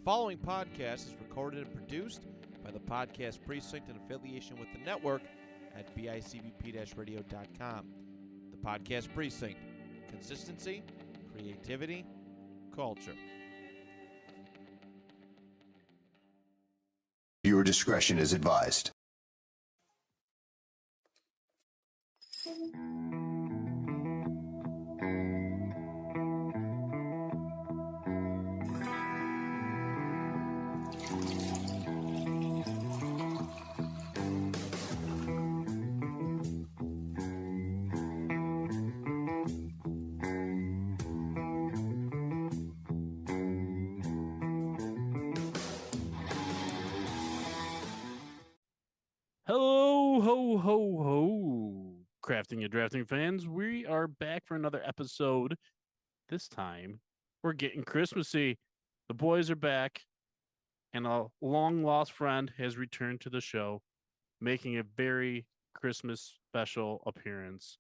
following podcast is recorded and produced by the Podcast Precinct in affiliation with the network at bicbp-radio.com. The Podcast Precinct. Consistency, creativity, culture. Viewer discretion is advised. Hello, ho, ho, ho, crafting and drafting fans. We are back for another episode. This time, we're getting Christmassy. The boys are back, and a long-lost friend has returned to the show, making a very Christmas special appearance.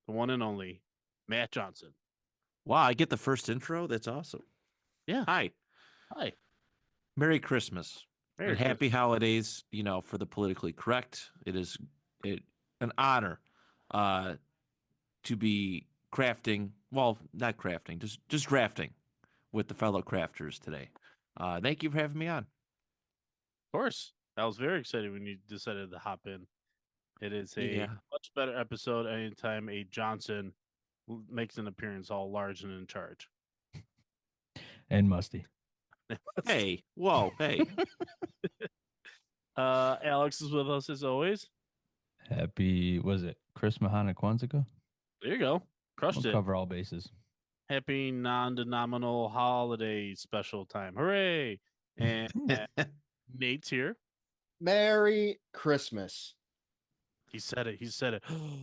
The one and only Matt Johnson. Wow, I get the first intro? That's awesome. Yeah. Hi. Merry Christmas. Merry and happy holidays, for the politically correct. It is an honor to be crafting, well, not crafting, just drafting with the fellow crafters today. Thank you for having me on. Of course. I was very excited when you decided to hop in. It is a much better episode anytime a Johnson makes an appearance all large and in charge. And musty. Hey, whoa, hey. Alex is with us as always. Happy, was it Chris Mahana Kwanzaa? There you go. Crushed it. Cover all bases. Happy non-denominational holiday special time. Hooray. And Nate's here. Merry Christmas. He said it.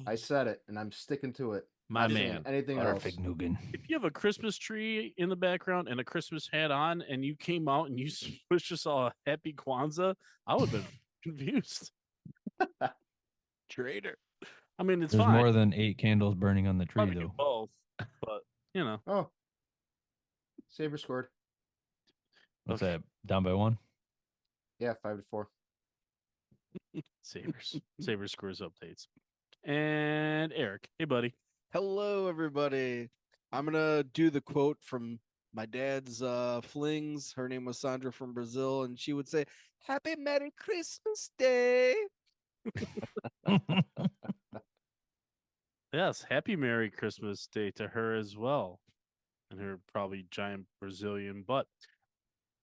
I said it, and I'm sticking to it. My Not saying man. Anything else? Perfect Nugan. If you have a Christmas tree in the background and a Christmas hat on and you came out and you wished us all a happy Kwanzaa, I would have been confused. Traitor. I mean, it's There's fine. more than 8 candles burning on the tree, Probably do though. both, but, Oh. Saber scored. What's that? Down by 1? Yeah, 5-4. Saber scores updates. And Eric. Hey, buddy. Hello, everybody. I'm going to do the quote from my dad's flings. Her name was Sandra from Brazil, and she would say, Happy Merry Christmas Day. Yes, happy Merry Christmas Day to her as well. And her probably giant Brazilian butt.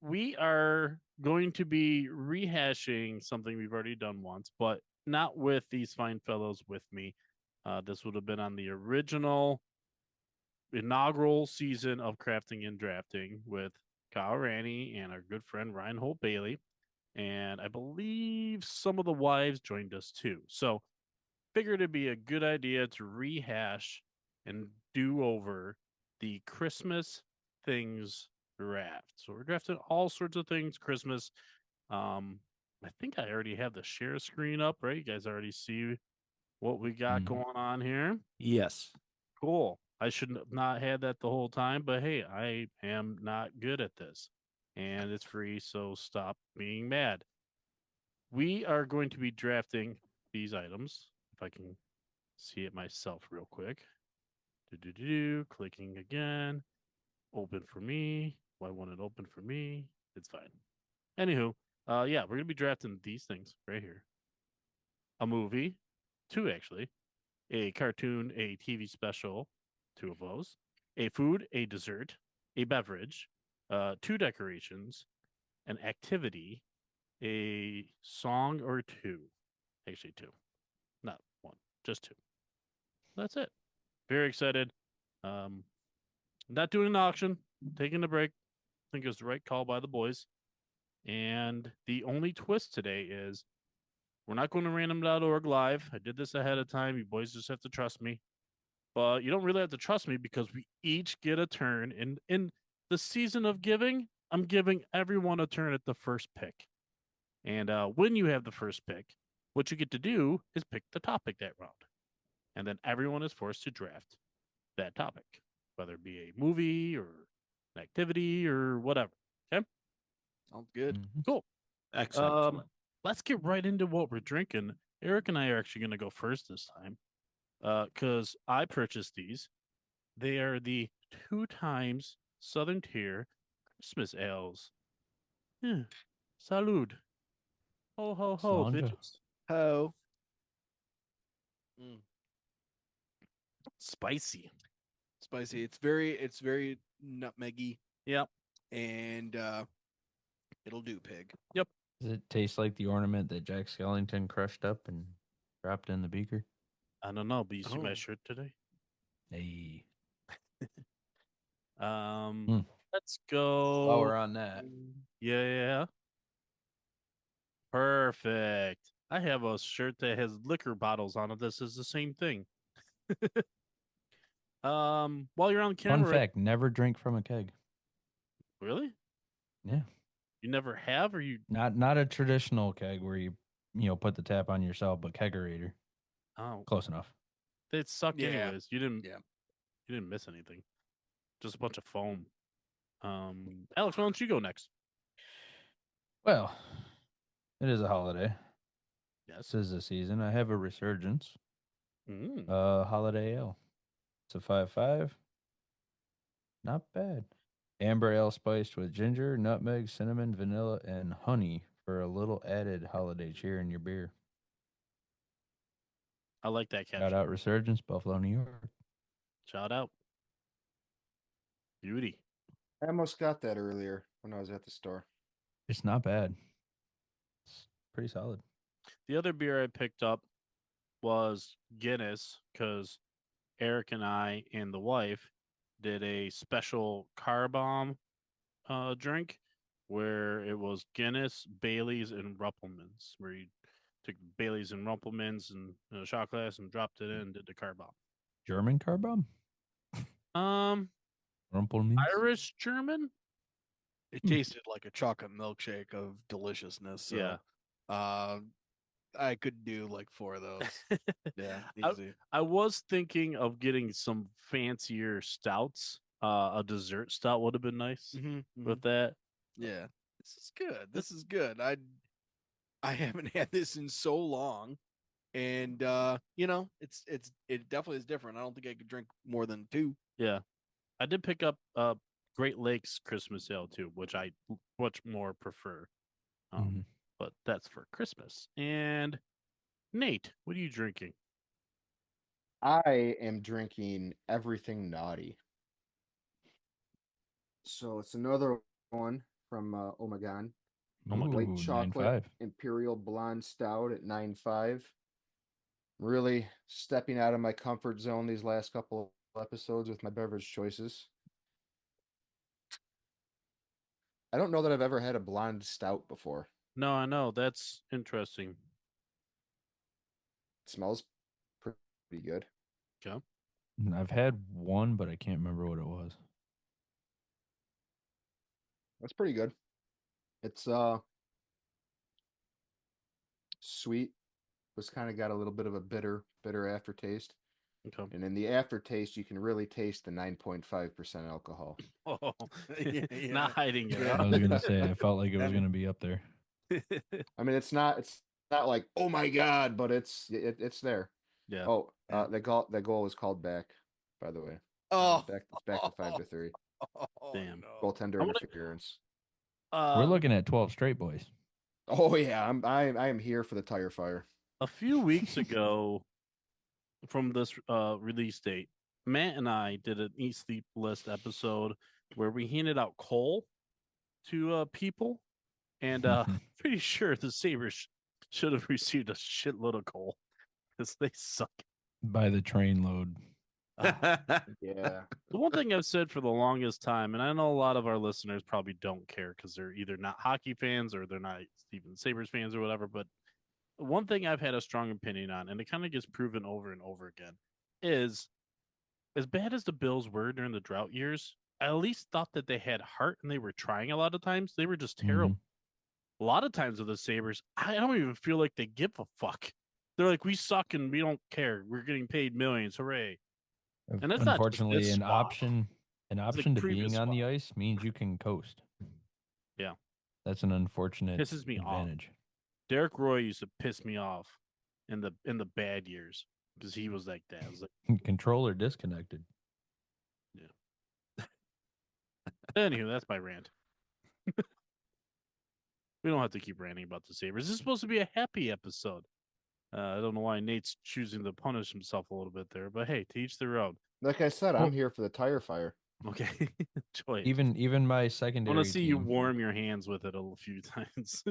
We are going to be rehashing something we've already done once, but not with these fine fellows with me. This would have been on the original inaugural season of Crafting and Drafting with Kyle Ranney and our good friend Ryan Holt Bailey. And I believe some of the wives joined us too. So figured it'd be a good idea to rehash and do over the Christmas things draft. So we're drafting all sorts of things Christmas. I think I already have the share screen up, right? You guys already see what we got going on here. Yes. Cool. I should have not had that the whole time, but hey, I am not good at this. And it's free, so stop being mad. We are going to be drafting these items. If I can see it myself real quick. Clicking again. Open for me. Why won't it open for me? It's fine. Anywho, yeah, we're going to be drafting these things right here. A movie. 2, actually. A cartoon, a TV special. 2 of those. A food, a dessert, a beverage, 2 decorations, an activity, a song or 2. Actually 2. Not 1, just 2. That's it. Very excited. Not doing an auction, taking a break. I think it was the right call by the boys. And the only twist today is we're not going to random.org live. I did this ahead of time. You boys just have to trust me. But you don't really have to trust me because we each get a turn. And in the season of giving, I'm giving everyone a turn at the first pick. And when you have the first pick, what you get to do is pick the topic that round. And then everyone is forced to draft that topic, whether it be a movie or an activity or whatever. Okay? Sounds good. Mhm. Cool. Excellent. Let's get right into what we're drinking. Eric and I are actually going to go first this time, because I purchased these. They are the 2 times Southern Tier Christmas ales. Yeah. Salud. Ho ho ho, Cilantro. bitches. Ho. Spicy. Spicy. It's very nutmeggy, Yep. and it'll do, pig. Does it taste like the ornament that Jack Skellington crushed up and dropped in the beaker? I don't know, but you see my Oh. shirt today. Hey. Um, let's go. While we're on that, Yeah. Perfect. I have a shirt that has liquor bottles on it. This is the same thing. While you're on fun camera, fact: never drink from a keg. really? Yeah, You never have, or you? not a traditional keg where you put the tap on yourself, but kegerator. Oh, Close enough. it sucked Yeah. anyways. You didn't. Yeah. You didn't miss anything. Just a bunch of foam. Alex, why don't you go next? Well, it is a holiday. Yes. This is the season. I have a resurgence. Mm. Holiday ale. It's a 5.5. Not bad. Amber ale spiced with ginger, nutmeg, cinnamon, vanilla, and honey for a little added holiday cheer in your beer. I like that Shout caption. out Resurgence, Buffalo, New York. Shout out. Beauty. I almost got that earlier when I was at the store. It's not bad. It's pretty solid. The other beer I picked up was Guinness because Eric and I and the wife did a special car bomb drink where it was Guinness, Bailey's, and Rumpelmans, where you took Bailey's and Rumpelmans and a shot glass and dropped it in and did the car bomb. German car bomb? Rumpelmans? Irish German? It tasted like a chocolate milkshake of deliciousness. So, Yeah. I could do like 4 of those. Yeah, I- easy. I was thinking of getting some fancier stouts. A dessert stout would have been nice with that. Yeah, this is good. This is good. I haven't had this in so long, and it definitely is different. I don't think I could drink more than 2. Yeah. I did pick up Great Lakes Christmas Ale too, which I much more prefer. Mhm. But that's for Christmas. And Nate, what are you drinking? I am drinking Everything Naughty. So it's another one from Omegon. White Ooh, chocolate 9.5. Imperial Blonde Stout at 9.5. Really stepping out of my comfort zone these last couple of episodes with my beverage choices. I don't know that I've ever had a blonde stout before. No, I know. That's interesting. It smells pretty good. I've had one, but I can't remember what it was. That's pretty good. It's sweet. It's kind of got a little bit of a bitter aftertaste. Okay. And in the aftertaste, you can really taste the 9.5% alcohol. Oh, Yeah. not hiding it. Yeah. I was gonna say I felt like it was gonna be up there. I mean, it's not like, oh my god, but it's there. Yeah. Oh, Yeah. the goal was called back, by the way. Oh, It's back to 5-3. Damn. no. Goaltender I wanna- interference. We're looking at 12 straight, boys. Oh yeah, I am here for the tire fire. A few weeks ago from this release date, Matt and I did an Eat Sleep List episode where we handed out coal to people, and pretty sure the Sabres should have received a shitload of coal because they suck. By the train load. Yeah. The one thing I've said for the longest time, and I know a lot of our listeners probably don't care because they're either not hockey fans or they're not even Sabres fans or whatever, but one thing I've had a strong opinion on, and it kind of gets proven over and over again, is as bad as the Bills were during the drought years, I at least thought that they had heart and they were trying a lot of times. They were just terrible. A lot of times with the Sabres, I don't even feel like they give a fuck. They're like, we suck and we don't care. We're getting paid millions. Hooray. And that's not just Unfortunately, this an squad. option like to previous being on the squad. ice means you can coast. Yeah. That's an unfortunate Pisses me off. advantage. Derek Roy used to piss me off in the bad years because he was like that. I was like, Controller disconnected. anywho, that's my rant. We don't have to keep ranting about the Sabres. This is supposed to be a happy episode. I don't know why Nate's choosing to punish himself a little bit there, but hey, to each their own. Like I said, I'm here for the tire fire. Okay, enjoy it. Even my I secondary. want to see you team- warm your hands with it a few times.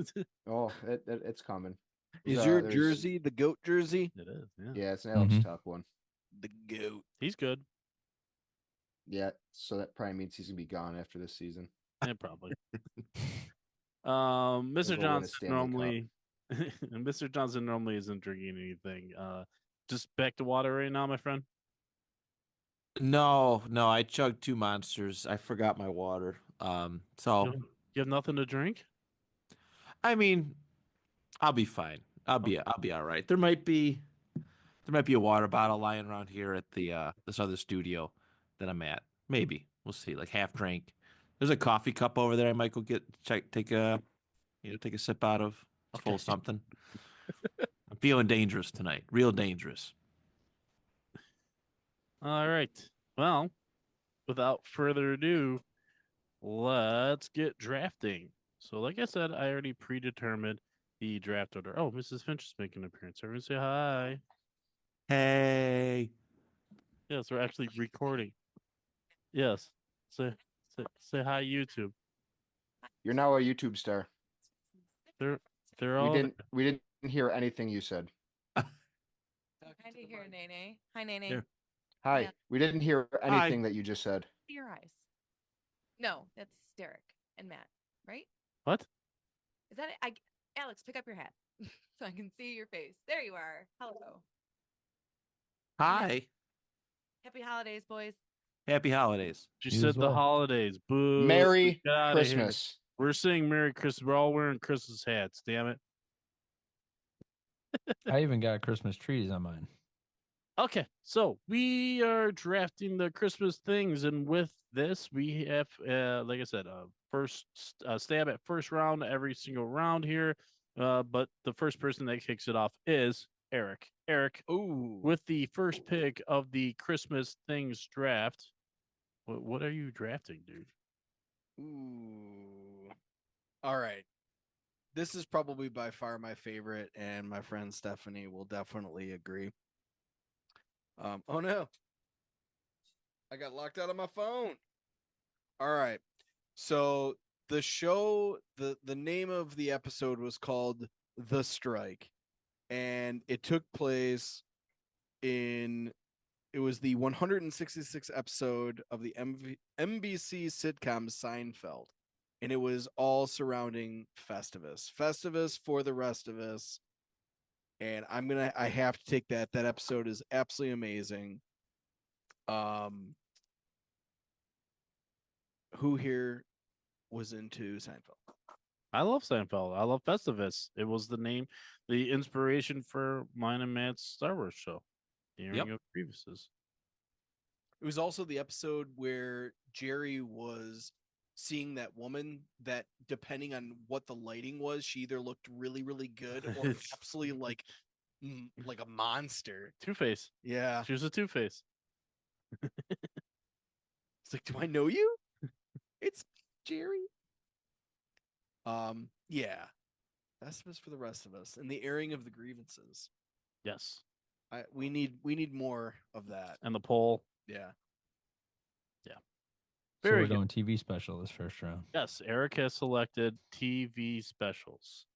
Oh, it's coming. Is Uh, your there's- jersey the goat jersey? It is, yeah. Yeah, it's an Alex Mhm. Tuck one. The goat. He's good. Yeah, so that probably means he's gonna be gone after this season. Yeah, probably. Mr. go win a Johnson Stanley Cup. normally, and Mr. Johnson normally isn't drinking anything. Just back to water right now, my friend. No, I chugged 2 monsters. I forgot my water. So You have nothing to drink? I mean, I'll be fine. I'll be all right. There might be a water bottle lying around here at the this other studio that I'm at. Maybe. We'll see. Like half drink. There's a coffee cup over there. I might go take a sip out of. It's full of something. I'm feeling dangerous tonight. Real dangerous. All right. Well, without further ado, let's get drafting. So, like I said, I already predetermined the draft order. Oh, Mrs. Finch is making an appearance. Everyone say hi. Hey. Yes, we're actually recording. Yes. Say hi, YouTube. You're now a YouTube star. They're all We didn't hear anything you said. I did hear Nene. Hi, Nene. Here. Hi. Yeah. We didn't hear Hi. anything that you just said. See your eyes. No, that's Derek and Matt, right? What? Is that it? Alex, pick up your hat so I can see your face. There you are. Hello. Hi. Happy holidays, boys. Happy holidays. She You said as the well. holidays. Boo. Merry Get outta here. Christmas. We're saying Merry Christmas. We're all wearing Christmas hats. Damn it. I even got Christmas trees on mine. Okay, so we are drafting the Christmas things, and with this, we have, like I said, first stab at first round every single round here. But the first person that kicks it off is Eric. Eric, Ooh. with the first pick of the Christmas things draft, what are you drafting, dude? Ooh. All right. This is probably by far my favorite, and my friend Stephanie will definitely agree. Oh no. I got locked out of my phone. All right. So the show, the name of the episode was called The Strike, and it took place it was the 166th episode of the NBC sitcom Seinfeld, and it was all surrounding Festivus for the rest of us. And I have to take that. That episode is absolutely amazing. Who here was into Seinfeld? I love Seinfeld. I love Festivus. It was the inspiration for mine and Matt's Star Wars show, The Airing of Grievances. It was also the episode where Jerry was seeing that woman that, depending on what the lighting was, she either looked really, really good or absolutely like a monster. Two-Face. Yeah. She was a Two-Face. It's like, do I know you? It's Jerry. Yeah. That's just for the rest of us. And the airing of the grievances. Yes. We need more of that. And the poll. Yeah. So Very we're good. doing TV special this first round. Yes, Eric has selected TV specials.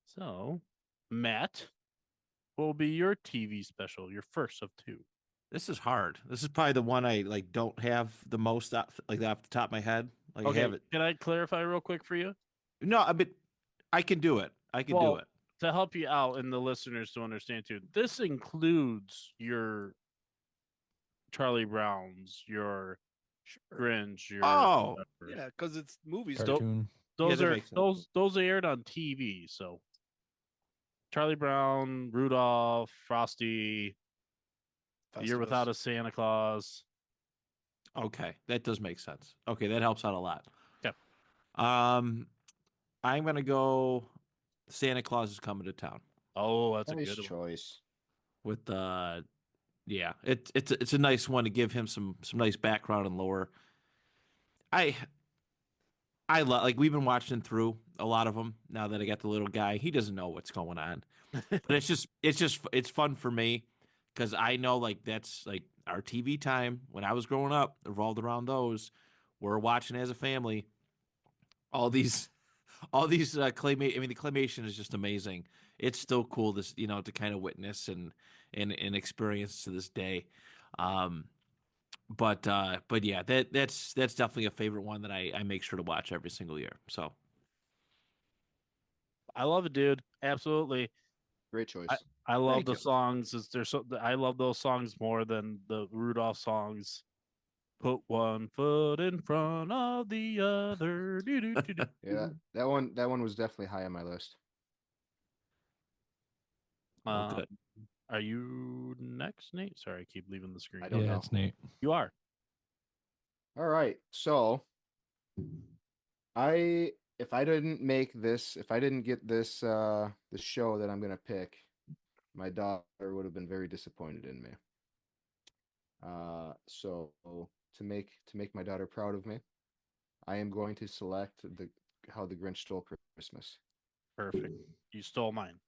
So, Matt, what will be your TV special, your first of two? This is hard. This is probably the one I like don't have the most off the top of my head. Like I have it. Can I clarify real quick for you? No, I mean I can do it. I can do Well, it. To help you out and the listeners to understand too, this includes your Charlie Browns, your Grinch, your Oh, whatever. Yeah, because it's movies. Cartoon. Those that are makes sense. those aired on TV. So Charlie Brown, Rudolph, Frosty, Year Without a Santa Claus. Okay, that does make sense. Okay, that helps out a lot. Okay. I'm gonna go. Santa Claus is coming to town Oh, that's a Nice good one. choice. with yeah, it's a nice one to give him some nice background and lore. I I love like we've been watching through a lot of them now that I got the little guy. He doesn't know what's going on, but it's fun for me because I know like that's like our TV time when I was growing up revolved around those. We're watching as a family all these claymation. I mean, the claymation is just amazing. It's still cool to kind of witness and experience to this day. Um, but yeah, that's definitely a favorite one that I make sure to watch every single year. So I love it, dude. Absolutely. Great choice. I love Thank the you. songs. I love those songs more than the Rudolph songs. Put one foot in front of the other. Yeah, that one was definitely high on my list. well, Um, good. are you next, Nate? Sorry, I keep leaving the screen. I don't Yeah, know. it's Nate. You are. All right. So I if I didn't make this, if I didn't get this the show that I'm gonna pick, my daughter would have been very disappointed in me. So to make my daughter proud of me, I am going to select the How the Grinch Stole Christmas. Perfect. You stole mine.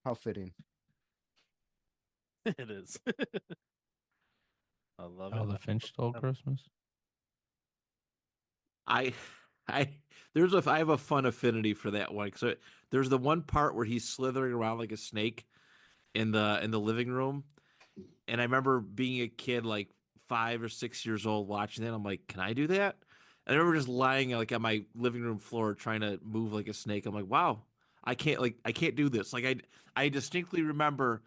How fitting. It is. I love How it. the Finch Stole Christmas. I I I have a fun affinity for that one because there's the one part where he's slithering around like a snake in the living room, and I remember being a kid like 5 or 6 years old watching that. I'm like, can I do that? And I remember just lying like on my living room floor trying to move like a snake. I'm like, wow, I can't do this. Like I distinctly remember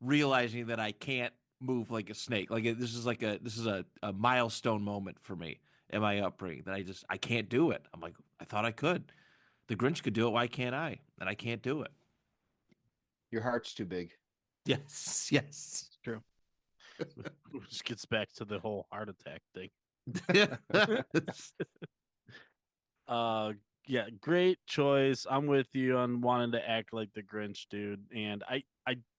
realizing that I can't move like a snake. Like this is a milestone moment for me in my upbringing that I can't do it. I'm like, I thought I could. The Grinch could do it. Why can't I? And I can't do it. Your heart's too big. Yes, yes. It's true. Which gets back to the whole heart attack thing. Yeah, great choice. I'm with you on wanting to act like the Grinch, dude. And I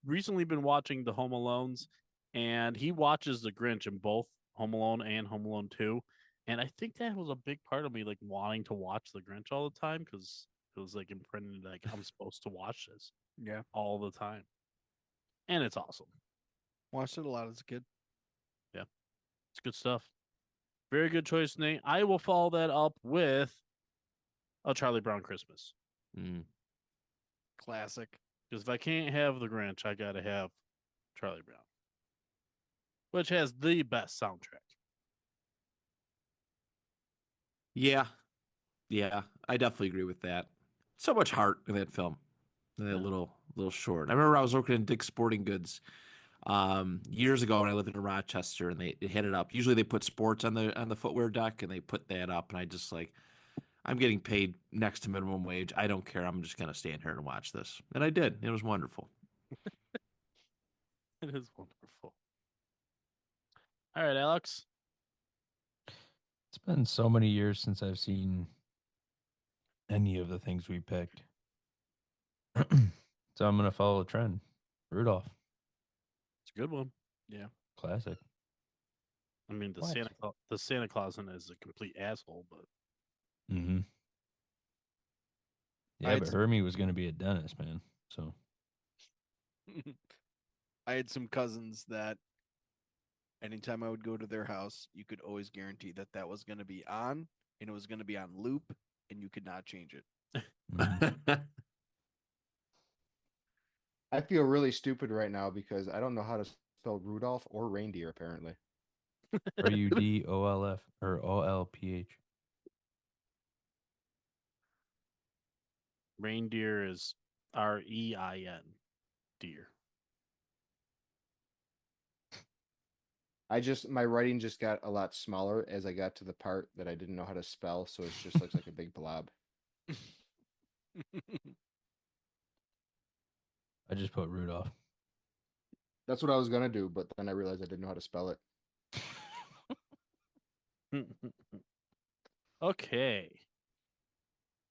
recently been watching the Home Alones, and he watches the Grinch in both Home Alone and Home Alone 2. And I think that was a big part of me like wanting to watch the Grinch all the time because it was like imprinted like I'm supposed to watch this Yeah. all the time. And it's awesome. Watched it a lot as a kid. It's good stuff. Very good choice, Nate. I will follow that up with a Charlie Brown Christmas. Mm. Classic. Because if I can't have the Grinch, I gotta have Charlie Brown, which has the best soundtrack. Yeah, yeah. I definitely agree with that. So much heart in that film. In that Yeah. little short. I remember I was working in Dick's Sporting Goods years ago when I lived in Rochester, and they had it up. Usually they put sports on the footwear deck, and they put that up, and I just like, I'm getting paid next to minimum wage. I don't care. I'm just gonna stand here and watch this, and I did. It was wonderful. It is wonderful. All right, Alex. It's been so many years since I've seen any of the things we picked. So I'm gonna follow the trend. Rudolph, It's a good one. classic. I mean, What? the Santa Claus in it is a complete asshole, but Mm-hmm. Yeah, I'd but s- Hermie was gonna be a dentist, man. So I had some cousins that anytime I would go to their house, you could always guarantee that that was going to be on and it was going to be on loop and you could not change it. mhm. I feel really stupid right now because I don't know how to spell Rudolph or reindeer apparently. RUDOLF or OLPH. reindeer is REIN, deer. My writing just got a lot smaller as I got to the part that I didn't know how to spell, so it just looks like a big blob. I just put Rudolph. That's what I was gonna do, but then I realized I didn't know how to spell it. Okay.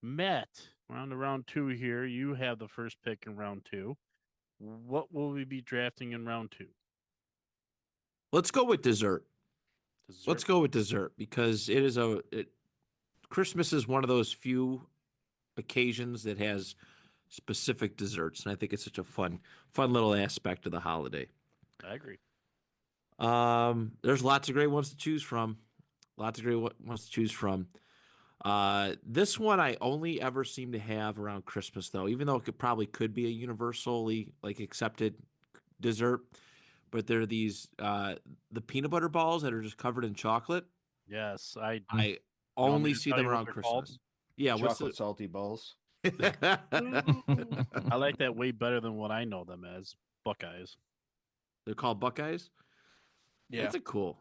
Matt, we're on to round 2 here. You have the first pick in round 2. What will we be drafting in round 2? Let's go with dessert. Let's Dessert. go with dessert because Christmas is one of those few occasions that has specific desserts, and I think it's such a fun little aspect of the holiday. I agree. There's lots of great ones to choose from. This one I only ever seem to have around Christmas, though, even though it probably could be a universally accepted dessert. But there are these the peanut butter balls that are just covered in chocolate. Yes, I want me only to see tell them you what around they're called? Christmas. Yeah, what's Chocolate salty balls. the? I like that way better than what I know them as. Buckeyes. They're called Buckeyes. Yeah.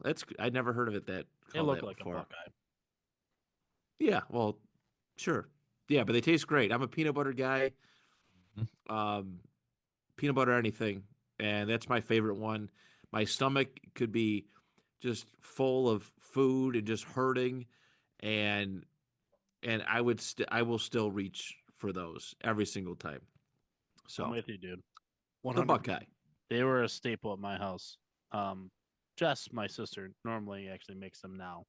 That's I never heard of it They called look that like before. a Buckeye. Yeah, well, sure. Yeah, but they taste great. I'm a peanut butter guy. Peanut butter anything, and that's my favorite one. My stomach could be just full of food and just hurting, and I will still reach for those every single time. So I'm with you, dude. the Buckeye. They were a staple at my house. Jess, my sister, normally actually makes them now.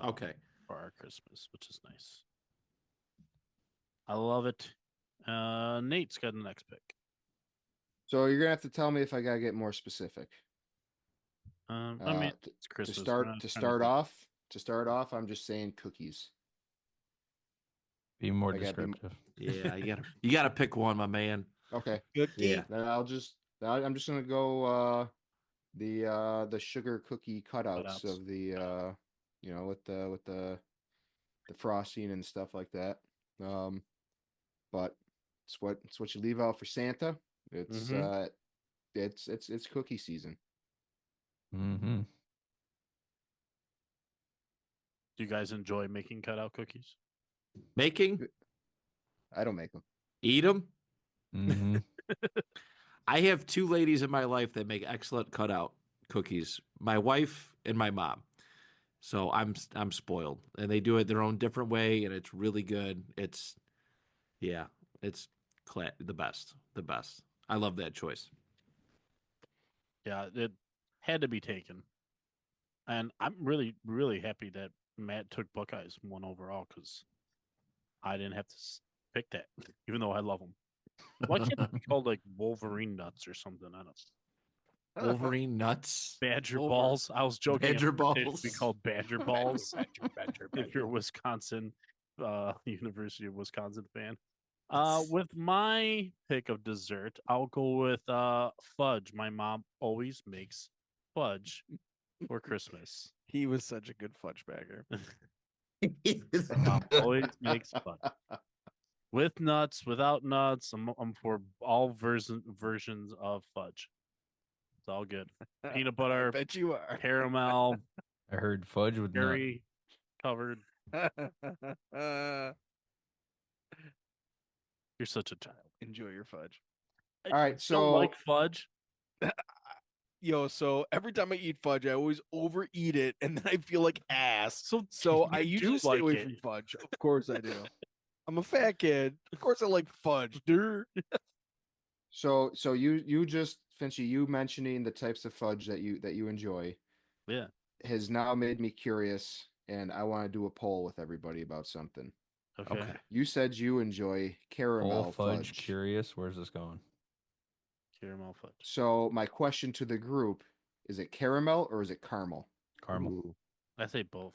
Okay. For our Christmas, which is nice. I love it. Nate's got the next pick. So you're gonna have to tell me if I gotta get more specific. I mean, To- it's Christmas. To we're start not to trying start be- off, I'm just saying cookies. Be more I gotta be- descriptive. Yeah, you gotta pick one, my man. Okay. Yeah. Then I'm just gonna go the sugar cookie cutouts of the with the frosting and stuff like that. But it's what you leave out for Santa. It's it's cookie season. Mm-hmm. Do you guys enjoy making cutout cookies? Making, I don't make them. eat them. Mm-hmm. I have two ladies in my life that make excellent cutout cookies. My wife and my mom. So I'm spoiled, and they do it their own different way, and it's really good. It's the best. I love that choice. Yeah, it had to be taken. And I'm really, really happy that Matt took Buckeyes 1 overall because I didn't have to pick that, even though I love them. Why can't it be called like Wolverine nuts or something? I don't know. Wolverine nuts. Badger balls. I was joking. Badger It should balls. be called Badger balls. Badger. If you're a Wisconsin, University of Wisconsin fan. With my pick of dessert, I'll go with fudge. My mom always makes fudge for Christmas. He was such a good fudge bagger. My mom always makes fudge. With nuts, without nuts, I'm for all versions of fudge. It's all good. Peanut I butter, bet you are. caramel, I heard fudge with nut. cherry covered. You're such a child. Enjoy your fudge. All right, Don't so like fudge. Yo, so every time I eat fudge, I always overeat it, and then I feel like ass. So I you do usually stay like away it. from fudge. Of course I do. I'm a fat kid. Of course I like fudge, dude. so you just Finchy, you mentioning the types of fudge that you enjoy Yeah. has now made me curious, and I want to do a poll with everybody about something. Okay. You said you enjoy caramel Full fudge. fudge. Curious. Where's this going? Caramel fudge. So my question to the group, is it caramel or is it caramel? Caramel. I say both.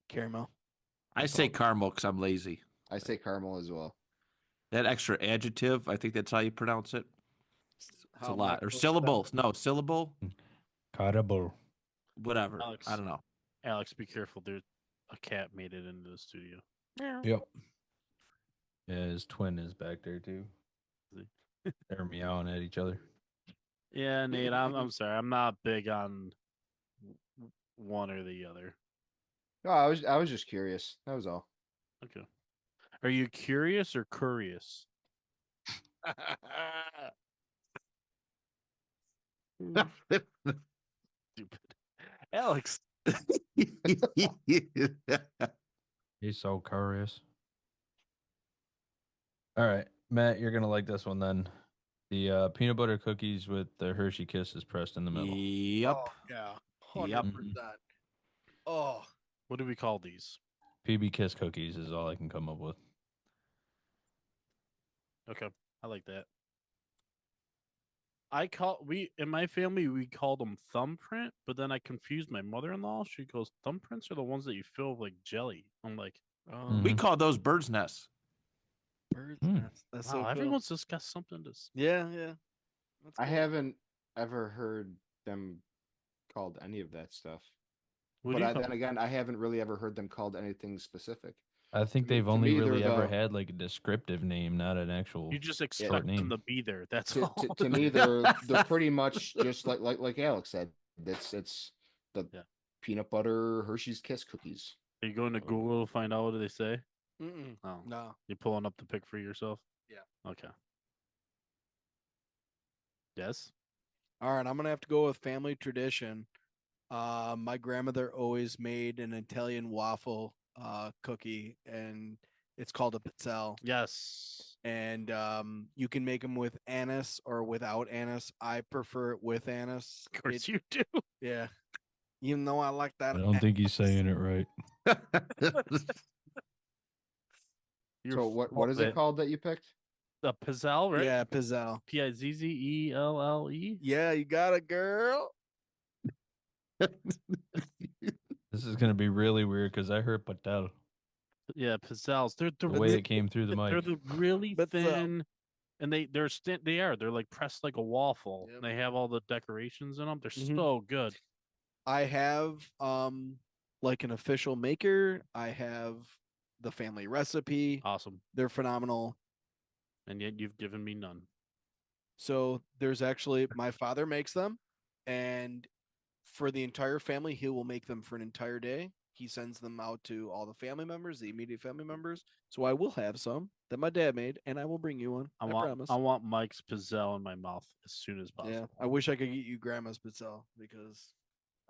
Caramel. I say caramel because I'm lazy. I say caramel as well. That extra adjective, I think that's how you pronounce it. It's How a am I lot. Or supposed to syllable. No, syllable. Caramel. Whatever. Alex. I don't know. Alex, be careful. There's a cat made it into the studio. Yep. Yeah, his twin is back there too. They're meowing at each other. Yeah, Nate, I'm sorry. I'm not big on one or the other. No, I was just curious. That was all. Okay. Are you curious or curious? Stupid. Alex, He's so curious. All right, Matt, you're gonna like this one then. The peanut butter cookies with the Hershey Kisses pressed in the middle. Yep. Oh, yeah. Yep. 100%. Oh, What do we call these? PB Kiss cookies is all I can come up with. Okay, I like that. We in my family we called them thumbprint, but then I confused my mother-in-law. She goes, thumbprints are the ones that you fill with like jelly. I'm like, We Mhm. call those birds' nests. birds Hmm. nest. That's wow, so cool. everyone's just got something to. Yeah, yeah. That's I cool. haven't ever heard them called any of that stuff. What But do you call then again, I haven't really ever heard them called anything specific. I think To me- they've to only me, they're really ever the- had like a descriptive name, not an actual. You just expect short them name. to be there. That's To, all. to me, they're pretty much just like Alex said. It's the Yeah. peanut butter Hershey's Kiss cookies. Are you going to Google to find out what do they say? Mm-mm. Oh, No. you pulling up the pic for yourself? Yeah. Okay. Yes. All right, I'm gonna have to go with family tradition. My grandmother always made an Italian waffle cookie, and it's called a pizzelle. Yes. And you can make them with anise or without anise. I prefer it with anise. Of course It- you do. yeah. Even though I like that. I don't think he's saying it right. You're So what full is of it called that you picked? The pizzelle, right? Yeah, pizzelle. Pizzelle. Yeah, you got it, girl. This is gonna be really weird because I heard patel. Yeah, pizzelles. They're The way it came through the They're mic. the really Pizzelle. thin, and they're like pressed like a waffle. Yep. They have all the decorations in them. They're Mhm. so good. I have like an official maker. I have the family recipe. Awesome. They're phenomenal. And yet you've given me none. So there's actually my father makes them, and for the entire family, he will make them for an entire day. He sends them out to all the family members, the immediate family members. So I will have some that my dad made, and I will bring you one. I promise. I want Mike's pizzelle in my mouth as soon as possible. Yeah, I wish I could get you grandma's pizzelle because,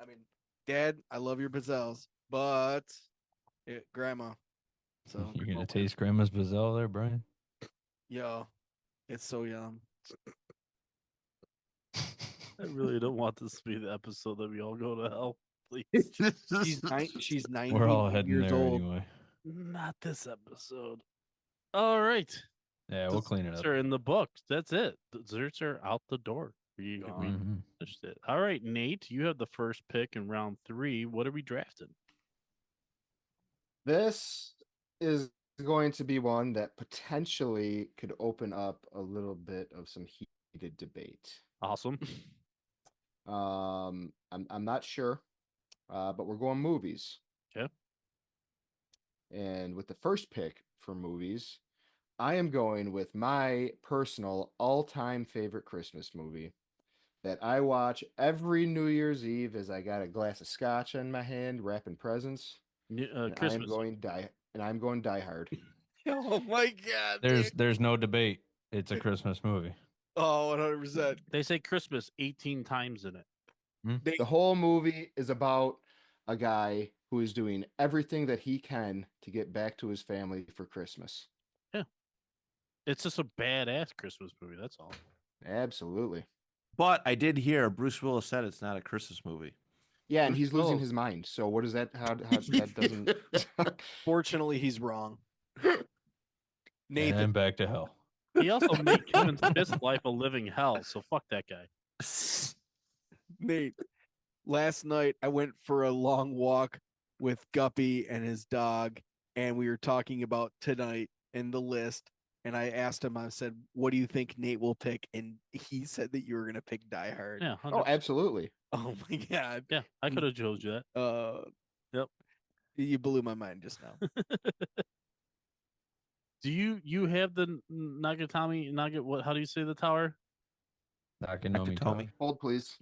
I mean, Dad, I love your pizzelles, but grandma. So You're gonna taste Grandma's pizzelle there, Brian. yo, it's so yum. I really don't want this to be the episode that we all go to hell. Please. She's 90 We're all heading years there old. anyway. Not this episode. All right. Yeah, we'll clean it Desserts up. are in the books. That's it. Desserts are out the door. We Mhm. finished it. All right, Nate, you have the first pick in round 3. What are we drafting? This is going to be one that potentially could open up a little bit of some heated debate. Awesome. I'm not sure, but we're going movies. Okay. And with the first pick for movies, I am going with my personal all-time favorite Christmas movie that I watch every New Year's Eve as I got a glass of scotch in my hand, wrapping presents. And Christmas. I'm going Die Hard. Oh my god. There's no debate. It's a Christmas movie. Oh, 100%. They say Christmas 18 times in it. The whole movie is about a guy who is doing everything that he can to get back to his family for Christmas. It's just a badass Christmas movie. That's all. Absolutely. But I did hear Bruce Willis said it's not a Christmas movie. Yeah, and he's losing Oh. his mind. So what is that? How that doesn't? Fortunately, he's wrong. Nathan, And back to hell. He also made Kevin Smith's life a living hell. So fuck that guy. Nate, last night I went for a long walk with Guppy and his dog, and we were talking about tonight in the list. And I asked him, I said, what do you think Nate will pick? And he said that you were going to pick Die Hard. Yeah. Oh, 100%. absolutely. Oh my God. Yeah. I could have told you that. Yep. You blew my mind just now. Do you have the Nagatami Nagat? What? How do you say the tower? Nakanomi Nakatomi. Tower. Hold, please.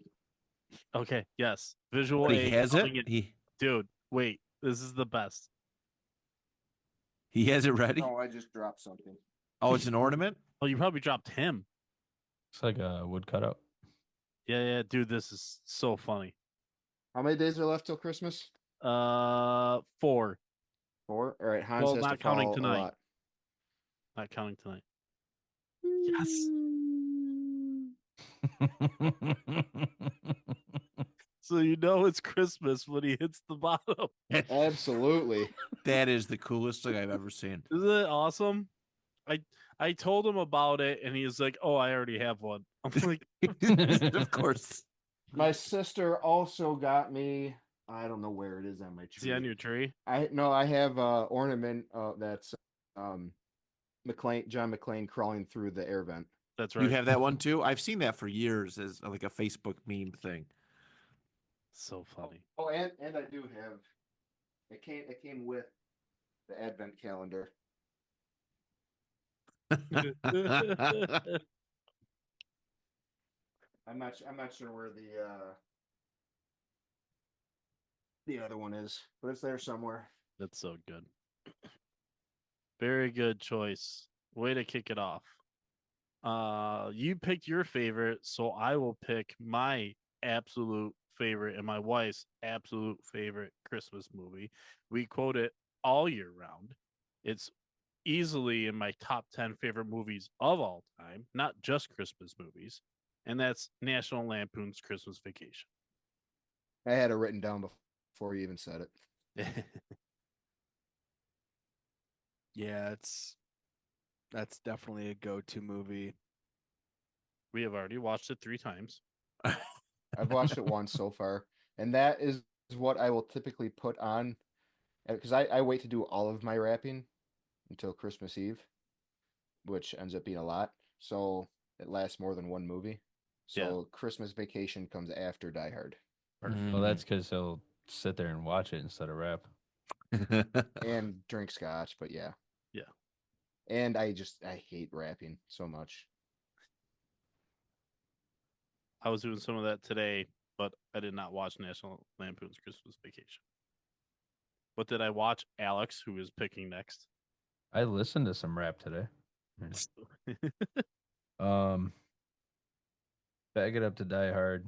Okay. Yes. Visual. But aid he has coming it. in. Dude, wait. This is the best. He has it ready. Oh, I just dropped something. Oh, it's an ornament. Oh, you probably dropped him. It's like a wood cutout. Yeah, dude. This is so funny. How many days are left till Christmas? 4. 4. All right, Hans Well, has to not counting fall tonight. a lot. Not counting tonight. Yes. So you know it's Christmas when he hits the bottom. Absolutely. That is the coolest thing I've ever seen. Isn't it awesome? I told him about it and he's like, "Oh, I already have one." I'm like, Of course. My sister also got me. I don't know where it is on my "Is he on tree. your tree?" I have a ornament that's John McClane crawling through the air vent. That's right. You have that one too? I've seen that for years as like a Facebook meme thing. So funny. Oh, and I do have. It came with the advent calendar. I'm not sure where the other one is, but it's there somewhere. That's so good. Very good choice. Way to kick it off. You picked your favorite, so I will pick my absolute favorite and my wife's absolute favorite Christmas movie. We quote it all year round. It's easily in my top 10 favorite movies of all time, not just Christmas movies, and that's National Lampoon's Christmas Vacation. I had it written down before you even said it. Yeah, that's definitely a go-to movie. We have already watched it 3 times. I've watched it once so far, and that is what I will typically put on because I wait to do all of my wrapping until Christmas Eve, which ends up being a lot. So it lasts more than one movie. So Christmas Vacation comes after Die Hard. Well, that's because he'll sit there and watch it instead of rap. And drink scotch, but yeah. Yeah. And I hate rapping so much. I was doing some of that today, but I did not watch National Lampoon's Christmas Vacation. What did I watch? Alex, who is picking next. I listened to some rap today. Back it up to Die Hard.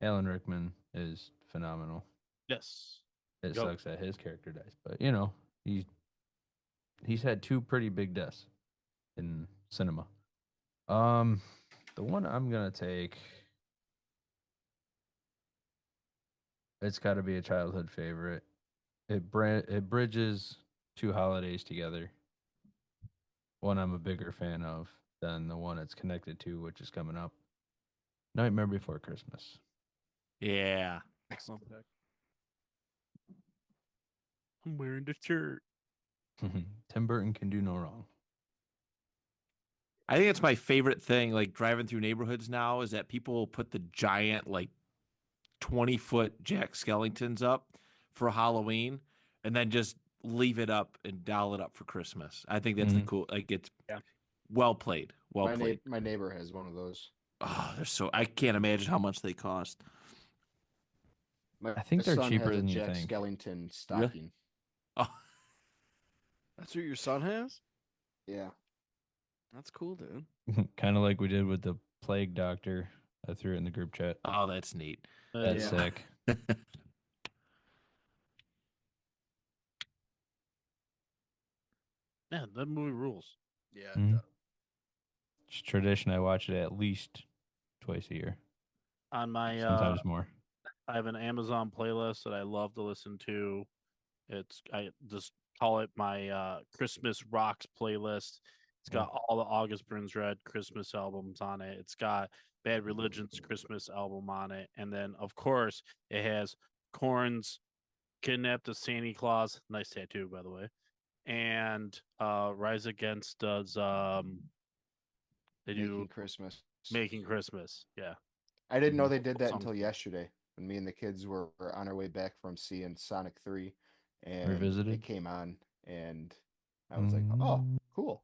Alan Rickman is phenomenal. Yes. It Go. sucks that his character dies, but you know, he's had 2 pretty big deaths in cinema. The one I'm gonna take, it's got to be a childhood favorite. It bridges 2 holidays together. One I'm a bigger fan of than the one it's connected to, which is coming up. Nightmare Before Christmas. Yeah. Excellent pick. I'm wearing the shirt. Tim Burton can do no wrong. I think it's my favorite thing, like driving through neighborhoods now, is that people will put the giant, like 20-foot Jack Skellingtons up for Halloween and then just leave it up and doll it up for Christmas. I think that's the cool, like it's well played. Well played. My neighbor has one of those. Oh, they're so, I can't imagine how much they cost. I think they're son cheaper has a than you Jack think. Skellington stocking. Oh, That's what your son has? Yeah. That's cool, dude. Kind of like we did with the Plague Doctor. I threw it in the group chat. oh, that's neat. That's yeah. sick. Man, that movie rules. Yeah. Mhm. It's tradition. I watch it at least twice a year, On my sometimes more. I have an Amazon playlist that I love to listen to. I just call it my Christmas Rocks playlist. It's got all the August Burns Red Christmas albums on it. It's got Bad Religion's Christmas album on it. And then of course it has Korn's Kidnapped the Santa Claus. Nice tattoo, by the way. And Rise Against does they do Making Christmas. Making Christmas. Yeah. I didn't know they did that Song. until yesterday when me and the kids were on our way back from seeing Sonic 3 and Revisited? it came on and I was like, oh, cool.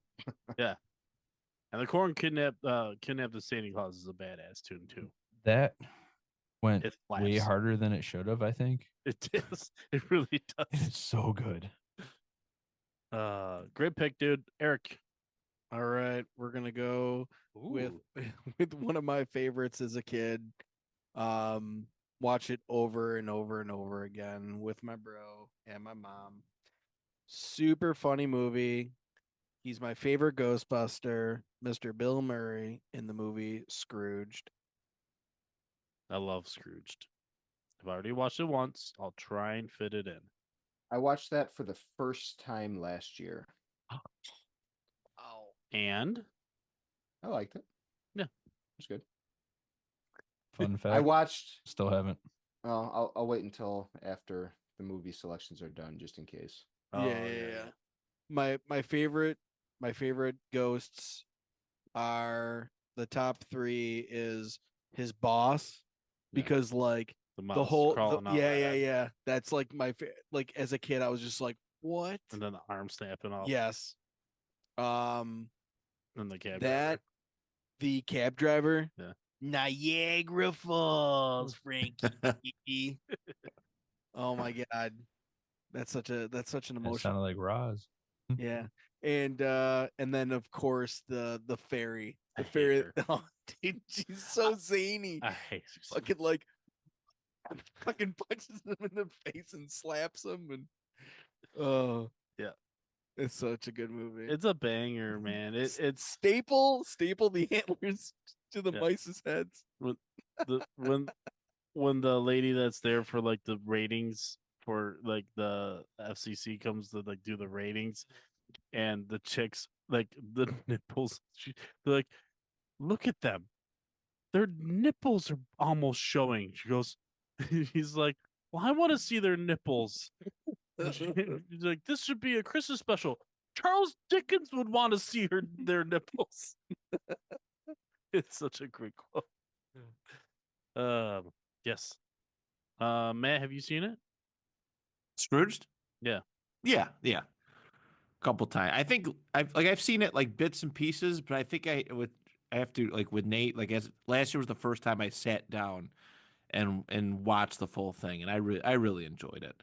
And the Korn Kidnapped the Santa Claus is a badass tune too. That went It way slaps. harder than it should have, I think. It is. It really And does. it's so good. Great pick, dude. Eric. All right, we're gonna go with Ooh. with one of my favorites as a kid. watch it over and over and over again with my bro and my mom. Super funny movie. He's my favorite Ghostbuster, Mr. Bill Murray in the movie Scrooged. I love Scrooged. I've already watched it once. I'll try and fit it in. I watched that for the first time last year. Oh. And I liked it. Yeah. It was good. Fun fact. I watched. Still haven't. I'll wait until after the movie selections are done, just in case. Yeah. My favorite ghosts are the top 3 is his boss Yeah. because like The the mouse whole crawling out. yeah. That's like my like as a kid I was just like what? And then the arm snapping off. Yes. And the cab That the cab driver. Yeah. Niagara Falls, Frankie. Oh my god. That's such an It emotion. sounded like Roz. Yeah. And then of course the fairy. I The hate fairy her. oh, dude, she's so zany. I hate her so Fucking like fucking punches him in the face and slaps him and oh Yeah. it's such a good movie. It's a banger, man. It's staple the antlers to the Yeah. mice's heads. when the lady that's there for like the ratings for like the FCC comes to like do the ratings, and the chicks like the nipples, they're like, look at them, their nipples are almost showing. She goes, he's like, well, I want to see their nipples. He's like, this should be a Christmas special. Charles Dickens would want to see their nipples. It's such a great quote. Yes. Matt, have you seen it? Scrooged? Yeah. Yeah. Couple times. I think I've seen it like bits and pieces, but I think I have to like with Nate, like as last year was the first time I sat down and watched the full thing, and I really enjoyed it.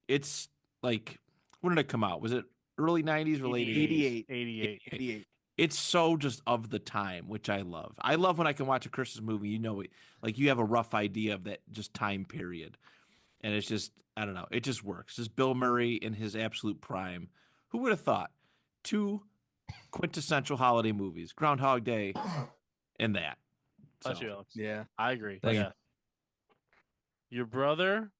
It's like, when did it come out? Was it early 90s or late 80s? 88. It's so just of the time, which I love. I love when I can watch a Christmas movie, like you have a rough idea of that just time period. And it's just, I don't know, it just works. Just Bill Murray in his absolute prime. Who would have thought? 2 quintessential holiday movies, Groundhog Day and that. Bless So, you, Alex. Yeah. I agree. Thank you. Yeah. Your brother,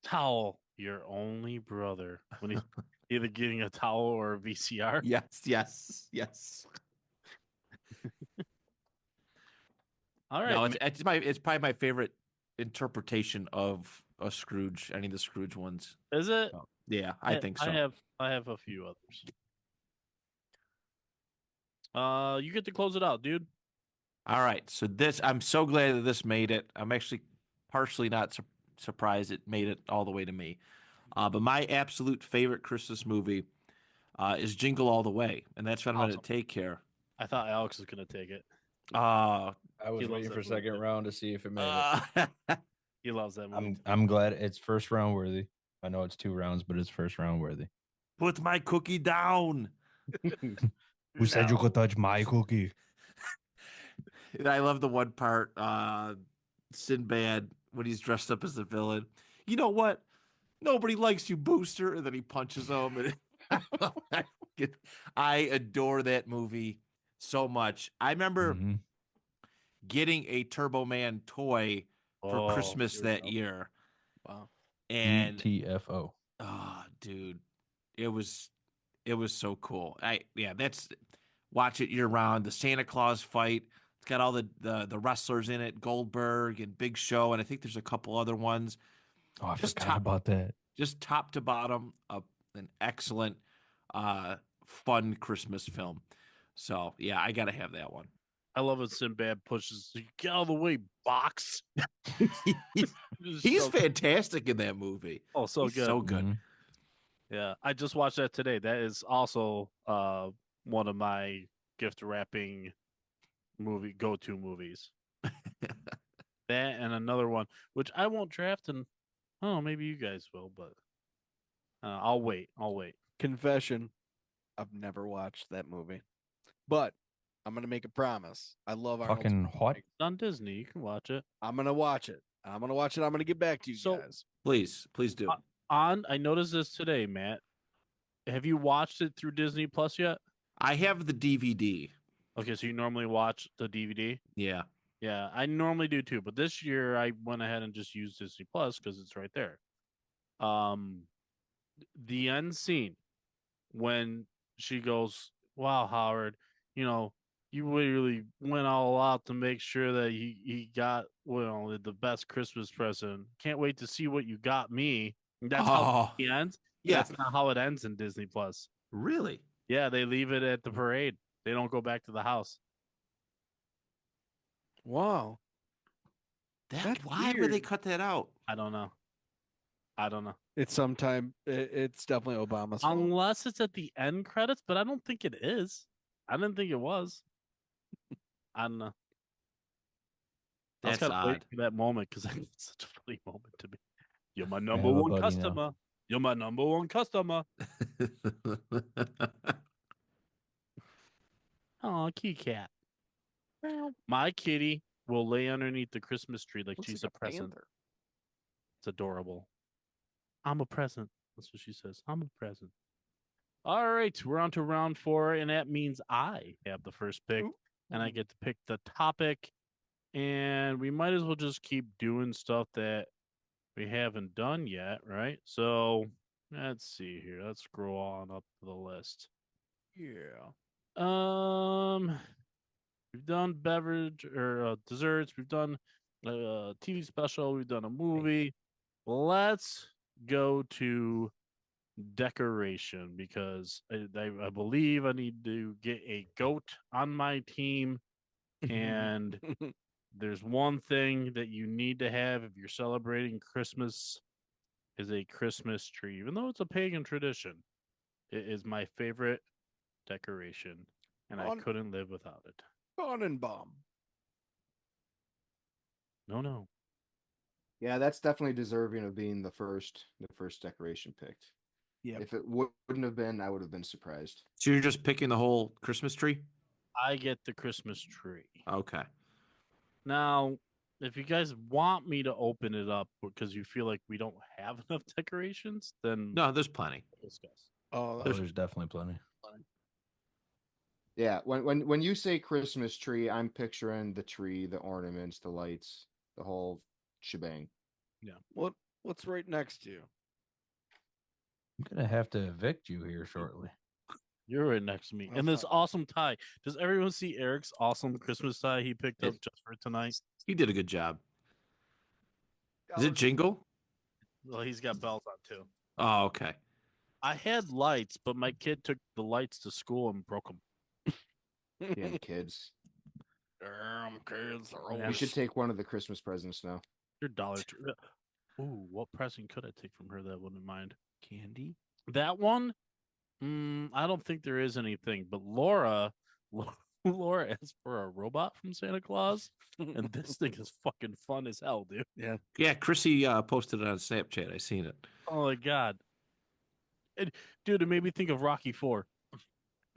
towel, your only brother. When he's either getting a towel or a VCR. yes. All right. No, it's probably my favorite interpretation of a Scrooge, any of the Scrooge ones. Is it? Yeah, I think so. I have a few others. You get to close it out, dude. All right, so I'm so glad that this made it. I'm actually partially not surprised it made it all the way to me. But my absolute favorite Christmas movie is Jingle All the Way, and that's what I'm going Awesome. to take here. I thought Alex was gonna take it. I He was loves waiting that for second movie. round to see if it made it. He loves that movie. I'm glad it's first round worthy. I know it's 2 rounds, but it's first round worthy. Put my cookie down. Who said you could touch my cookie? And I love the one part, Sinbad, when he's dressed up as the villain. You know what? Nobody likes you, Booster. And then he punches him. And I adore that movie so much. I remember Mhm. getting a Turbo Man toy for Christmas here we that go. year. Wow. And ETFO. dude, it was so cool. That's watch it year round. The Santa Claus fight. It's got all the wrestlers in it, Goldberg and Big Show, and I think there's a couple other ones. Oh, I Just forgot about that. Just top to bottom, an excellent, fun Christmas film. So yeah, I gotta have that one. I love when Sinbad pushes. Get out of the way, box. He's so, fantastic in that movie. oh, so He's good. so good. Mhm. Yeah, I just watched that today. That is also one of my gift wrapping go-to movies. That and another one, which I won't draft, and maybe you guys will, but I'll wait. Confession. I've never watched that movie. But I'm gonna make a promise. I love Arnold. Fucking what? It's on Disney. You can watch it. I'm gonna watch it. I'm gonna get back to you So- guys. Please do. I noticed this today, Matt. Have you watched it through Disney Plus yet? I have the DVD. Okay, so you normally watch the DVD? Yeah. Yeah, I normally do too, but this year I went ahead and just used Disney Plus because it's right there. The end scene when she goes, "Wow, Howard, you really went all out to make sure that he got the best Christmas present. Can't wait to see what you got me." And that's how it ends. Yeah. That's not how it ends in Disney Plus. Really? Yeah, they leave it at the parade. They don't go back to the house. Wow. That's Why would they weird. cut that out? I don't know. It's it's definitely Obama's fault. Unless it's at the end credits, but I don't think it is. I didn't think it was. I don't know. I was That's kinda waiting odd. for that moment because it's such a funny moment to me. You're my number have a one buddy now. customer. You're my number one customer. Oh, kitty cat. My kitty will lay underneath the Christmas tree like Looks she's like a present. panther. It's adorable. I'm a present. That's what she says. I'm a present. All right, we're on to round 4, and that means I have the first pick, and I get to pick the topic. And we might as well just keep doing stuff that we haven't done yet, right? So let's see here. Let's scroll on up the list. Yeah. We've done beverage or desserts. We've done a TV special. We've done a movie. Let's go to decoration because I believe I need to get a goat on my team. And there's one thing that you need to have if you're celebrating Christmas is a Christmas tree. Even though it's a pagan tradition, it is my favorite decoration, and I On- couldn't live without it. Tannenbaum. No. Yeah, that's definitely deserving of being the first decoration picked. Yep. If it wouldn't have been, I would have been surprised. So you're just picking the whole Christmas tree? I get the Christmas tree. Okay. Now, if you guys want me to open it up because you feel like we don't have enough decorations, then No, there's plenty. we'll discuss. Uh, Oh, there's definitely plenty. Yeah, when you say Christmas tree, I'm picturing the tree, the ornaments, the lights, the whole shebang. What's right next to you? I'm gonna have to evict you here shortly. You're right next to me. Oh, And this fuck. awesome tie. Does everyone see Eric's awesome Christmas tie he picked up just for tonight? He did a good job. Is it Jingle? Well, he's got bells on too. Oh, okay. I had lights, but my kid took the lights to school and broke them. Damn kids. Damn kids are Yeah. You always should take one of the Christmas presents now. Your Dollar Tree. Ooh, what present could I take from her that wouldn't mind? Candy? That one? I don't think there is anything. But Laura asked for a robot from Santa Claus, and this thing is fucking fun as hell, dude. Yeah, Chrissy posted it on Snapchat. I seen it. Oh my god, dude! It made me think of Rocky 4,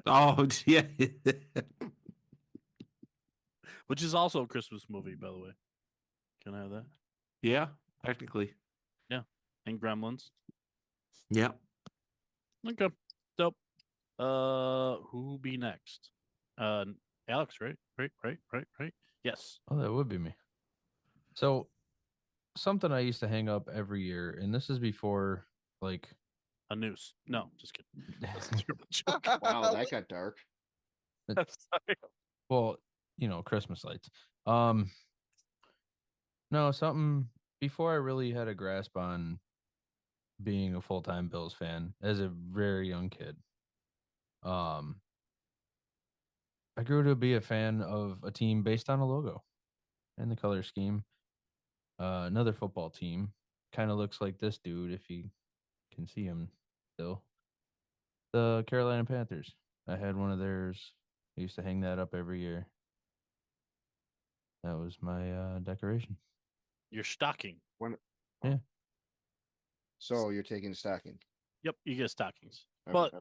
Oh, yeah. which is also a Christmas movie, by the way. Can I have that? Yeah, technically. And Gremlins. Yeah. Okay, dope. Who be next? Alex, right? Right. Yes. Oh, that would be me. So, something I used to hang up every year, and this is before like A noose. No, just kidding. That's a terrible joke. Wow, that got dark. I'm sorry. well, Christmas lights. No, something before I really had a grasp on being a full-time Bills fan as a very young kid. I grew to be a fan of a team based on a logo and the color scheme. Another football team kind of looks like this dude, if you can see him still. The Carolina Panthers. I had one of theirs. I used to hang that up every year. That was my decoration. Your stocking. So you're taking stocking. Yep, you get stockings. Okay. But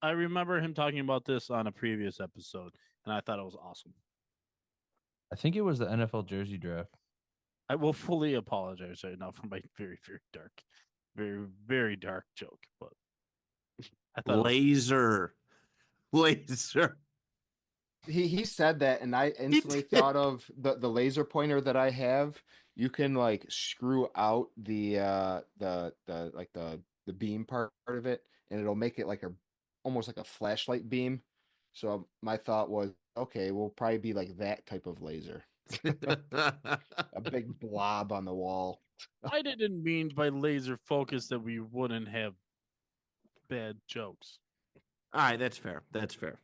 I remember him talking about this on a previous episode, and I thought it was awesome. I think it was the NFL jersey draft. I will fully apologize right now for my very, very, very dark joke, but I thought it was Laser. He said that, and I instantly did. thought of the laser pointer that I have. You can like screw out the like the beam part of it, and it'll make it like almost like a flashlight beam. So my thought was, okay, we'll probably be like that type of laser, a big blob on the wall. I didn't mean by laser focus that we wouldn't have bad jokes. All right, that's fair. That's fair.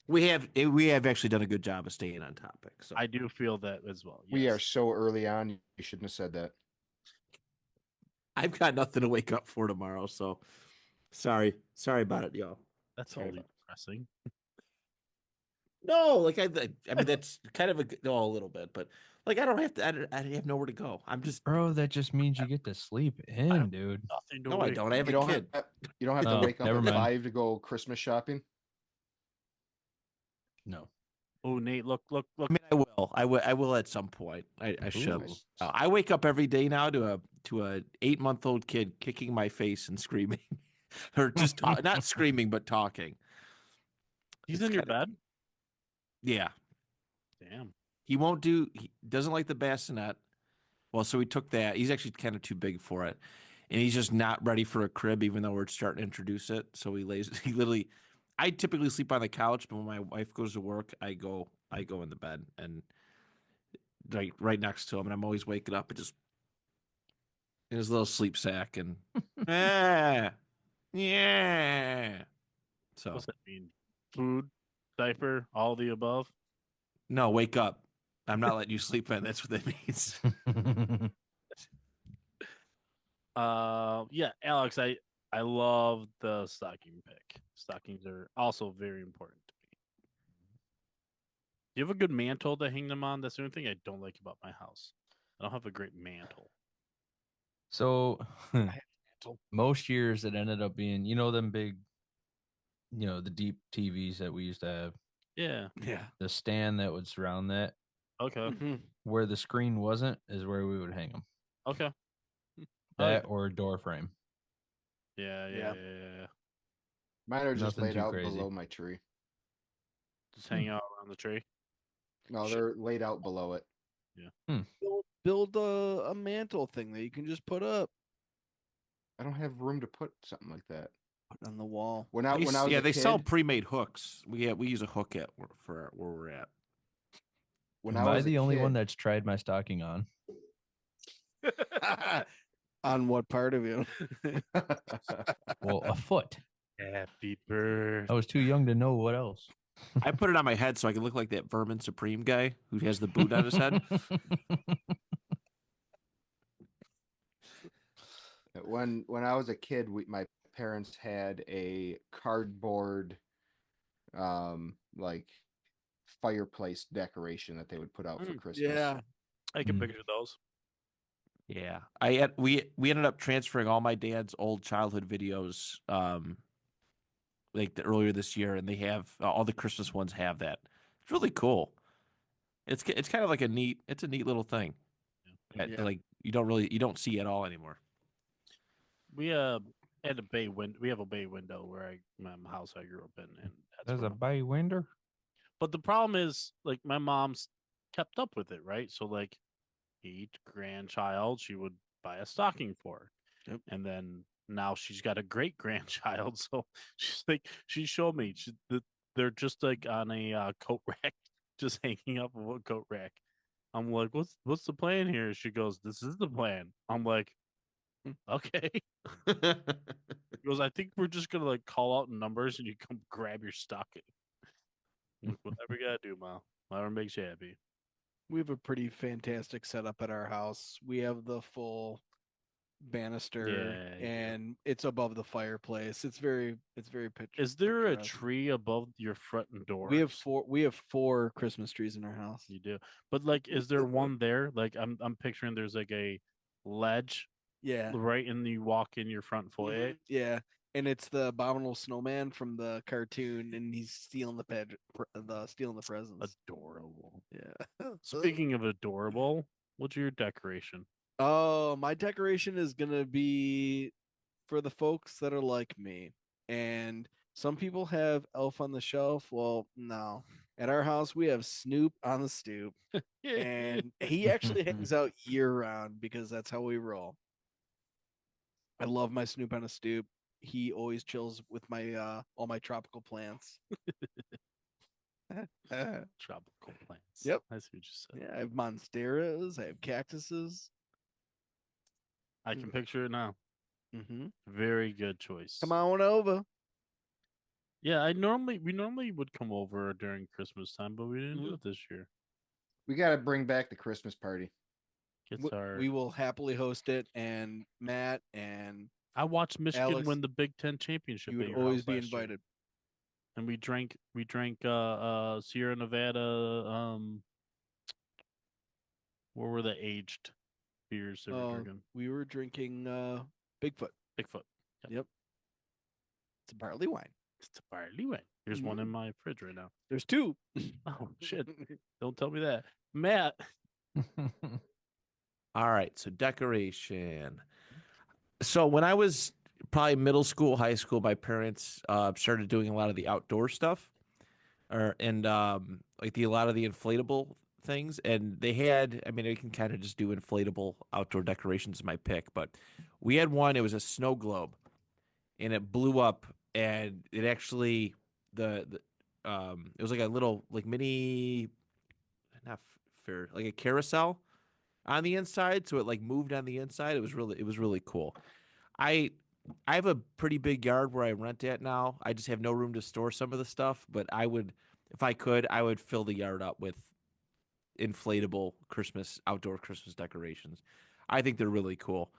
we have actually done a good job of staying on topic. So I do feel that as well. We are yes. so early on. You shouldn't have said that. I've got nothing to wake up for tomorrow. So sorry about it, y'all. That's Sorry only about depressing. No, like I mean that's kind of a little bit, but like I don't have to. I have nowhere to go. I'm just Bro, that just means you get to sleep in, dude. Nothing to no, I wake don't. I have You a don't kid. you don't have to Oh, wake up never at mind. 5 to go Christmas shopping. No. Oh, Nate, look. I mean, I will at some point. I should. nice. I wake up every day now to a 8-month-old kid kicking my face and screaming, or just not screaming but talking. He's It's in your kinda- bed? Yeah, Damn. he doesn't like the bassinet. Well, so we took that. He's actually kind of too big for it, and he's just not ready for a crib, even though we're starting to introduce it. So he lays. He literally. I typically sleep on the couch, but when my wife goes to work, I go in the bed and right next to him, and I'm always waking up and just in his little sleep sack and yeah. So What's that mean? Food, diaper, all the above? no, wake up. I'm not letting you sleep in. That's what that means. Yeah, Alex, I love the stocking pick. Stockings are also very important to me. Do you have a good mantle to hang them on? That's the only thing I don't like about my house. I don't have a great mantle. So mantle. most years it ended up being, them big, the deep TVs that we used to have, Yeah. Yeah. the stand that would surround that, Okay. Mm-hmm. where the screen wasn't, is where we would hang them. Okay. That or a door frame. Yeah. Mine are just Nothing laid too out crazy. below my tree. Just hang out around the tree. No, they're laid out below it. Build a mantle thing that you can just put up I don't have room to put something like that. on the wall. When I was Yeah, a they kid, sell pre-made hooks. We use a hook for where we're at. when Am I I was the a only one kid- that's tried my stocking on? On what part of you? Well, a foot. Happy birthday. I was too young to know what else. I put it on my head so I can look like that Vermin Supreme guy who has the boot on his head. When I was a kid, my parents had a cardboard, like fireplace decoration that they would put out for Christmas. Yeah. I can Mm. picture those. Yeah, we ended up transferring all my dad's old childhood videos, earlier this year, and they have all the Christmas ones have that. It's really cool. It's kind of like a neat little thing that, Yeah. like you don't see at all anymore. We had a bay window. We have a bay window where my house I grew up in, and There's where a bay window. But the problem is, like, my mom's kept up with it, right? So, like, each grandchild, she would buy a stocking for. Yep. And then now she's got a great grandchild. So she showed me they're just like on a coat rack, just hanging up of a coat rack. I'm like, what's the plan here? She goes, this is the plan. I'm like, okay. She goes, I think we're just gonna like call out numbers and you come grab your stocking. I'm like, whatever you gotta do, Ma. Whatever makes you happy. We have a pretty fantastic setup at our house. We have the full banister Yeah. and it's above the fireplace. It's very picturesque. Is there a tree above your front door? We have four Christmas trees in our house. You do, but like, is there one there? Like, I'm picturing there's like a ledge, Yeah. right in the walk in your front foyer. Yeah. and it's the abominable snowman from the cartoon, and he's stealing stealing the presents. Adorable. Yeah. Speaking of adorable, what's your decoration? Oh, my decoration is gonna be for the folks that are like me. And some people have Elf on the Shelf. Well, no. At our house, we have Snoop on the stoop. And he actually hangs out year round because that's how we roll. I love my Snoop on a stoop. He always chills with my all my tropical plants. Tropical plants. Yep. I see what you said. Yeah, I have monsteras, I have cactuses. I can picture it now. Mm-hmm. Very good choice. Come on over. Yeah, we normally would come over during Christmas time, but we didn't do it this year. We got to bring back the Christmas party. We will happily host it, and Matt and I watched Michigan Alex, win the Big Ten championship. you at would your always house be last year. invited. And we drank Sierra Nevada what were the aged beers that we're drinking? We were drinking Bigfoot. Bigfoot. Yep. It's a barley wine. It's a barley wine. There's one in my fridge right now. There's two. Oh shit. Don't tell me that. Matt. All right, so decoration. So when I was probably middle school, high school, my parents started doing a lot of the outdoor stuff, and like a lot of the inflatable things. And they had, I mean, I can kind of just do inflatable outdoor decorations, my pick. But we had one. It was a snow globe, and it blew up, and it actually it was like a little like mini, not fair, like a carousel on the inside, so it like moved on the inside. It was really cool. I have a pretty big yard where I rent at now. I just have no room to store some of the stuff, but I would, if I could, I would fill the yard up with inflatable outdoor Christmas decorations. I think they're really cool.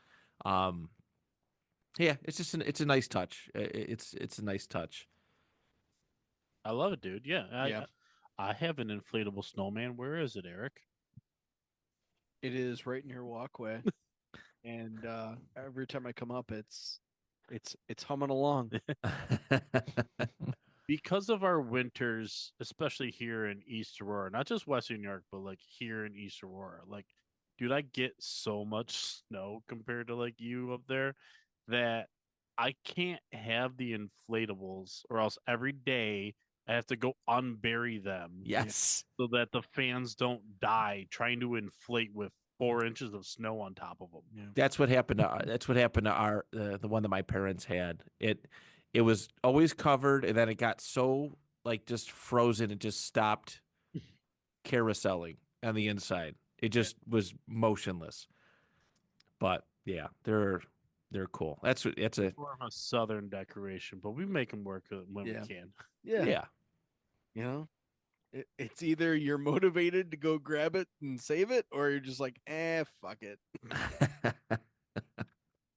Yeah, it's a nice touch. It's a nice touch. I love it, dude. Yeah. Yeah. I have an inflatable snowman. Where is it, Eric? It is right in your walkway. And every time I come up, it's humming along. Because of our winters, especially here in East Aurora, not just Western New York, but like here in East Aurora, like, dude, I get so much snow compared to like you up there that I can't have the inflatables, or else every day I have to go unbury them. Yes. So that the fans don't die trying to inflate with 4 inches of snow on top of them. Yeah. That's what happened to our the one that my parents had. It was always covered, and then it got so like just frozen, it just stopped carouseling on the inside. It just was motionless. But yeah, they're cool. It's a More of a southern decoration, but we make them work when Yeah. we can. Yeah. You know, it's either you're motivated to go grab it and save it, or you're just like, fuck it.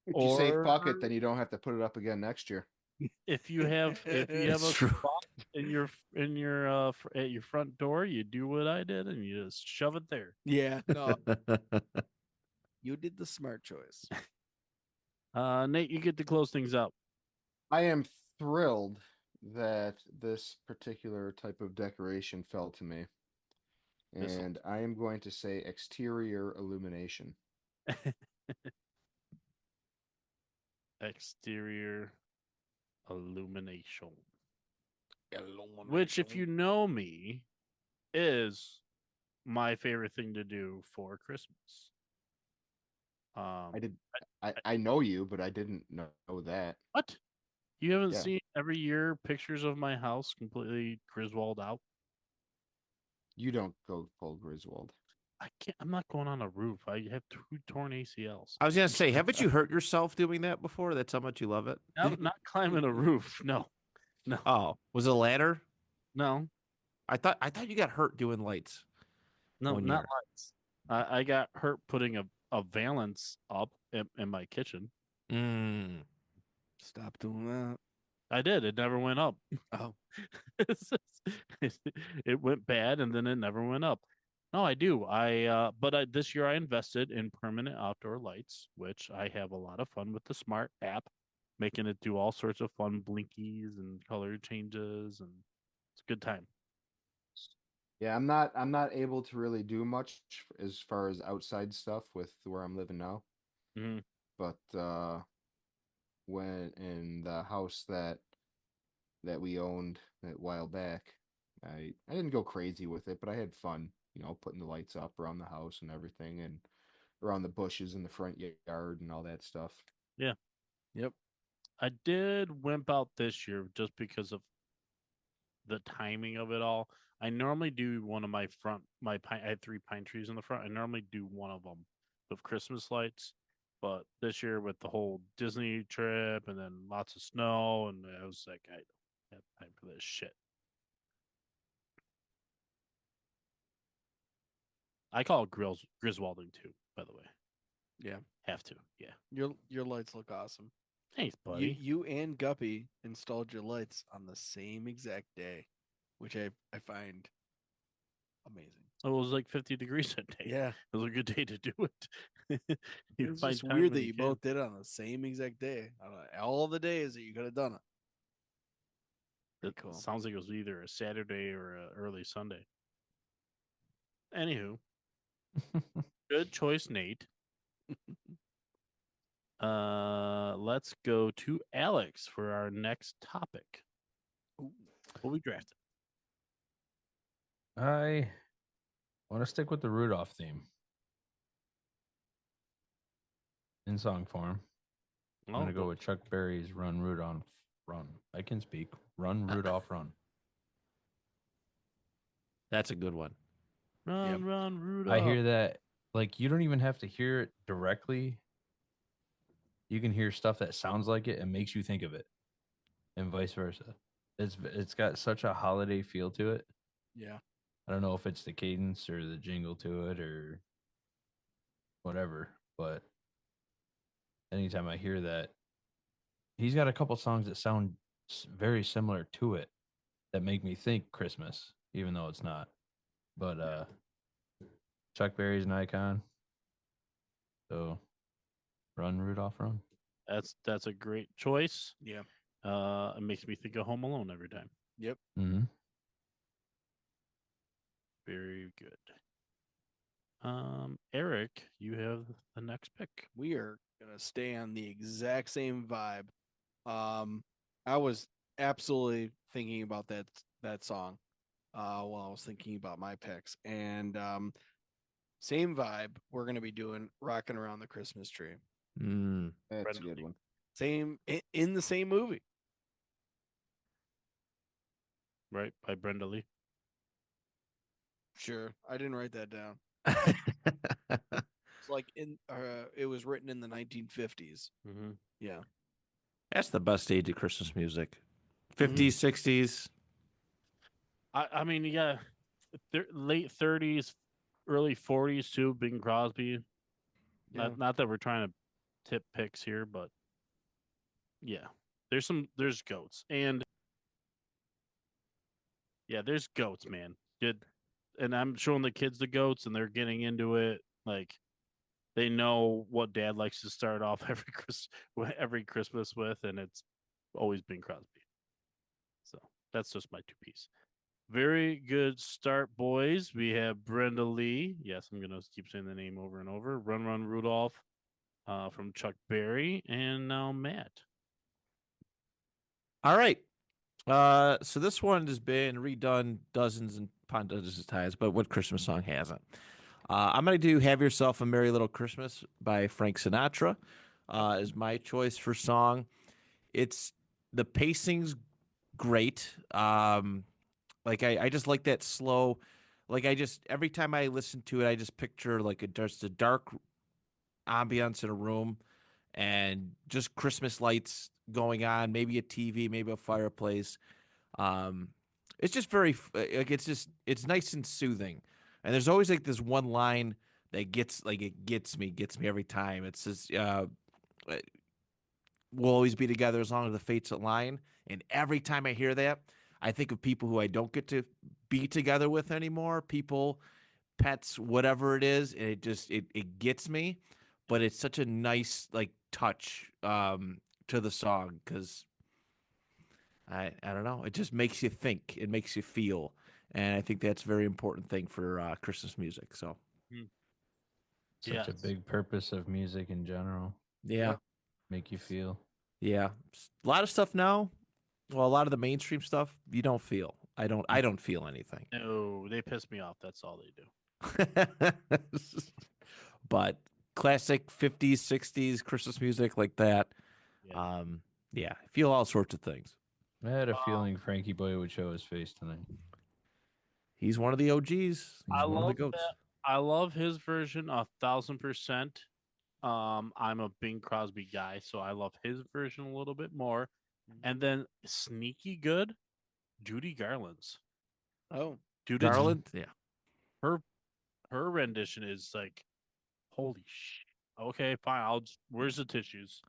If you say fuck Or- it, then you don't have to put it up again next year. If you have a It's true. spot in your at your front door, you do what I did and you just shove it there. Yeah. No, you did the smart choice. Nate, you get to close things out. I am thrilled that this particular type of decoration fell to me. This'll- And I am going to say exterior illumination. Exterior illumination. Which, if you know me, is my favorite thing to do for Christmas. I know you, but I didn't know that. What? You haven't Yeah. seen every year pictures of my house completely Griswold out? You don't go full Griswold. I can't. I'm not going on a roof. I have 2 torn ACLs. I was gonna say, haven't you hurt yourself doing that before? That's how much you love it. I'm not climbing a roof. No, Oh, was it a ladder? no, I thought you got hurt doing lights. no, One not year. lights. I got hurt putting a valance up in my kitchen. Mm. Stop doing that. I did. It never went up. Oh. It went bad, and then it never went up. No, I do. This year I invested in permanent outdoor lights, which I have a lot of fun with the smart app. making it do all sorts of fun blinkies and color changes, and it's a good time. Yeah, I'm not able to really do much as far as outside stuff with where I'm living now. Hmm. But when in the house that we owned a while back, I didn't go crazy with it, but I had fun, putting the lights up around the house and everything, and around the bushes in the front yard and all that stuff. Yeah. Yep. I did wimp out this year just because of the timing of it all. I normally do one of my pine. I had 3 pine trees in the front. I normally do one of them with Christmas lights, but this year with the whole Disney trip and then lots of snow, and I was like, I don't have time for this shit. I call it Griswolding too, by the way. Yeah. Have to. Yeah. Your lights look awesome. Thanks, buddy. You and Guppy installed your lights on the same exact day, which I find amazing. It was like 50 degrees that day. Yeah. It was a good day to do it. It's just weird that you both did it on the same exact day. All the days that you could have done it. It Cool. sounds like it was either a Saturday or an early Sunday. Anywho, good choice, Nate. Let's go to Alex for our next topic. What we drafted? I want to stick with the Rudolph theme in song form. I'm going to go with Chuck Berry's Run, Rudolph, Run. I can speak. Run, Rudolph, Run. That's a good one. Run, run, Rudolph. I hear that. Like, you don't even have to hear it directly. You can hear stuff that sounds like it and makes you think of it, and vice versa. It's got such a holiday feel to it. Yeah. I don't know if it's the cadence or the jingle to it or whatever, but anytime I hear that, he's got a couple songs that sound very similar to it that make me think Christmas, even though it's not. But Chuck Berry's an icon. So Run, Rudolph, Run. That's a great choice. Yeah. It makes me think of Home Alone every time. Yep. Mm-hmm. Very good. Eric, you have the next pick. We are gonna stay on the exact same vibe. I was absolutely thinking about that song while I was thinking about my picks, and same vibe. We're gonna be doing "Rocking Around the Christmas Tree." That's a good one. Same in the same movie. Right, by Brenda Lee. Sure, I didn't write that down. It's like it was written in the 1950s. Mm-hmm. Yeah. That's the best age of Christmas music. 50s, 60s. I mean, yeah, late 30s, early 40s too. Bing Crosby. Yeah. Not that we're trying to tip picks here, but yeah, there's goats, and yeah, there's goats, man. Good, and I'm showing the kids the goats, and they're getting into it. Like, they know what Dad likes to start off every Christmas with, and it's always Bing Crosby. So that's just my 2-piece. Very good start, boys. We have Brenda Lee. Yes, I'm gonna keep saying the name over and over. Run, Run, Rudolph, from Chuck Berry, and now Matt. All right. So this one has been redone dozens upon dozens of times, but what Christmas song hasn't? I'm going to do Have Yourself a Merry Little Christmas by Frank Sinatra is my choice for song. The pacing's great. Like I just like that slow, like every time I listen to it, I just picture like just a dark ambiance in a room and just Christmas lights going on, maybe a TV, maybe a fireplace. It's just very like it's nice and soothing. And there's always like this one line that gets me every time. It says, "We'll always be together as long as the fates align." And every time I hear that, I think of people who I don't get to be together with anymore, people, pets, whatever it is, and it gets me. But it's such a nice like touch to the song because I don't know. It just makes you think. It makes you feel, and I think that's a very important thing for Christmas music. So Such a Yes. big purpose of music in general. yeah, Yep. Make you feel. yeah. A lot of stuff now. Well, a lot of the mainstream stuff you don't feel. I don't feel anything. No, they piss me off. That's all they do. But classic 50s, 60s Christmas music like that. Yeah. Yeah, I feel all sorts of things. I had a feeling Frankie Boy would show his face tonight. He's one of the OGs. He's I one of the love goats. that. I love his version 1,000%. I'm a Bing Crosby guy, so I love his version a little bit more. And then sneaky good, Judy Garland's. Oh, Dude, it's Garland, yeah. her rendition is like, holy shit. Okay, fine. Where's the tissues?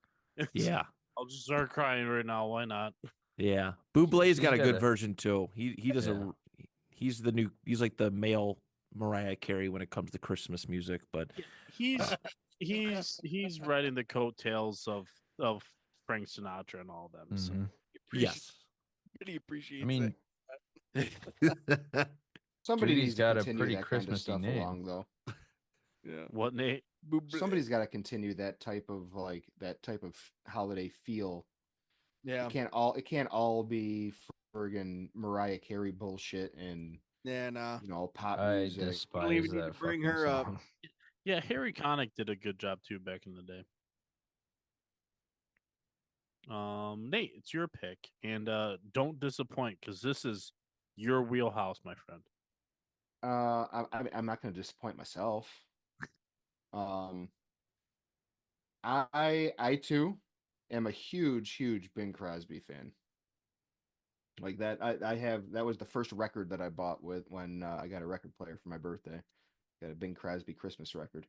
Yeah. I'll just start crying right now. Why not? Yeah. Bublé's got a got good a- version too. He does Yeah. he's like the male Mariah Carey when it comes to Christmas music, but He's he's riding the coattails of Frank Sinatra and all them. So. Mhm. yes. really appreciate. I mean, Somebody Judy's needs got to a continue pretty that kind of Christmassy stuff name. along, though. Yeah. What, Nate? Somebody's got to continue that type of holiday feel. Yeah. It can't all be friggin' Mariah Carey bullshit and Yeah. Nah. pop I music. despise even need that to bring fucking her up. song. Yeah, Harry Connick did a good job too back in the day. Nate, it's your pick, and don't disappoint because this is your wheelhouse, my friend. I'm not going to disappoint myself. I too am a huge Bing Crosby fan. Like that, that was the first record that I bought when I got a record player for my birthday. Got a Bing Crosby Christmas record.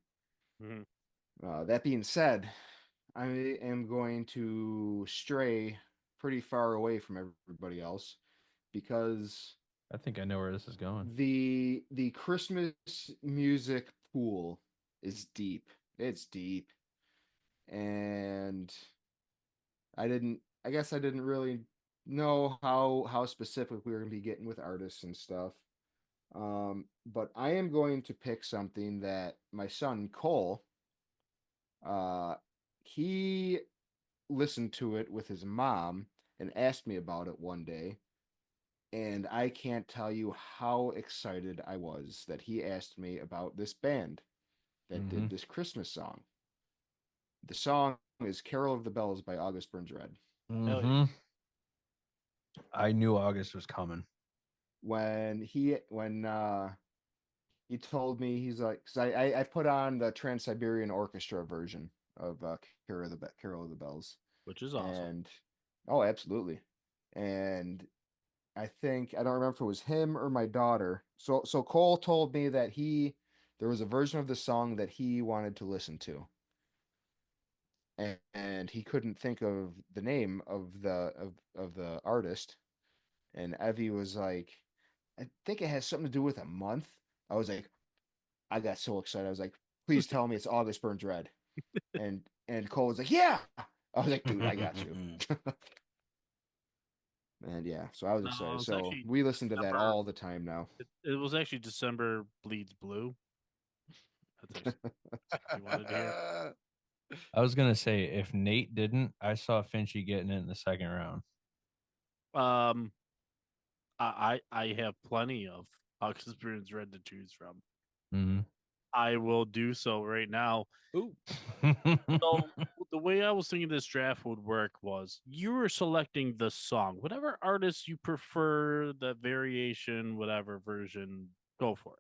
Mhm. That being said, I am going to stray pretty far away from everybody else because I think I know where this is going. the Christmas music pool is deep. It's deep. And I guess I didn't really know how specific we were going to be getting with artists and stuff. But I am going to pick something that my son Cole he listened to it with his mom and asked me about it one day. And I can't tell you how excited I was that he asked me about this band that did this Christmas song. The song is Carol of the Bells by August Burns Red. Mhm. I knew August was coming. When he told me, he's like, because I put on the Trans-Siberian Orchestra version of Carol of the Bells, Which is awesome. and oh, absolutely. And I think I don't remember if it was him or my daughter. So Cole told me that there was a version of the song that he wanted to listen to, and he couldn't think of the name of the artist. And Evie was like, I think it has something to do with a month. I was like, I got so excited. I was like, please tell me it's August Burns Red. and Cole was like, yeah. I was like, dude, I got you. And yeah, so I was No, excited. it's So actually we listen to that December. all the time now. It was actually December Bleeds Blue. That's you wanted to hear. I was gonna say if Nate didn't, I saw Finchy getting it in the second round. I have plenty of August Burns Red to choose from. Mm-hmm. I will do so right now. Ooh. So the way I was thinking this draft would work was you were selecting the song, whatever artist you prefer, the variation, whatever version, go for it.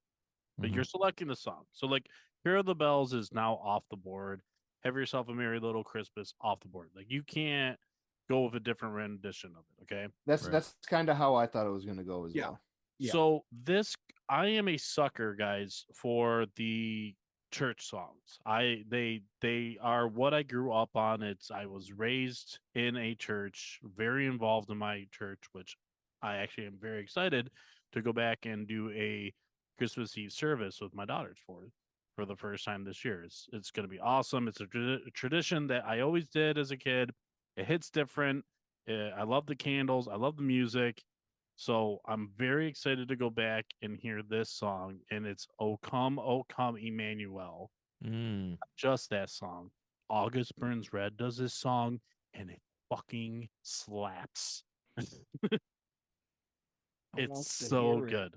But you're selecting the song. So like Hear the Bells is now off the board. Have Yourself a Merry Little Christmas off the board. Like you can't go with a different rendition of it. Okay. That's kind of how I thought it was going to go as Yeah. well. Yeah. So I am a sucker, guys, for the church songs. They are what I grew up on. I was raised in a church, very involved in my church, which I actually am very excited to go back and do a Christmas Eve service with my daughters for the first time this year. It's going to be awesome. It's a tradition that I always did as a kid. It hits different. I love the candles. I love the music. So I'm very excited to go back and hear this song. And it's O Come, Emmanuel. Mm. Just that song. August Burns Red does this song, and it fucking slaps. I want It's to so hear it. good.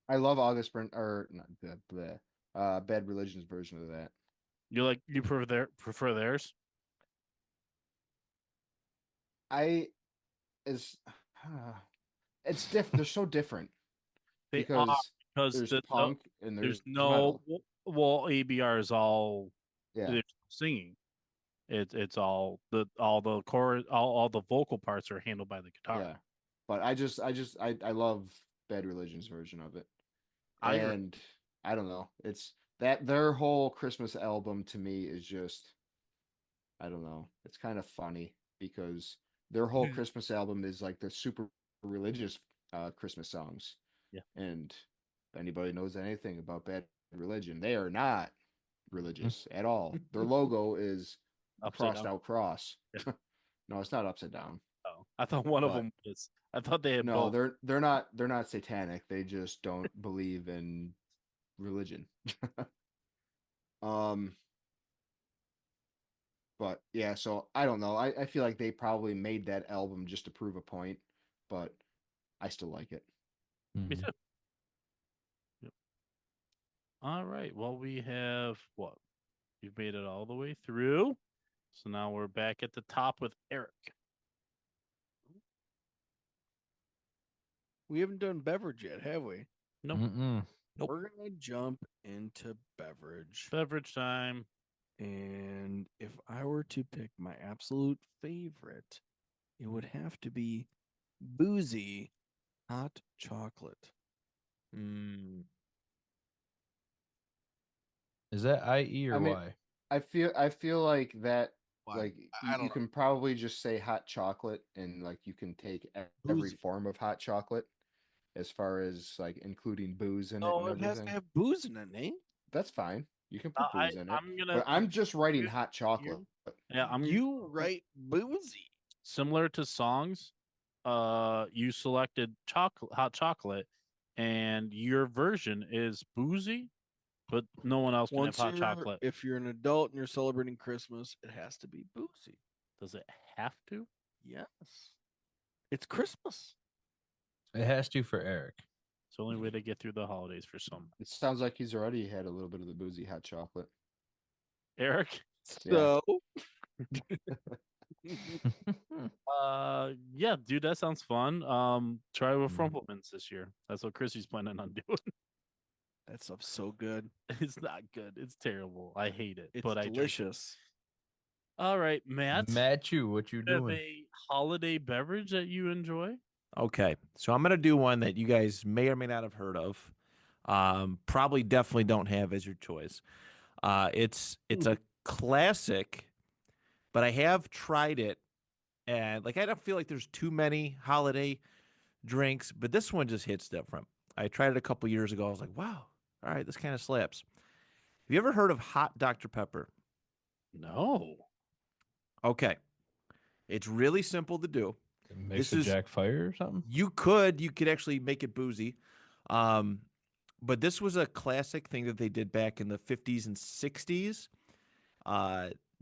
I love August Burn or not Bad Religion's version of that. You prefer theirs? I is it's different. They're so different They are because because there's the punk and there's there's no metal. well ABR is all Yeah, they're singing. It's all the chorus all the vocal parts are handled by the guitar. yeah. But I love Bad Religion's version of it. I agree. And I don't know. It's that their whole Christmas album to me is just I don't know. It's kind of funny because their whole Christmas album is like the super religious Christmas songs. Yeah. And if anybody knows anything about Bad Religion, they are not religious at all. Their logo is a Upside crossed down. out cross. Yeah. No, it's not upside down. Oh, I thought one of But- them was. I thought they had No, both. they're not satanic. They just don't believe in religion. um But yeah, so I don't know. I feel like they probably made that album just to prove a point, but I still like it. Me Mhm. too. Yep. All right. Well, we have what? You've made it all the way through. So now we're back at the top with Eric. We haven't done beverage yet, have we? Nope. Mm-mm. Nope. We're gonna jump into beverage. Beverage time. And if I were to pick my absolute favorite, it would have to be boozy hot chocolate. Mm. Is that IE or I mean, Y? I feel like that Why? like I don't you know. can probably just say hot chocolate and like you can take every Boozy. form of hot chocolate as far as like including booze in No, it and it has to everything. have booze in it, Nate. That's fine. You can put booze in it. I'm gonna. But I'm just writing here- hot chocolate. Yeah, I'm You write boozy. similar to songs. You selected hot chocolate, and your version is boozy, but no one else can have hot chocolate. If you're an adult and you're celebrating Christmas, it has to be boozy. Does it have to? Yes. It's Christmas. It has to for Eric. It's the only way to get through the holidays for some. It sounds like he's already had a little bit of the boozy hot chocolate. Eric. Yeah. So Yeah, dude, that sounds fun. Try with Mhm. Frumplemans this year. That's what Chrissy's planning on doing. that stuff's so good. It's not good. It's terrible. I hate it. It's but I drink it. delicious. All right, Matt. Matthew, what you you have doing? a holiday beverage that you enjoy? Okay, so I'm gonna do one that you guys may or may not have heard of. Probably definitely don't have as your choice. It's a classic, but I have tried it, and like I don't feel like there's too many holiday drinks, but this one just hits different. I tried it a couple years ago. I was like, wow, all right, this kind of slaps. Have you ever heard of hot Dr. Pepper? No. Okay, it's really simple to do. Mix this of is- Jack Fire or something? You could actually make it boozy. But this was a classic thing that they did back in the 50s and 60s.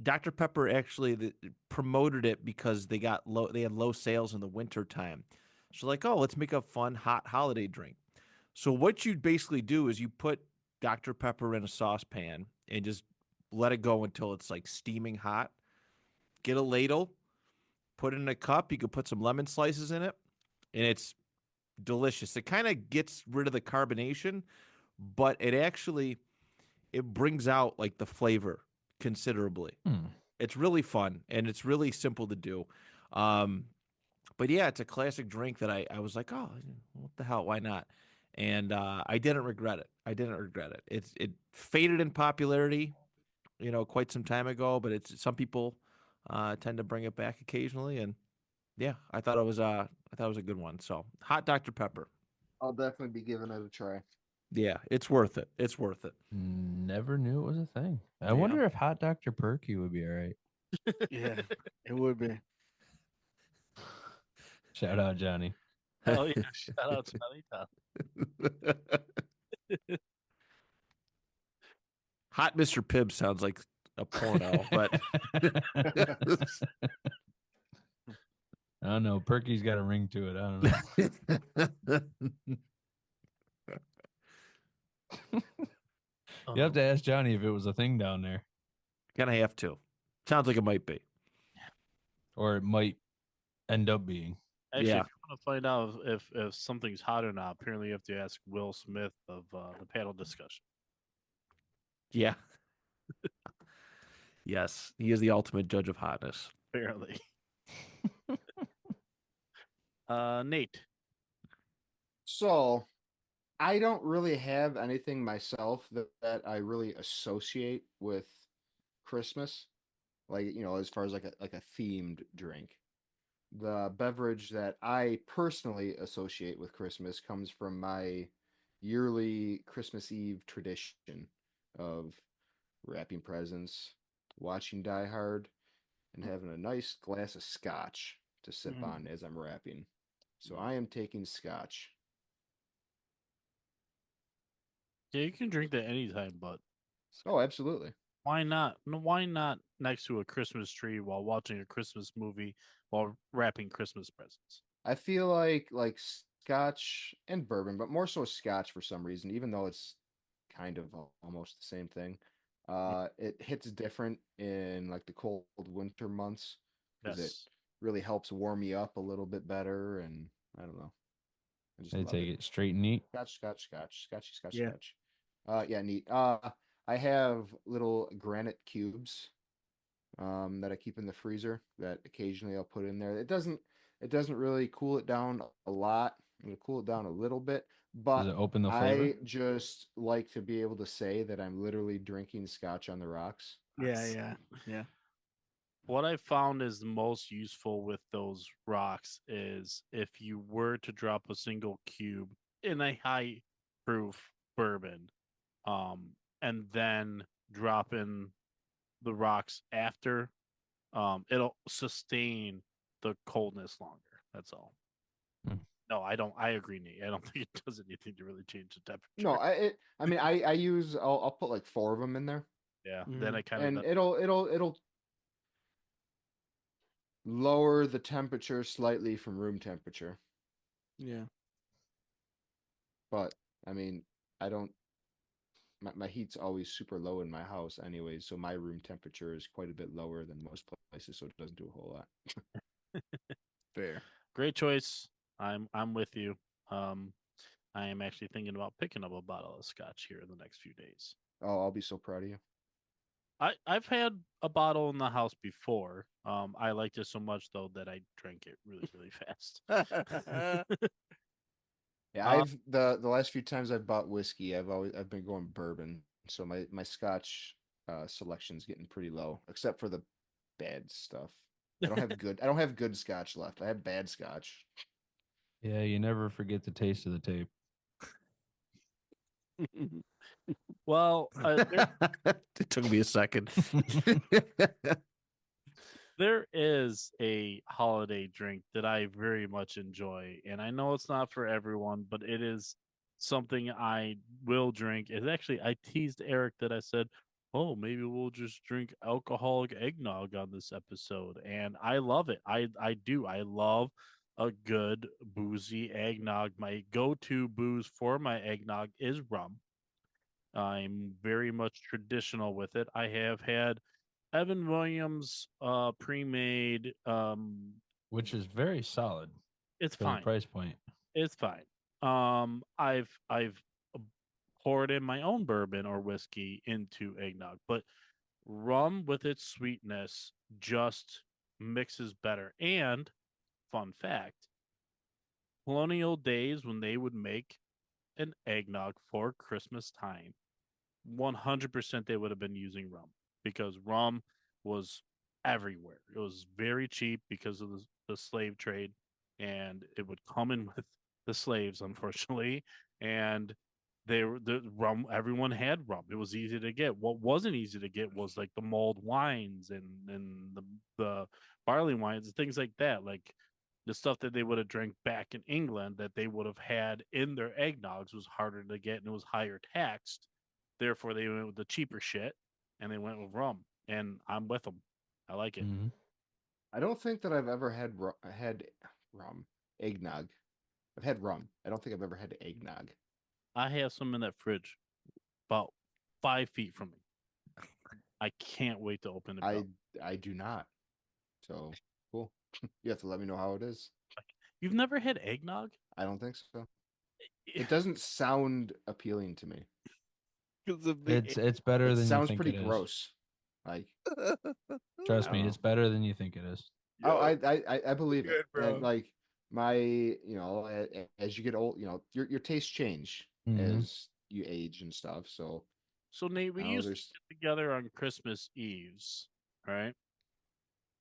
Dr. Pepper actually promoted it because they had low sales in the winter time. So like, oh, let's make a fun hot holiday drink. So what you basically do is you put Dr. Pepper in a saucepan and just let it go until it's like steaming hot. Get a ladle, put it in a cup. You could put some lemon slices in it, and it's delicious. It kind of gets rid of the carbonation, but it brings out like the flavor considerably. It's really fun and it's really simple to do. But yeah, it's a classic drink that I was like, oh, what the hell? Why not? And I didn't regret it. It faded in popularity, quite some time ago, but it's some people tend to bring it back occasionally. And yeah, I thought it was a good one. So hot Dr. Pepper. I'll definitely be giving it a try. Yeah, it's worth it. Never knew it was a thing. I Yeah. wonder if Hot Dr. Perky would be all right. Yeah, it would be. Shout out Johnny. Oh yeah, shout out Smelly Top. Hot Mr. Pibb sounds like a porno, but I don't know. Perky's got a ring to it. I don't know. You have to ask Johnny if it was a thing down there, Gonna have to. Sounds like it might be. or it might end up being. Actually, Yeah. if you want to find out if something's hot or not, apparently you have to ask Will Smith of the panel discussion. Yeah. Yes, he is the ultimate judge of hotness. Apparently. Nate. So, I don't really have anything myself that I really associate with Christmas, like as far as like a themed drink. The beverage that I personally associate with Christmas comes from my yearly Christmas Eve tradition of wrapping presents, watching Die Hard, and having a nice glass of scotch to sip on as I'm wrapping. So I am taking scotch. Yeah, you can drink that anytime, but Oh, absolutely. why not? No, why not next to a Christmas tree while watching a Christmas movie while wrapping Christmas presents? I feel like scotch and bourbon, but more so scotch for some reason, even though it's kind of almost the same thing. It hits different in like the cold winter months because it Yes. really helps warm me up a little bit better, and I don't know. I just They love take it. it straight and neat. Scotch. Yeah. Yeah, neat. I have little granite cubes that I keep in the freezer that occasionally I'll put in there. It doesn't really cool it down a lot. It'll cool it down a little bit, Does but it open the flavor? I just like to be able to say that I'm literally drinking scotch on the rocks. Yeah. What I found is the most useful with those rocks is if you were to drop a single cube in a high proof bourbon, and then drop in the rocks after, it'll sustain the coldness longer. That's all. Hmm. No, I don't. I agree, Nate. I don't think it does anything to really change the temperature. No, I mean I'll put like 4 of them in there, Yeah, then it kind and of it'll lower the temperature slightly from room temperature. Yeah. But I mean, I don't. My heat's always super low in my house anyways, so my room temperature is quite a bit lower than most places, so it doesn't do a whole lot. Fair. great choice. I'm with you. I am actually thinking about picking up a bottle of scotch here in the next few days. Oh, I'll be so proud of you. I've had a bottle in the house before. I liked it so much though that I drank it really fast. Yeah, I've the last few times I've bought whiskey, I've been going bourbon, so my scotch selection's getting pretty low, except for the bad stuff. I don't have good scotch left. I have bad scotch. Yeah, you never forget the taste of the tape. Well, It took me a second. there is a holiday drink that I very much enjoy, and I know it's not for everyone, but it is something I will drink. It's actually I teased Eric that I said, "Oh, maybe we'll just drink alcoholic eggnog on this episode," and I love it. I do. I love a good boozy eggnog. My go-to booze for my eggnog is rum. I'm very much traditional with it. I have had Evan Williams pre-made. Which is very solid It's for the fine. price point. It's fine. I've poured in my own bourbon or whiskey into eggnog, but rum with its sweetness just mixes better. And fun fact, colonial days when they would make an eggnog for Christmas time, 100% they would have been using rum because rum was everywhere. It was very cheap because of the slave trade, and it would come in with the slaves, unfortunately. And the rum. Everyone had rum. It was easy to get. What wasn't easy to get was like the mulled wines and the barley wines and things like that. Like the stuff that they would have drank back in England that they would have had in their eggnogs was harder to get and it was higher taxed. Therefore, they went with the cheaper shit and they went with rum. And I'm with them. I like it. Mhm. I don't think that I've ever had rum eggnog. I've had rum. I don't think I've ever had eggnog. I have some in that fridge, about 5 feet from me. I can't wait to open it. I do not. So cool. You have to let me know how it is. You've never had eggnog? I don't think so. It doesn't sound appealing to me. It's better It than you sounds think pretty it is. gross. Like, Trust me, Oh. it's better than you think it is. oh, I believe Good, it. bro. And like as you get old, your tastes change Mhm. as you age and stuff. So So Nate, we now used to there's. get together on Christmas Eves, right?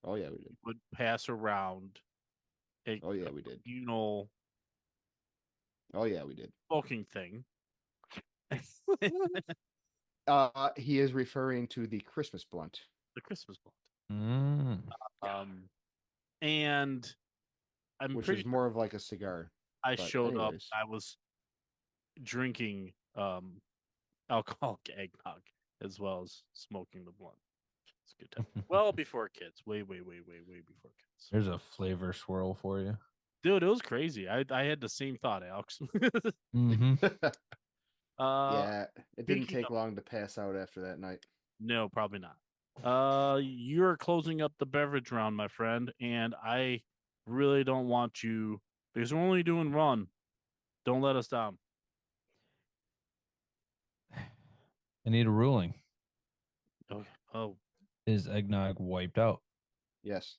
Oh yeah, we did. Would pass around a Oh yeah, we did. communal Oh yeah, we did. smoking thing. He is referring to the Christmas blunt. The Christmas blunt. And I'm Which pretty is more of like a cigar. I but showed up. anyways. I was drinking alcoholic eggnog as well as smoking the blunt. It's a good time. Well, before kids, way before kids. There's a flavor swirl for you. Dude, it was crazy. I had the same thought, Alex. Mm-hmm. Yeah, it didn't speaking take long to pass out after that night. No, probably not. You're closing up the beverage round, my friend, and I really don't want you because we're only doing run. Don't let us down. I need a ruling. Okay. Oh, Is eggnog wiped out? Yes.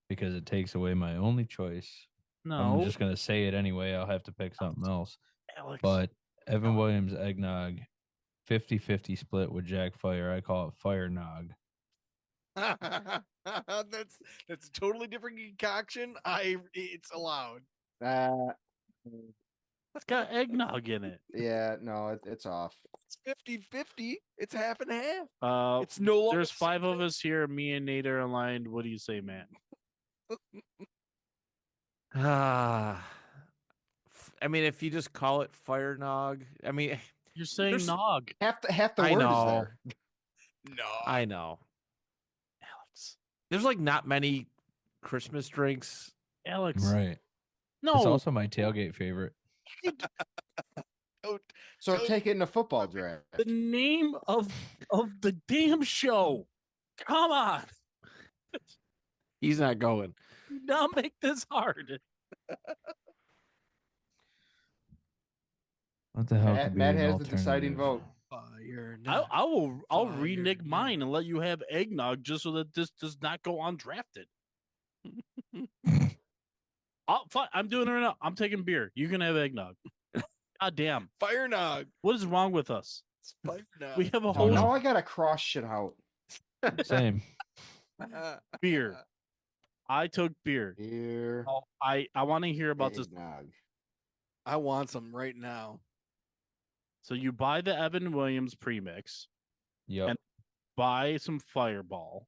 Because it takes away my only choice. no, I'm just gonna say it anyway. I'll have to pick something else. Alex. But Evan Williams eggnog, 50-50 split with Jack Fire. I call it Fire Nog. that's a totally different concoction. It's allowed. It's got eggnog in it. Yeah, no, it's off. It's 50-50. It's half and half. It's no longer there's 5 of us here. Me and Nate are aligned. What do you say, Matt? I mean, if you just call it Fire Nog, I mean, You're saying There's- nog, Half the I word know. is there. No. I know. Alex. There's like not many Christmas drinks. Alex. Right. No. It's also my tailgate favorite. So Don't- take it in a football draft. the name of the damn show. Come on. He's not going. Do not make this hard. What the hell? Matt- could be Matt an has the deciding alternative? vote. I'll renege mine and let you have eggnog just so that this does not go undrafted. I'm doing it right now. I'm taking beer. You can have eggnog. God damn. Fire nog. What is wrong with us? It's fire nog. We have a Oh, whole now I gotta cross shit out. Same. beer. I took beer. Here. Oh, I want to hear about this. Eggnog. I want some right now. So you buy the Evan Williams premix, Yep. And- buy some Fireball.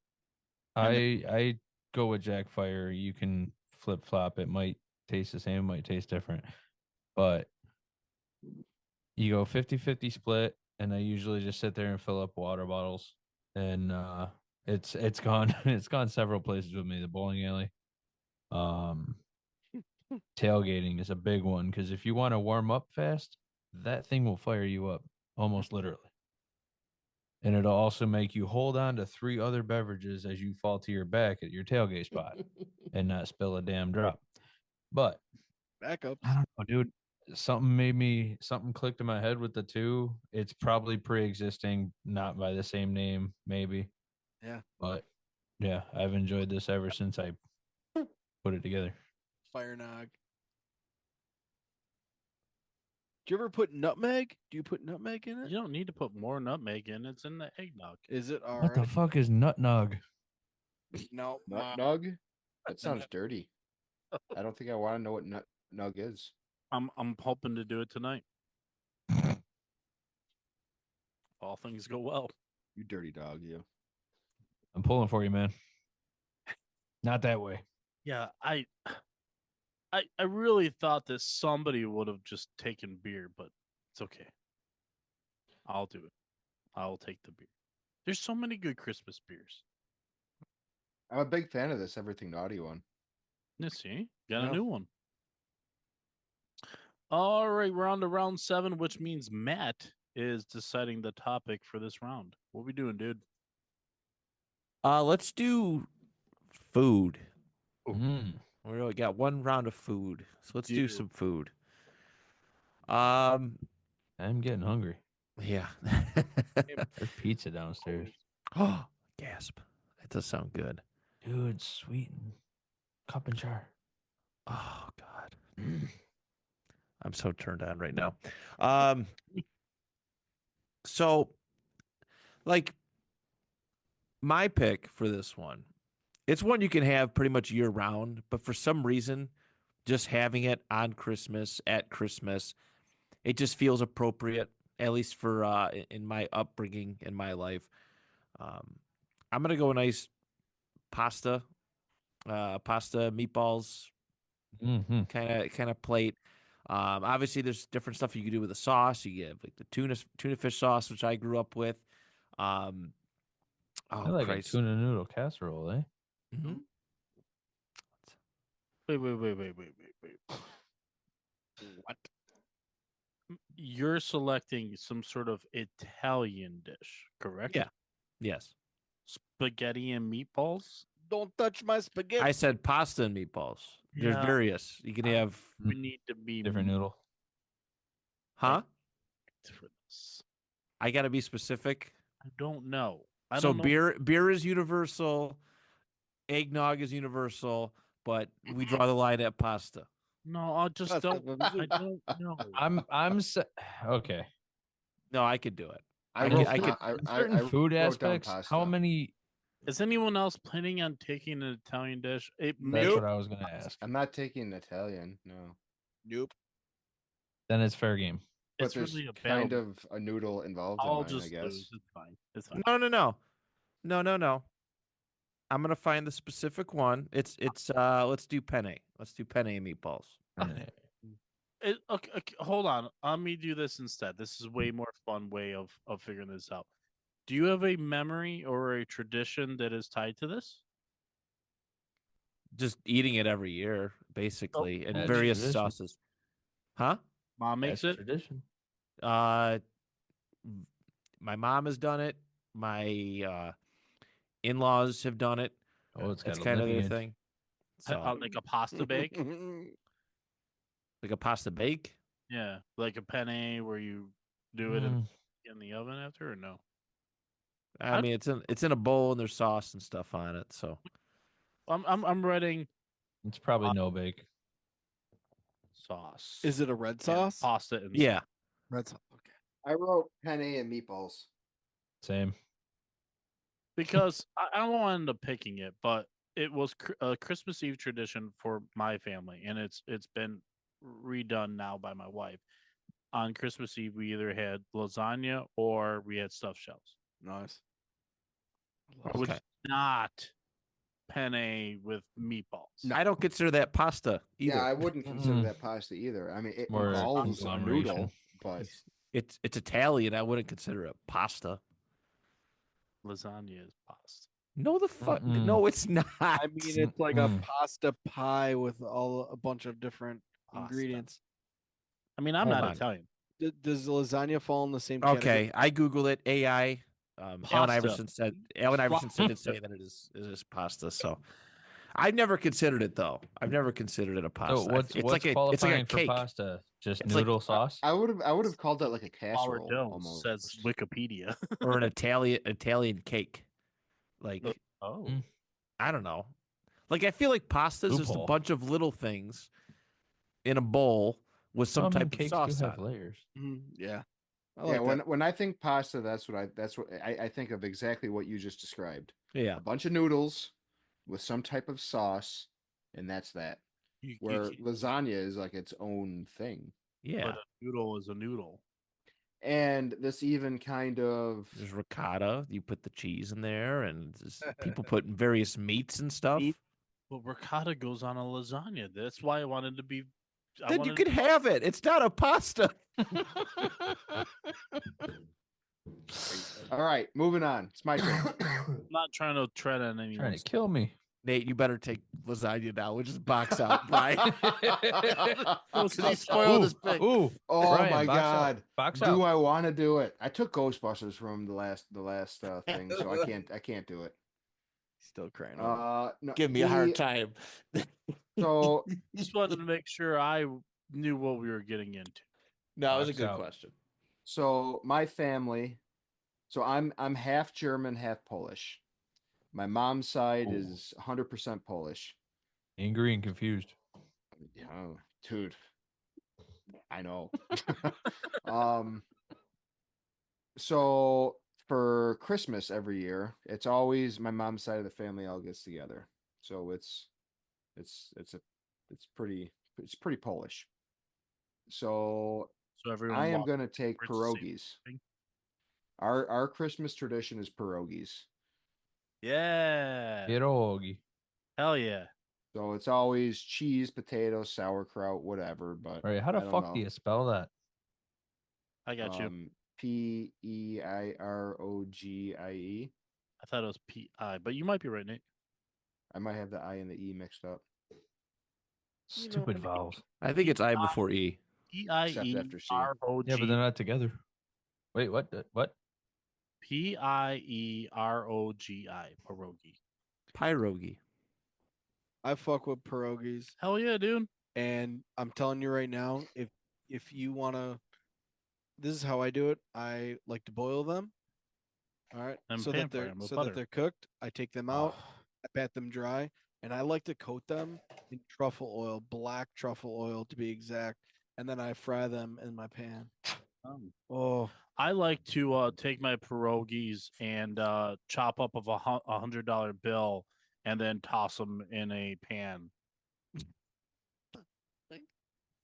I go with Jack Fire. You can flip flop. It might taste the same, might taste different. But you go 50-50 split, and I usually just sit there and fill up water bottles. And it's gone it's gone several places with me, the bowling alley. Tailgating is a big one because if you want to warm up fast, that thing will fire you up almost literally. And it'll also make you hold on to 3 other beverages as you fall to your back at your tailgate spot and not spill a damn drop. But Backups. I don't know, dude. Something clicked in my head with the 2. It's probably pre-existing, not by the same name, maybe. Yeah. But yeah, I've enjoyed this ever since I put it together. Fire nog. Do you ever put nutmeg? Do you put nutmeg in it? You don't need to put more nutmeg in. It's in the eggnog. Is it all What the right? fuck is nutnog? No. Nutnug? That sounds dirty. I don't think I want to know what nutnug is. I'm hoping to do it tonight. All things go well. You dirty dog, you. I'm pulling for you, man. Not that way. Yeah, I really thought that somebody would have just taken beer, but it's okay. I'll do it. I'll take the beer. There's so many good Christmas beers. I'm a big fan of this Everything Naughty one. Let's see. Got Yeah. a new one. All right, we're on to round 7, which means Matt is deciding the topic for this round. What we doing, dude? Let's do food. Mm. We only got one round of food, so let's do Dude. some food. I'm getting hungry. Yeah. There's pizza downstairs. Oh, gasp! That does sound good. Dude, sweet and cup and jar. Oh God, I'm so turned on right now. So, like, my pick for this one, it's one you can have pretty much year round, but for some reason, just having it on Christmas, at Christmas, it just feels appropriate, at least for in my upbringing in my life. I'm gonna go a nice pasta, meatballs, Mm-hmm. kind of plate. Obviously, there's different stuff you can do with the sauce. You get like the tuna fish sauce, which I grew up with. I Oh like Christ! a tuna noodle casserole, eh? Mhm. Wait. What? You're selecting some sort of Italian dish, correct? Yeah. Yes, Spaghetti and meatballs? Don't touch my spaghetti. I said pasta and meatballs. There's Yeah. various. You can have, We need to be Different noodle. huh? for this. I got to be specific. I don't know. I So don't know. beer is universal, eggnog is universal, but we draw the line at pasta. No, I just That's don't. what I don't know. Okay. No, I could do it. I could- wrote, I could- In certain food wrote down aspects, how pasta. many? Is anyone else planning on taking an Italian dish? That's Nope. what I was gonna ask. I'm not taking Italian, no. Nope. Then it's fair game. But It's there's really a kind battle. of a noodle involved I'll in mine, I just guess. lose. It's fine. It's fine. No. I'm gonna find the specific one. It's let's do penne. Let's do penne and meatballs. Okay, hold on. Let me do this instead. This is way more fun way of figuring this out. Do you have a memory or a tradition that is tied to this? Just eating it every year, basically, and that's various tradition. sauces. Huh? Mom makes That's it. tradition. My mom has done it. My in-laws have done it. Oh, it's got That's a kind of their lineage. thing. So, Like a pasta bake. like a pasta bake. Yeah, like a penne where you do it in the oven after, or no? I mean, it's in a bowl and there's sauce and stuff on it. So I'm writing It's probably no bake. sauce. Is it a red Yeah, sauce? pasta and yeah, Red sauce. Okay. I wrote penne and meatballs. Same. because I won't end up picking it, but it was a Christmas Eve tradition for my family, and it's been redone now by my wife. On Christmas Eve, we either had lasagna or we had stuffed shells, Nice. which Okay. is not penne with meatballs. I don't consider that pasta either. Yeah, I wouldn't consider Mm-mm. that pasta either. I mean, it More involves a conglomeration. noodle, but It's Italian. I wouldn't consider it pasta. Lasagna is pasta. No, the fuck. Mm-mm. No, it's not. I mean, it's like a Mm. pasta pie with a bunch of different Pasta. ingredients. I mean, I'm Hold not on. Italian. Does lasagna fall in the same category? Okay, I googled it. AI. Alan Pasta. Iverson said. Alan Iverson said did say that it is pasta. So, I've never considered it though. I've never considered it a pasta. So what's it's what's like qualifying a cake. for pasta? Just It's like- noodle sauce. I would have called that like a Howard casserole Jones almost. says Wikipedia. or an Italian cake. Like Oh, Mm. I don't know. Like I feel like pasta is just a Loophole. bunch of little things in a bowl with some I mean, type of cakes sauce do on have it. layers. Yeah. I Yeah, like that. when I think pasta, that's what I think of exactly what you just described. Yeah. A bunch of noodles with some type of sauce, and that's that. You where can't- lasagna is like its own thing. Yeah. But a noodle is a noodle. And this even kind of There's ricotta. You put the cheese in there, and just people put various meats and stuff. Meat. Well, ricotta goes on a lasagna. That's why I wanted to be. Then you could have it. It's not a pasta. all right, moving on. It's my turn. I'm not trying to tread on Trying anyone's. to kill me. Nate, you better take lasagna now. We'll just box out, Brian. Those Did he stuff- spoil this pick? Ooh. Oh Brian, my box out. god. Box Do out. I want to do it? I took Ghostbusters from the last thing, so I can't do it. Still crying. over No, Give me a hard time. So Just wanted to make sure I knew what we were getting into. No, it was a Box good out. question. so my family, so I'm half German, half Polish. My mom's side Ooh. is 100% Polish. Angry and confused. Yeah, dude. I know. So for Christmas every year, it's always my mom's side of the family all gets together. So it's pretty Polish. So So everyone. I am walked gonna take towards the same pierogies. thing. Our Christmas tradition is pierogies. Yeah. Pierogi. Hell yeah. So it's always cheese, potatoes, sauerkraut, whatever. But All right, how the I don't fuck know. do you spell that? I got you. Pierogie. I thought it was PI, but you might be right, Nate. I might have the I and the E mixed up. Stupid vowels. I think it's I before E. Except after C. P-I-E-R-O-G. Yeah, but they're not together. Wait, what? What? P-I-E-R-O-G-I. Pierogi. Pierogi. I fuck with pierogies, Hell yeah, dude. and I'm telling you right now, if you wanna, this is how I do it. I like to boil them. All right, And so pan that fry they're 'em with so butter. that they're cooked. I take them out, I pat them dry, and I like to coat them in truffle oil, black truffle oil to be exact, and then I fry them in my pan. Oh, I like to take my pierogies and chop up of $100 bill and then toss them in a pan.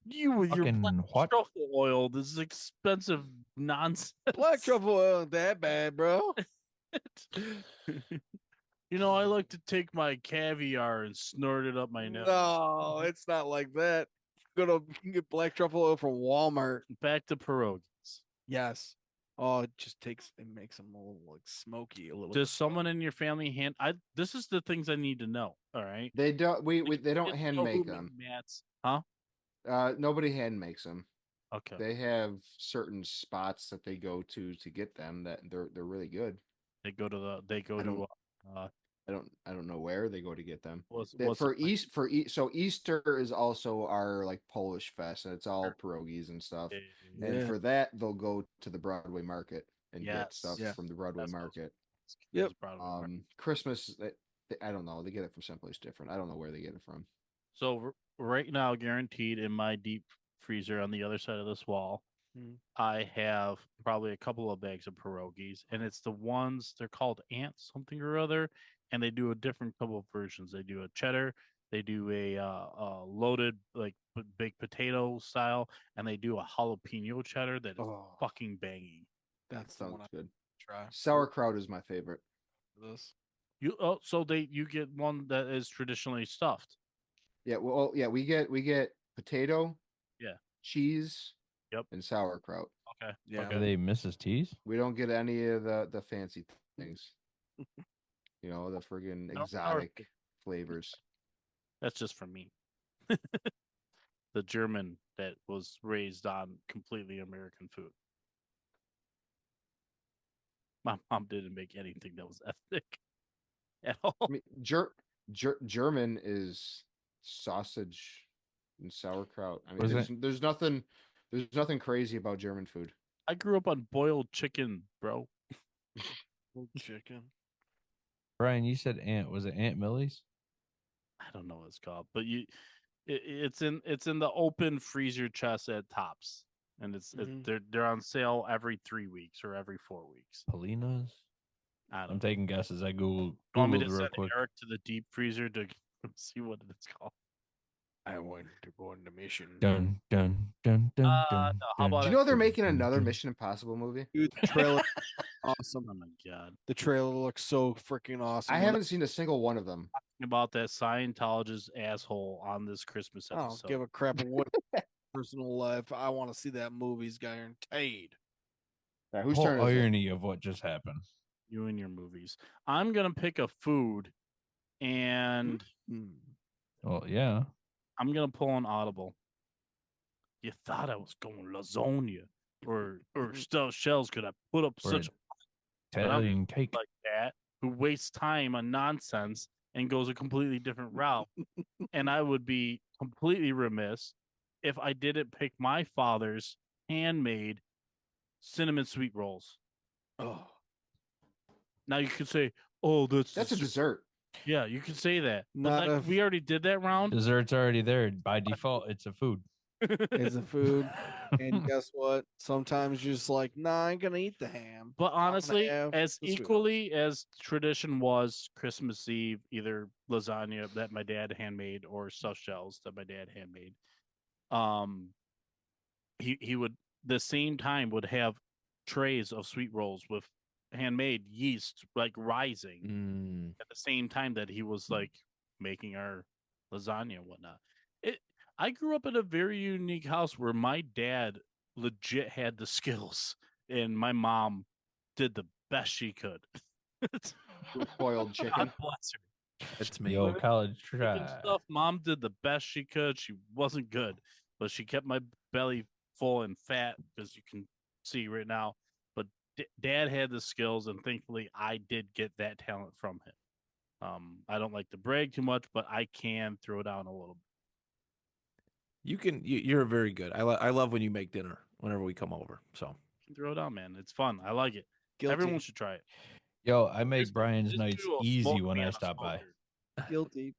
You with your Fucking black what? truffle oil, this is expensive nonsense. black truffle oil ain't that bad, bro. You know, I like to take my caviar and snort it up my nose. No, it's not like that. You can get black truffle oil from Walmart. Back to pierogies. Yes. Oh, it makes them a little like smoky a little. Does someone in your family hand? This is the things I need to know. All right. They don't. We they don't Just hand know make who them. Matt's, huh? Nobody hand makes them. Okay. They have certain spots that they go to get them that they're really good. They go to the. They go I to. don't- Uh, I don't know where they go to get them. what's, That- what's for East for so Easter is also our like Polish fest, and it's all pierogies and stuff. And Yeah. for that, they'll go to the Broadway market and get Yes. stuff Yeah. from the Broadway That's what I was- market. Yep. Christmas, I don't know. They get it from someplace different. I don't know where they get it from. So right now, guaranteed in my deep freezer on the other side of this wall, Mm. I have probably a couple of bags of pierogies, and it's the ones they're called Aunt something or other, and they do a different couple of versions. They do a cheddar, they do a loaded like baked potato style, and they do a jalapeno cheddar that is Oh, fucking banging. that's the Sounds one I good. try. Sauerkraut is my favorite. This. You get one that is traditionally stuffed. Yeah, well, yeah, we get potato, Yeah. cheese, Yep. and sauerkraut. Okay. Yeah. Are Okay. they Mrs. T's? We don't get any of the fancy things. You know, the friggin' No, exotic flavors. That's just for me. The German that was raised on completely American food. My mom didn't make anything that was ethnic at all. I mean, German is sausage and sauerkraut. I mean, Was it- there's nothing crazy about German food. I grew up on boiled chicken, bro. Chicken. Brian, you said Aunt. Was it Aunt Millie's? I don't know what it's called, but it's in the open freezer chest at Tops, and Mhm. they're on sale every 3 weeks or every 4 weeks. Polina's? I don't I'm know. taking guesses. I You want me Googled to real send quick. Eric to the deep freezer to see what it's called? I want to go on the mission. Dun dun dun dun dun. no, how about Do it? you know they're dun, making dun, another dun. Mission Impossible movie? Dude, the trailer awesome. Oh my god! The trailer looks so freaking awesome. I haven't seen a single one of them. About that Scientologist asshole on this Christmas I don't episode. give a crap what personal life. I want to see that movie's guaranteed. All right, whose Whole turn is it? irony of what just happened. You and your movies. I'm gonna pick a food, and Well, yeah. I'm gonna pull an audible. You thought I was going lasagna or stuffed shells? Could I put up Or such Italian cake. like that who wastes time on nonsense and goes a completely different route? And I would be completely remiss if I didn't pick my father's handmade cinnamon sweet rolls. Oh, Now you could say, "Oh, that's That's a dessert. yeah." You could say that. But Not like, a- we already did that round. Dessert's already there. By default, it's a food. it's a food. And guess what? Sometimes you're just like, nah, I ain't gonna eat the ham. But gonna honestly, have as the sweet equally as tradition was Christmas Eve, either lasagna that my dad handmade or stuffed shells that my dad handmade. He would the same time would have trays of sweet rolls with handmade yeast like rising Mm. at the same time that he was like making our lasagna and whatnot. I grew up in a very unique house where my dad legit had the skills and my mom did the best she could. Boiled chicken. God bless her. That's me. Yo, college Chicken try. stuff, mom did the best she could. She wasn't good, but she kept my belly full and fat, as you can see right now. But dad had the skills, and thankfully I did get that talent from him. I don't like to brag too much, but I can throw down a little bit. You can. You're very good. I love when you make dinner whenever we come over. So I can throw it down, man. It's fun. I like it. Guilty. Everyone should try it. Yo, I make This- Brian's this nights dude will easy smoke when me I on a stop by. smoker. Guilty.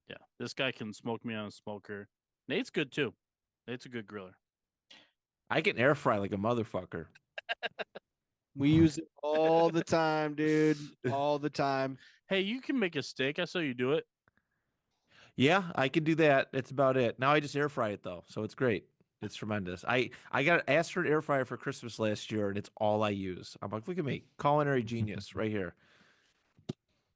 Yeah, this guy can smoke me on a smoker. Nate's good too. Nate's a good griller. I can air fry like a motherfucker. We use it all the time, dude. All the time. Hey, you can make a steak. I saw you do it. Yeah, I can do that. That's about it. Now I just air fry it though, so it's great. It's tremendous. I got asked for an air fryer for Christmas last year, and it's all I use. I'm like, look at me, culinary genius right here.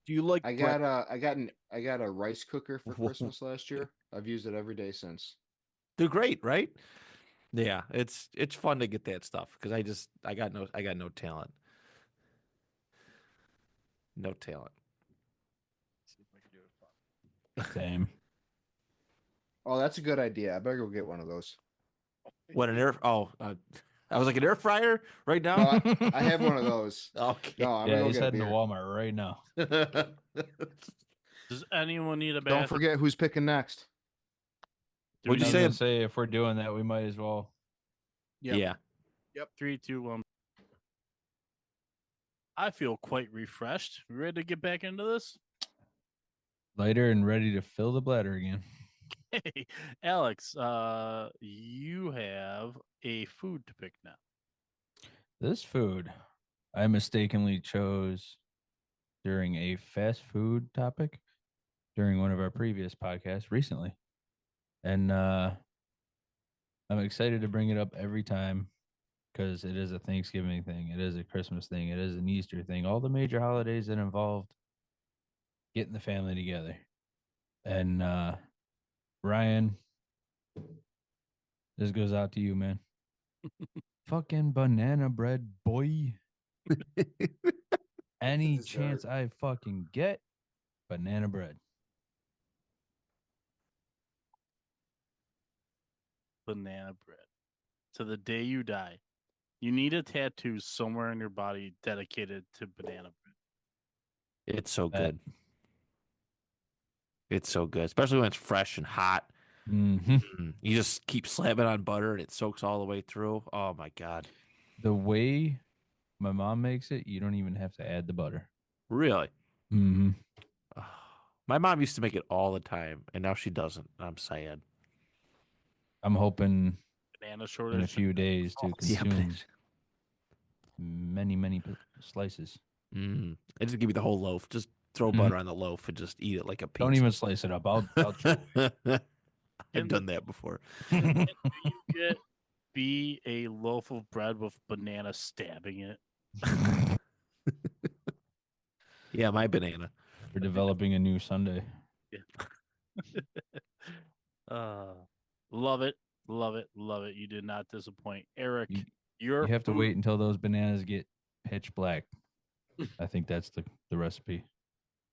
Do you like I got a rice cooker for Christmas last year. I've used it every day since. They're great, right? Yeah, it's fun to get that stuff because I got no talent. No talent. Same. Oh, that's a good idea. I better go get one of those. What an air? Oh, I was like an air fryer right No, now. I have one of those. Okay. No, I'm Yeah, gonna he's go get a heading to beer. Walmart right now. Does anyone need a Don't bath? forget who's picking next. What'd you I was say? gonna say if we're doing that, we might as well. Yep. Yeah. Yep. 3, 2, 1. I feel quite refreshed. You ready to get back into this? Lighter and ready to fill the bladder again. Hey, Alex, you have a food to pick now. This food I mistakenly chose during a fast food topic during one of our previous podcasts recently. And I'm excited to bring it up every time because it is a Thanksgiving thing, it is a Christmas thing, it is an Easter thing, all the major holidays that involved getting the family together. And Ryan, this goes out to you, man. Fucking banana bread, boy. Any Dessert. chance I fucking get, banana bread. Banana bread. To the day you die. You need a tattoo somewhere on your body dedicated to banana bread. It's so That- good. It's so good, especially when it's fresh and hot. Mm-hmm. You just keep slapping on butter and it soaks all the way through. Oh my god. The way my mom makes it, you don't even have to add the butter. Really? Mm-hmm. My mom used to make it all the time, and now she doesn't. I'm sad. I'm hoping Banana in shortage. a few days to Yeah, but consume many, many slices. I just give you the whole loaf. Just throw Mhm. butter on the loaf and just eat it like a pizza. Don't even slice it up. I'll chew I've Can- done that before. it. Do you get be a loaf of bread with banana stabbing it? Yeah, my banana. We're developing a new Sunday. Uh, love it, love it, love it. You did not disappoint, Eric. You- your You have to food- wait until those bananas get pitch black. I think that's the recipe.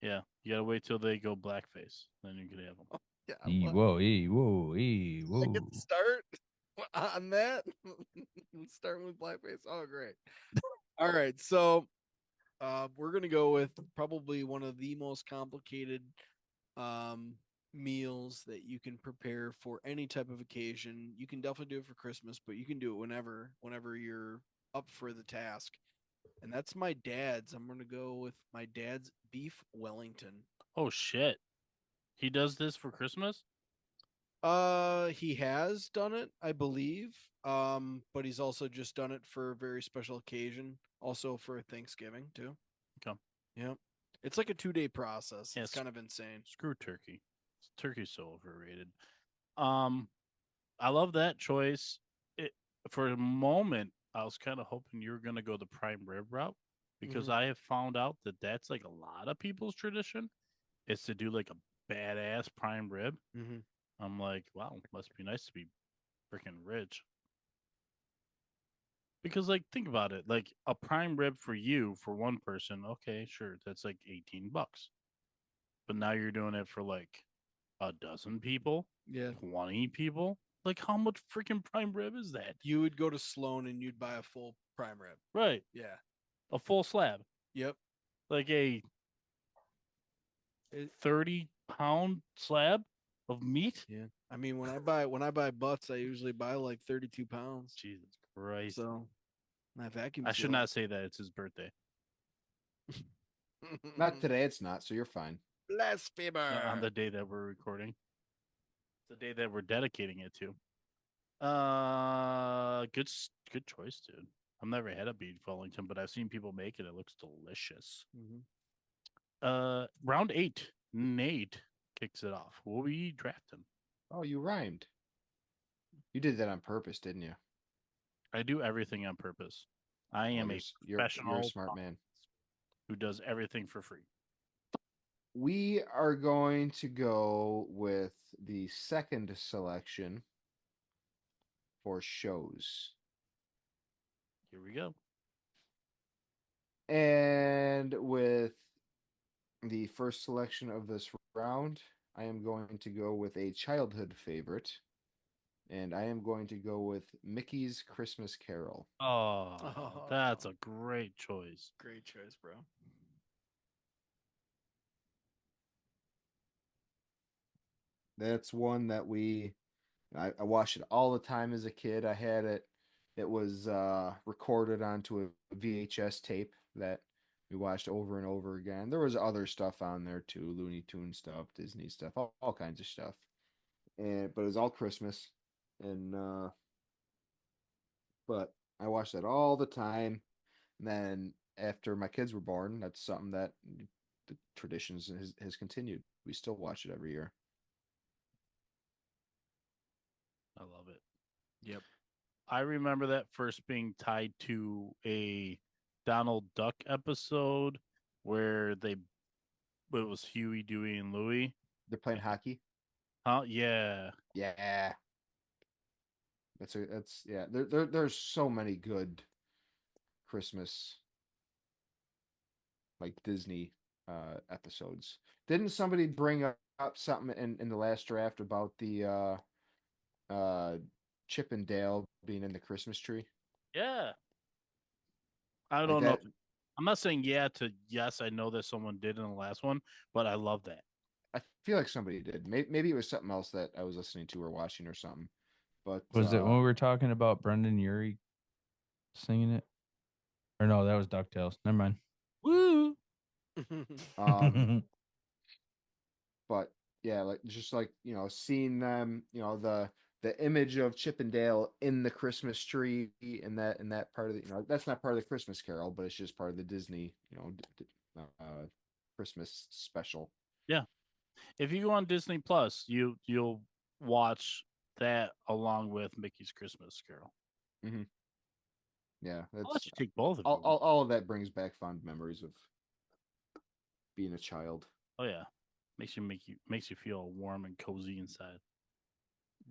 Yeah, you gotta wait till they go blackface, then you can have them. Yeah. E whoa, e whoa, e I whoa. get to start on that. Starting with blackface. Oh, great. All right, so we're gonna go with probably one of the most complicated meals that you can prepare for any type of occasion. You can definitely do it for Christmas, but you can do it whenever you're up for the task. And that's my dad's. I'm gonna go with my dad's beef Wellington. Oh shit, he does this for Christmas. He has done it, I believe. But he's also just done it for a very special occasion, also for Thanksgiving too. Okay. Yep. It's like a 2-day process. Yes. It's kind of insane. Screw turkey. Turkey's so overrated. I love that choice. For a moment, I was kind of hoping you were gonna go the prime rib route because Mhm. I have found out that that's like a lot of people's tradition is to do like a badass prime rib. Mm-hmm. I'm like, wow, must be nice to be freaking rich. Because like think about it, like a prime rib for you for one person, okay, sure, that's like $18. But now you're doing it for like a dozen people, Yeah. 20 people. Like how much freaking prime rib is that? You would go to Sloan and you'd buy a full prime rib. Right. Yeah. A full slab. Yep. Like a 30-pound slab of meat. Yeah. I mean, when I buy butts, I usually buy like 32 pounds. Jesus Christ. So my vacuum. I should not say that. It's his birthday. Not today. It's not. So you're fine. Blasphemer. On the day that we're recording. The day that we're dedicating it to. Good choice, dude. I've never had a beef Wellington, but I've seen people make it. It looks delicious. Mhm. Round 8. Nate kicks it off. What were you drafting? Oh, you rhymed. You did that on purpose, didn't you? I do everything on purpose. I am a you're professional a smart man. who does everything for free. We are going to go with the second selection for shows. Here we go. And with the first selection of this round, I am going to go with a childhood favorite. And I am going to go with Mickey's Christmas Carol. Oh, that's a great choice. Great choice, bro. That's one that I watched it all the time as a kid. I had it. It was recorded onto a VHS tape that we watched over and over again. There was other stuff on there too, Looney Tune stuff, Disney stuff, all kinds of stuff. But it was all Christmas, and but I watched that all the time. And then after my kids were born, that's something that the traditions has continued. We still watch it every year. I love it. Yep. I remember that first being tied to a Donald Duck episode where it was Huey, Dewey, and Louie. They're playing hockey. Huh? Yeah. Yeah. That's yeah. There's so many good Christmas like Disney episodes. Didn't somebody bring up something in the last draft about the Chip and Dale being in the Christmas tree? Yeah. I Like don't know. that- I'm not saying yeah to yes. I know that someone did in the last one, but I love that. I feel like somebody did. Maybe it was something else that I was listening to or watching or something. But Was it when we were talking about Brendan Urie singing it? Or no, that was DuckTales. Never mind. Woo! But yeah, like just like seeing them, the image of Chip and Dale in the Christmas tree in that part of the that's not part of the Christmas Carol, but it's just part of the Disney Christmas special. If you go on Disney Plus, you'll watch that along with Mickey's Christmas Carol. Yeah, I'll let that's you take both of all, them. all of that brings back fond memories of being a child. Oh yeah, makes you feel warm and cozy inside.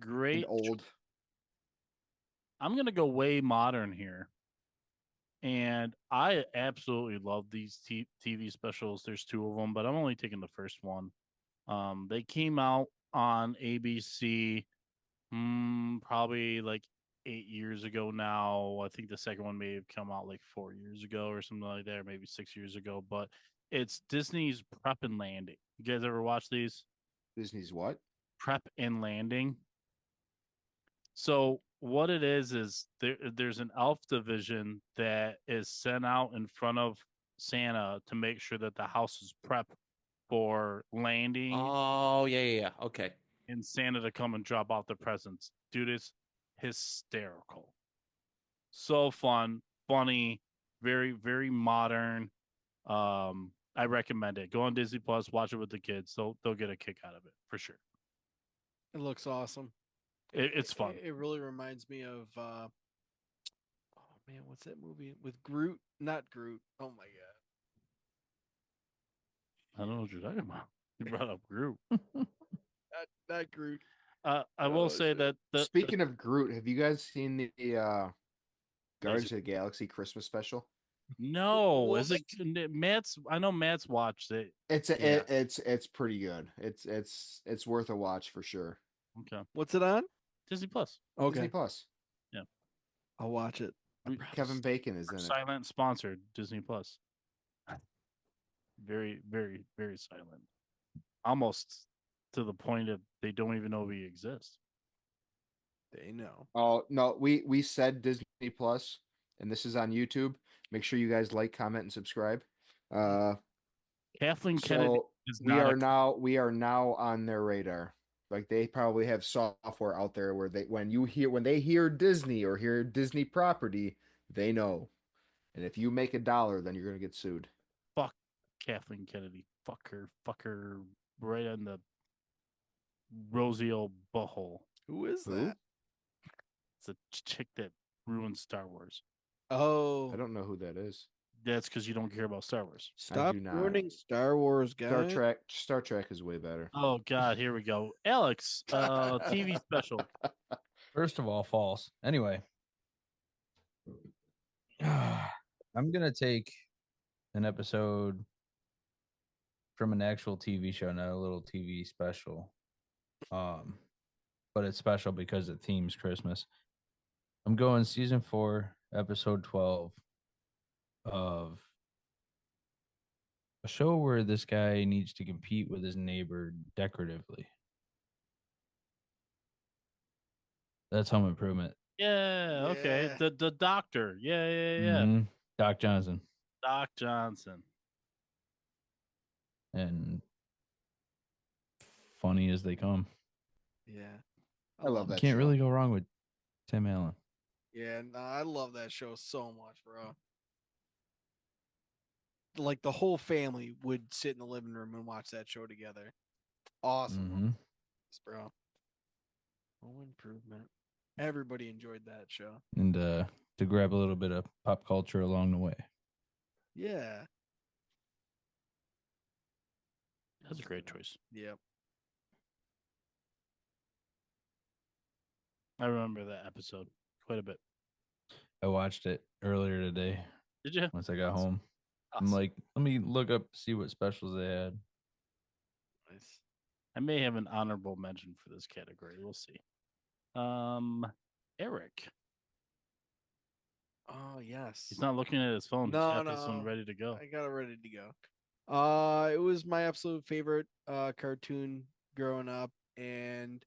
And Great. old. I'm gonna go way modern here, and I absolutely love these TV specials. There's two of them, but I'm only taking the first one. They came out on ABC, probably like 8 years ago now. I think the second one may have come out like 4 years ago or something like that, or maybe 6 years ago. But it's Disney's Prep and Landing. You guys ever watch these? Disney's what? Prep and Landing. So what it is there's an elf division that is sent out in front of Santa to make sure that the house is prepped for landing Oh, yeah. Okay. and Santa to come and drop off the presents. Dude, it's hysterical. So fun, funny, very, very modern. I recommend it. Go on Disney Plus, watch it with the kids. They'll get a kick out of it for sure. It looks awesome. It's fun. It really reminds me of oh man, what's that movie with Groot? Not Groot. Oh my god. I don't know what you're talking about. You brought up Groot. Not Groot. I will say that Speaking of Groot, have you guys seen the Guardians of the Galaxy Christmas special? no, Well, is it Matt's? I know Matt's watched it. It's Yeah. it's pretty good. It's worth a watch for sure. Okay, What's it on? Disney Plus. Okay, Disney Plus. I'll watch it. Kevin Bacon is in it. Silent sponsored Disney Plus. Very, very, very silent. Almost to the point of they don't even know we exist. They know. Oh no, we said Disney Plus, and this is on YouTube. Make sure you guys like, comment, and subscribe. Kathleen Kennedy So is we not are now on their radar. Like they probably have software out there where when they hear Disney or hear Disney property, they know. And if you make $1, then you're gonna get sued. fuck Kathleen Kennedy. Fuck her right on the rosy old butthole. Who is Who? that? It's a chick that ruined Star Wars. Oh, I don't know who that is. That's because you don't care about Star Wars. stop do not. ruining Star Wars, guys. Star Trek is way better. Oh God, here we go. Alex, TV special. First of all, false. Anyway, I'm gonna take an episode from an actual TV show, not a little TV special. But it's special because it themes Christmas. I'm going season 4, episode 12 of a show where this guy needs to compete with his neighbor decoratively. That's Home Improvement. Yeah, okay. Yeah. The doctor. Yeah. Mhm. Doc Johnson. Doc Johnson. And funny as they come. Yeah, I love that. Can't show. really go wrong with Tim Allen. Yeah, no, I love that show so much, bro. Like the whole family would sit in the living room and watch that show together. Awesome, Mhm. bro. Home Improvement. Everybody enjoyed that show. And to grab a little bit of pop culture along the way. Yeah. That's a great choice. Yep. I remember that episode quite a bit. I watched it earlier today Did you? once I got home. I'm Awesome. like, let me look up, see what specials they had. Nice. I may have an honorable mention for this category. We'll see. Eric. Oh yes. He's not looking at his phone. No, He's got this one no. ready to go. I got it ready to go. It was my absolute favorite cartoon growing up, and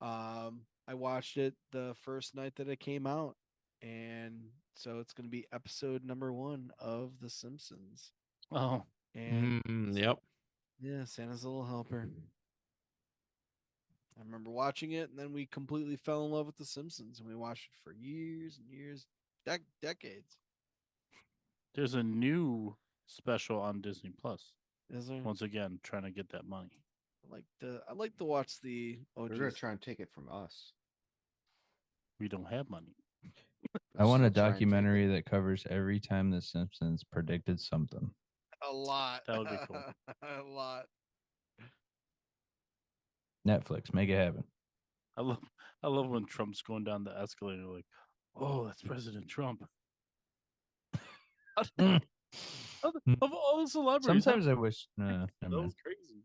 I watched it the first night that it came out, and so it's gonna be episode number 1 of The Simpsons. Oh, And Yep. yeah, Santa's Little Helper. I remember watching it, and then we completely fell in love with The Simpsons, and we watched it for years and years, decades. there's a new special on Disney Plus. Is there? Once again, trying to get that money. I like to watch the They're gonna OGs. try and take it from us. We don't have money. I want a Still try and take it. documentary that covers every time The Simpsons predicted something. A lot. That would be cool. A lot. Netflix, make it happen. I love when Trump's going down the escalator like, oh, that's President Trump. Mm. Of all the celebrities. Sometimes I wish. No, that was crazy.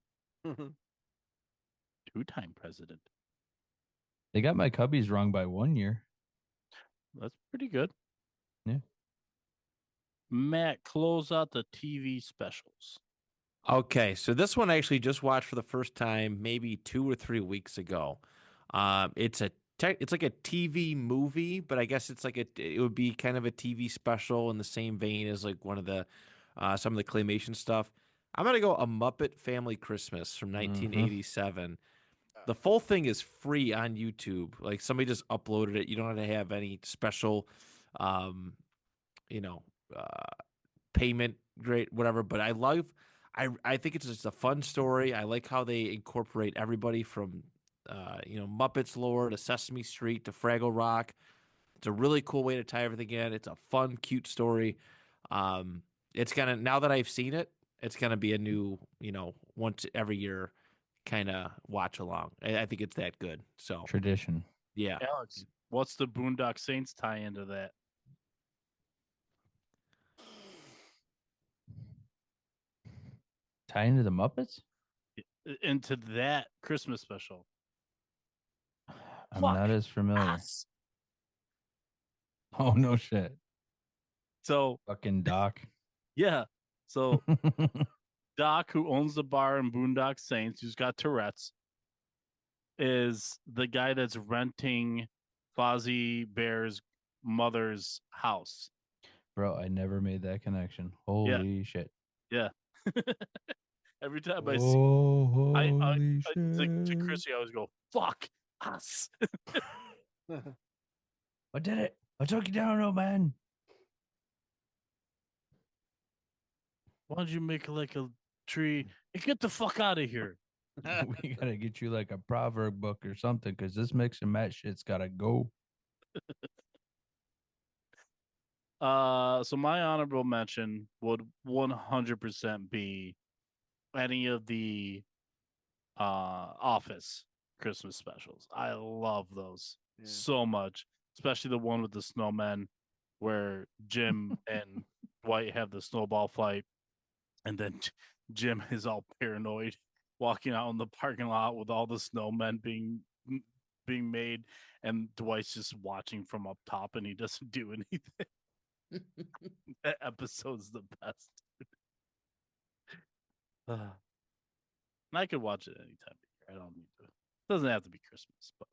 Two-time president. they got my cubbies wrong by 1 year. That's pretty good. Yeah. Matt, close out the TV specials. Okay, so this one I actually just watched for the first time maybe 2 or 3 weeks ago. It's like a TV movie, but I guess it would be kind of a TV special in the same vein as like one of the some of the claymation stuff. I'm gonna go A Muppet Family Christmas from 1987. The full thing is free on YouTube. Like somebody just uploaded it. You don't have to have any special, you know, payment, great, whatever. But I think it's just a fun story. I like how they incorporate everybody from, Muppets lore to Sesame Street to Fraggle Rock. It's a really cool way to tie everything in. It's a fun, cute story. It's gonna, now that I've seen it, it's gonna be a new, once every year kind of watch along. I think it's that good. So Tradition. yeah. Alex, what's the Boondock Saints tie into that? Tie into the Muppets? Into that Christmas special. I'm Fuck not as familiar. us. Oh, no shit. So, Fucking Doc. yeah. So, Doc, who owns the bar in Boondock Saints, who's got Tourette's, is the guy that's renting Fozzie Bear's mother's house. Bro, I never made that connection. Holy shit. Yeah. Every time I see, Oh, I holy it's like to shit. Chrissy, I always go, fuck us. I did it. I took you down, old man. Why don't you make like a tree and get the fuck out of here? We gotta get you like a proverb book or something, because this mix and match shit's gotta go. So my honorable mention would 100% be any of the Office Christmas specials. I love those so much, especially the one with the snowmen where Jim and Dwight have the snowball fight, and then Jim is all paranoid walking out in the parking lot with all the snowmen being made, and Dwight's just watching from up top and he doesn't do anything. That episode's the best. And I could watch it anytime of year. I don't need to. It doesn't have to be Christmas, but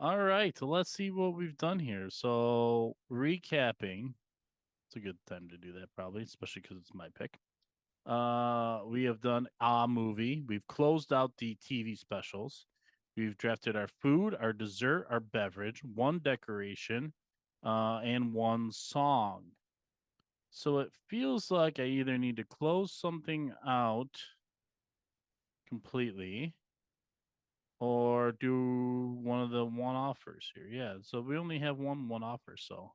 all right. So let's see what we've done here. So recapping, it's a good time to do that probably, especially because it's my pick. We have done a movie. We've closed out the TV specials. We've drafted our food, our dessert, our beverage, one decoration, and one song. So it feels like I either need to close something out completely or do one of the one offers here. Yeah, so we only have one offer, so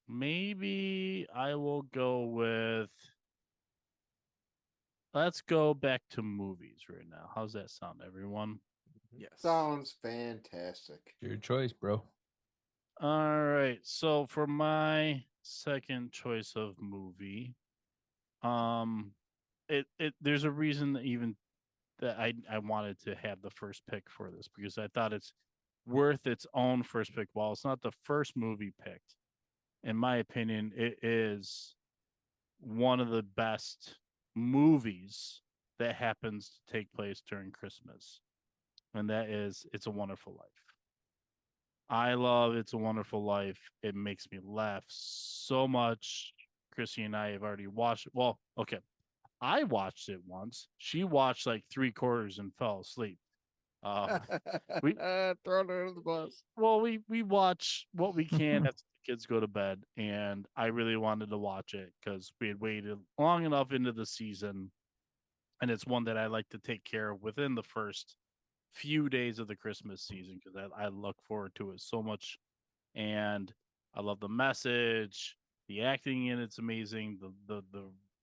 maybe I will go with, let's go back to movies right now. How's that sound, everyone? Yes. Sounds fantastic. Your choice, bro. All right. So for my second choice of movie, there's a reason that I wanted to have the first pick for this, because I thought it's worth its own first pick. While it's not the first movie picked, in my opinion, it is one of the best movies that happens to take place during Christmas, and that is It's a Wonderful Life. I love It's a Wonderful Life. It makes me laugh so much. Chrissy and I have already watched it. Well, okay. I watched it once. She watched like 3/4 and fell asleep. We thrown her under the bus. well, we watch what we can at the kids go to bed, and I really wanted to watch it because we had waited long enough into the season, and it's one that I like to take care of within the first few days of the Christmas season because I look forward to it so much, and I love the message, the acting in it's amazing, the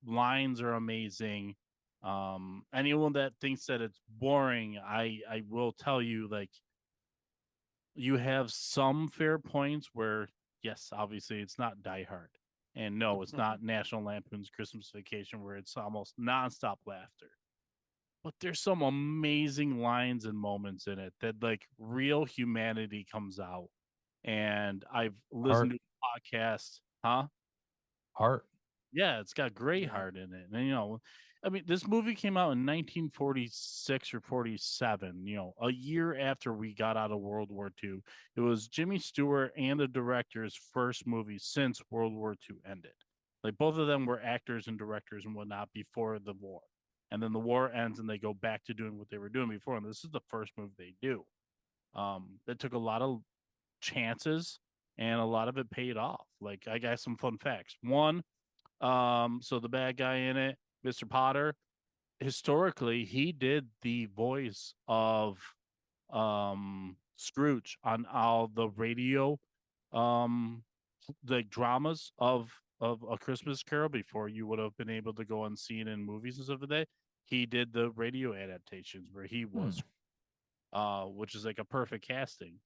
lines are amazing. Anyone that thinks that it's boring, I will tell you, like, you have some fair points where, yes, obviously it's not Die Hard, and no, it's not National Lampoon's Christmas Vacation where it's almost nonstop laughter. But there's some amazing lines and moments in it that like real humanity comes out. And I've listened to podcasts, huh? Heart. Yeah, it's got great heart in it. And, you know, I mean, this movie came out in 1946 or 47, you know, a year after we got out of World War II. It was Jimmy Stewart and the director's first movie since World War II ended. Like, both of them were actors and directors and whatnot before the war. And then the war ends and they go back to doing what they were doing before. And this is the first movie they do. They took a lot of chances and a lot of it paid off. Like, I got some fun facts. One, so the bad guy in it, Mr. Potter, historically, he did the voice of Scrooge on all the radio the dramas of A Christmas Carol before you would have been able to go and see it in movies and stuff today. He did the radio adaptations where he was which is like a perfect casting.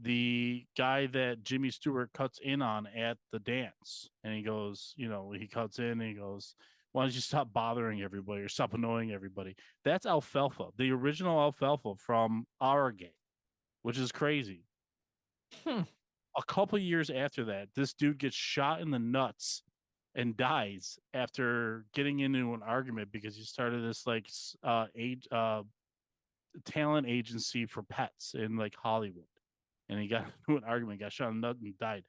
The guy that Jimmy Stewart cuts in on at the dance, and he goes, you know, he cuts in and he goes, why don't you stop bothering everybody or stop annoying everybody? That's Alfalfa, the original Alfalfa from Our Gang, which is crazy. A couple years after that, this dude gets shot in the nuts and dies after getting into an argument because he started this like talent agency for pets in like Hollywood. And he got into an argument, got shot in the nut and died.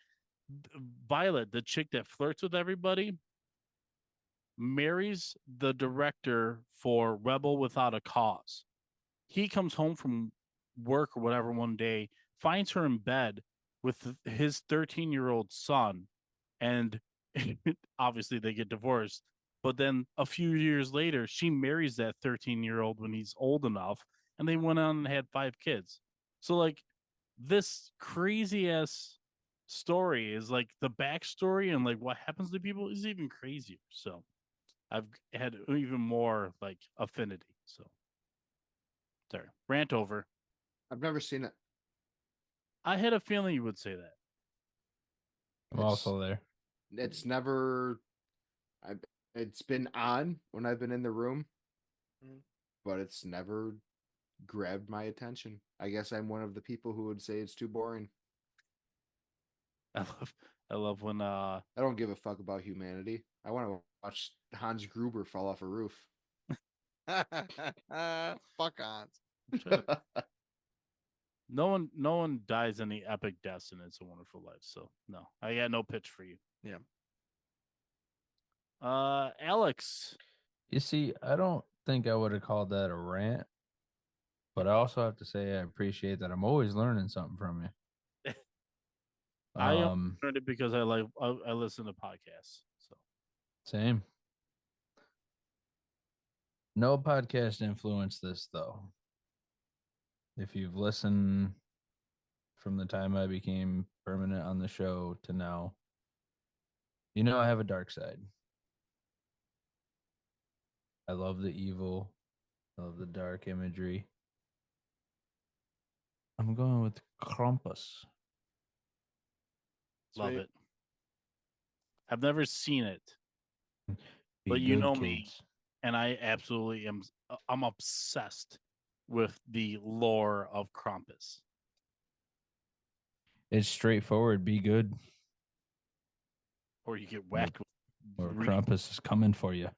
Violet, the chick that flirts with everybody, marries the director for Rebel Without a Cause. He comes home from work or whatever one day, finds her in bed with his 13-year-old son, and obviously they get divorced. But then a few years later, she marries that 13-year-old when he's old enough, and they went on and had 5 kids. So, like, this crazy ass story is like the backstory and like what happens to people is even crazier. So I've had even more like affinity. So sorry, rant over. I've never seen it. I had a feeling you would say that. I'm also there. It's never. It's been on when I've been in the room, but it's never grabbed my attention. I guess I'm one of the people who would say it's too boring. I love when I don't give a fuck about humanity. I want to watch Hans Gruber fall off a roof. Fuck Hans. no one dies any epic deaths in It's a Wonderful Life. So no, I got no pitch for you. Yeah. Alex. You see, I don't think I would have called that a rant, but I also have to say I appreciate that I'm always learning something from you. I learned it because I listen to podcasts. So Same. No podcast influenced this though. If you've listened from the time I became permanent on the show to now, you know I have a dark side. I love the evil. I love the dark imagery. I'm going with Krampus. love Sweet. it. I've never seen it, Be but you good, know me, kids. and I absolutely am. I'm obsessed with the lore of Krampus. It's straightforward. Be good, Or you get whacked with or Krampus is coming for you.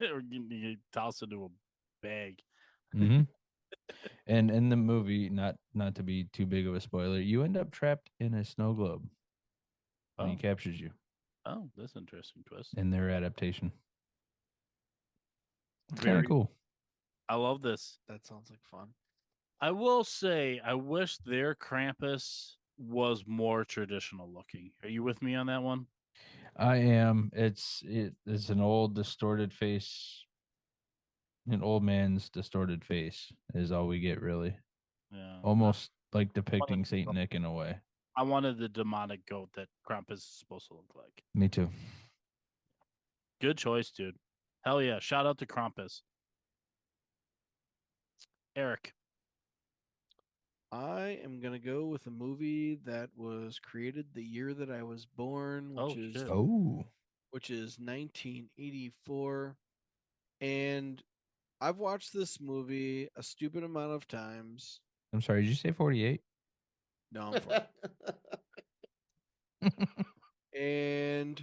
or you toss into a bag. Mm-hmm. And in the movie, not to be too big of a spoiler, you end up trapped in a snow globe when he Oh. captures you Oh, that's an interesting twist. in their adaptation. It's Very kind of cool. I love this. That sounds like fun. I will say, I wish their Krampus was more traditional looking. Are you with me on that one? I am. It's an old distorted face. An old man's distorted face is all we get, really. Yeah. Almost like depicting Saint Nick in a way. I wanted the demonic goat that Krampus is supposed to look like. Me too. Good choice, dude. Hell yeah. Shout out to Krampus. Eric. I am gonna go with a movie that was created the year that I was born, Oh, shit. which is 1984, and I've watched this movie a stupid amount of times. I'm sorry, did you say 48? No, I'm 40. And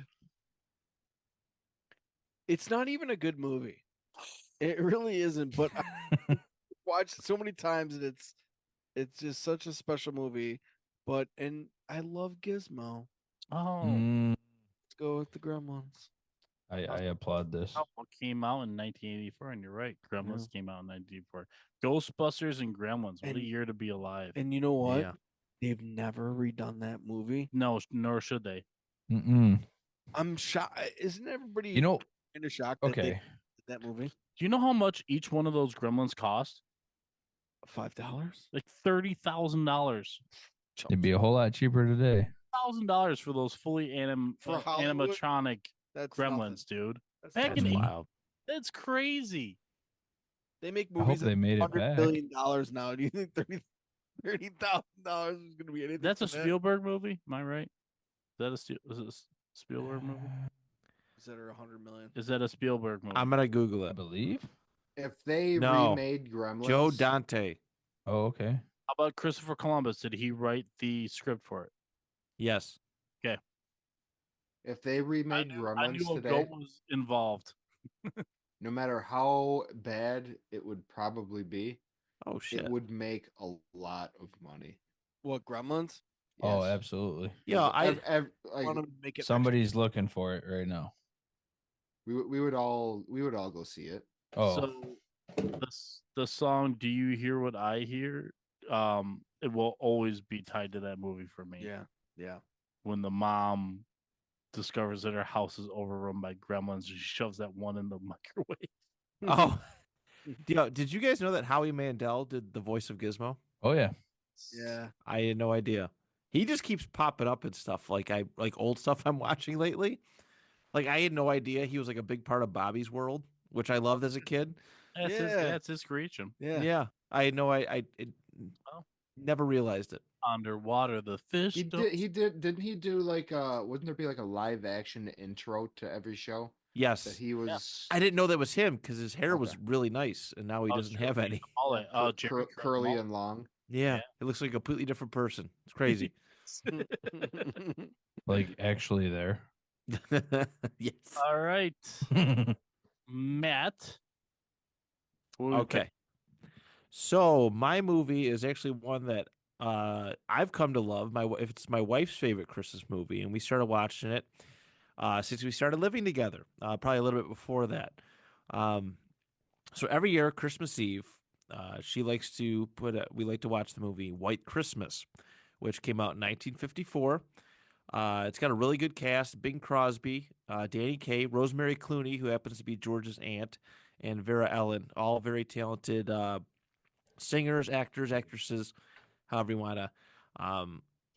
it's not even a good movie. It really isn't, but I watched it so many times and it's just such a special movie. And I love Gizmo. Oh. Let's go with the Gremlins. I applaud this. What came out in 1984, and you're right. Gremlins came out in 1984. Ghostbusters and Gremlins. What a year to be alive. And you know what? Yeah. They've never redone that movie. No, nor should they. I'm shocked. Isn't everybody kind of shocked that they did that movie? Do you know how much each one of those Gremlins cost? $5? Like $30,000. It'd be a whole lot cheaper today. $1,000 for those fully For Hollywood, animatronic that's Gremlins, dude. That's Back nothing. in Wild. That's crazy. They make I hope movies they made it $100 back. billion now. Do you think $30,000 is going to be anything? That's a for that? Spielberg movie. Am I right? Is that is it a Spielberg movie? Is that or $100 million? Is that a Spielberg movie? I'm gonna Google I it. believe. If they No. remade Gremlins, Joe Dante. Oh, okay. How about Christopher Columbus? Did he write the script for it? Yes. if they remade I Gremlins knew a today, goat was involved. no matter how bad it would probably be, Oh shit. it would make a lot of money. What, Gremlins? Oh, Yes. absolutely. Yeah, I like, I want them to make it Somebody's looking for it right now. we would all go see it. Oh, So the song "Do You Hear What I Hear?" It will always be tied to that movie for me. Yeah. When the mom discovers that her house is overrun by gremlins, she shoves that one in the microwave. Oh. Did you guys know that Howie Mandel did the voice of Gizmo? oh yeah. Yeah. I had no idea. He just keeps popping up and stuff like old stuff I'm watching lately. Like I had no idea he was like a big part of Bobby's World, which I loved as a kid. That's his creation. Yeah. I had no I never realized it. Underwater, the fish. Didn't he do like wouldn't there be like a live action intro to every show? That Yes. he was I didn't know that was him because his hair was Okay. really nice and now he doesn't have any. curly and long. Yeah. It looks like a completely different person. It's crazy. Like actually there. Yes. All right, Matt. What do we Okay. pick? So my movie is actually one that I've come to love. It's my wife's favorite Christmas movie, and we started watching it since we started living together. Probably a little bit before that. So every year, Christmas Eve, she likes to we like to watch the movie White Christmas, which came out in 1954. It's got a really good cast: Bing Crosby, Danny Kaye, Rosemary Clooney, who happens to be George's aunt, and Vera Ellen, all very talented singers, actors, actresses, however you want to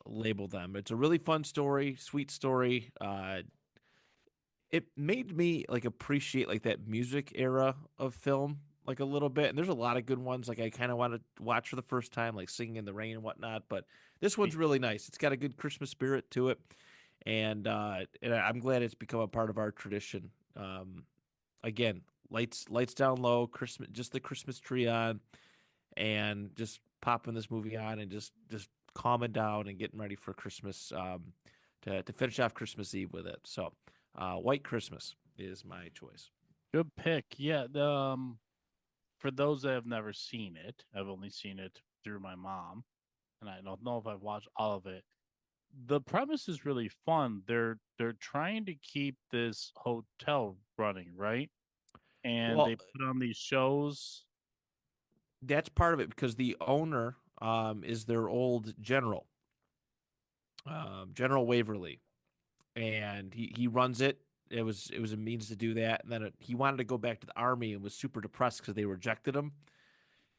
label them. It's a really fun story, sweet story. It made me like appreciate like that music era of film like a little bit. And there's a lot of good ones like I kind of want to watch for the first time, like Singing in the Rain and whatnot. But this one's really nice. It's got a good Christmas spirit to it, and I'm glad it's become a part of our tradition. Again, lights down low, Christmas, just the Christmas tree on, and just popping this movie on and just calming down and getting ready for Christmas to finish off Christmas Eve with it. So White Christmas is my choice. Good pick. Yeah. For those that have never seen it, I've only seen it through my mom, and I don't know if I've watched all of it. The premise is really fun. They're trying to keep this hotel running, right? And Well, they put on these shows. That's part of it because the owner is their old general. General Waverly, and he runs it. It was a means to do that, and then he wanted to go back to the army and was super depressed because they rejected him,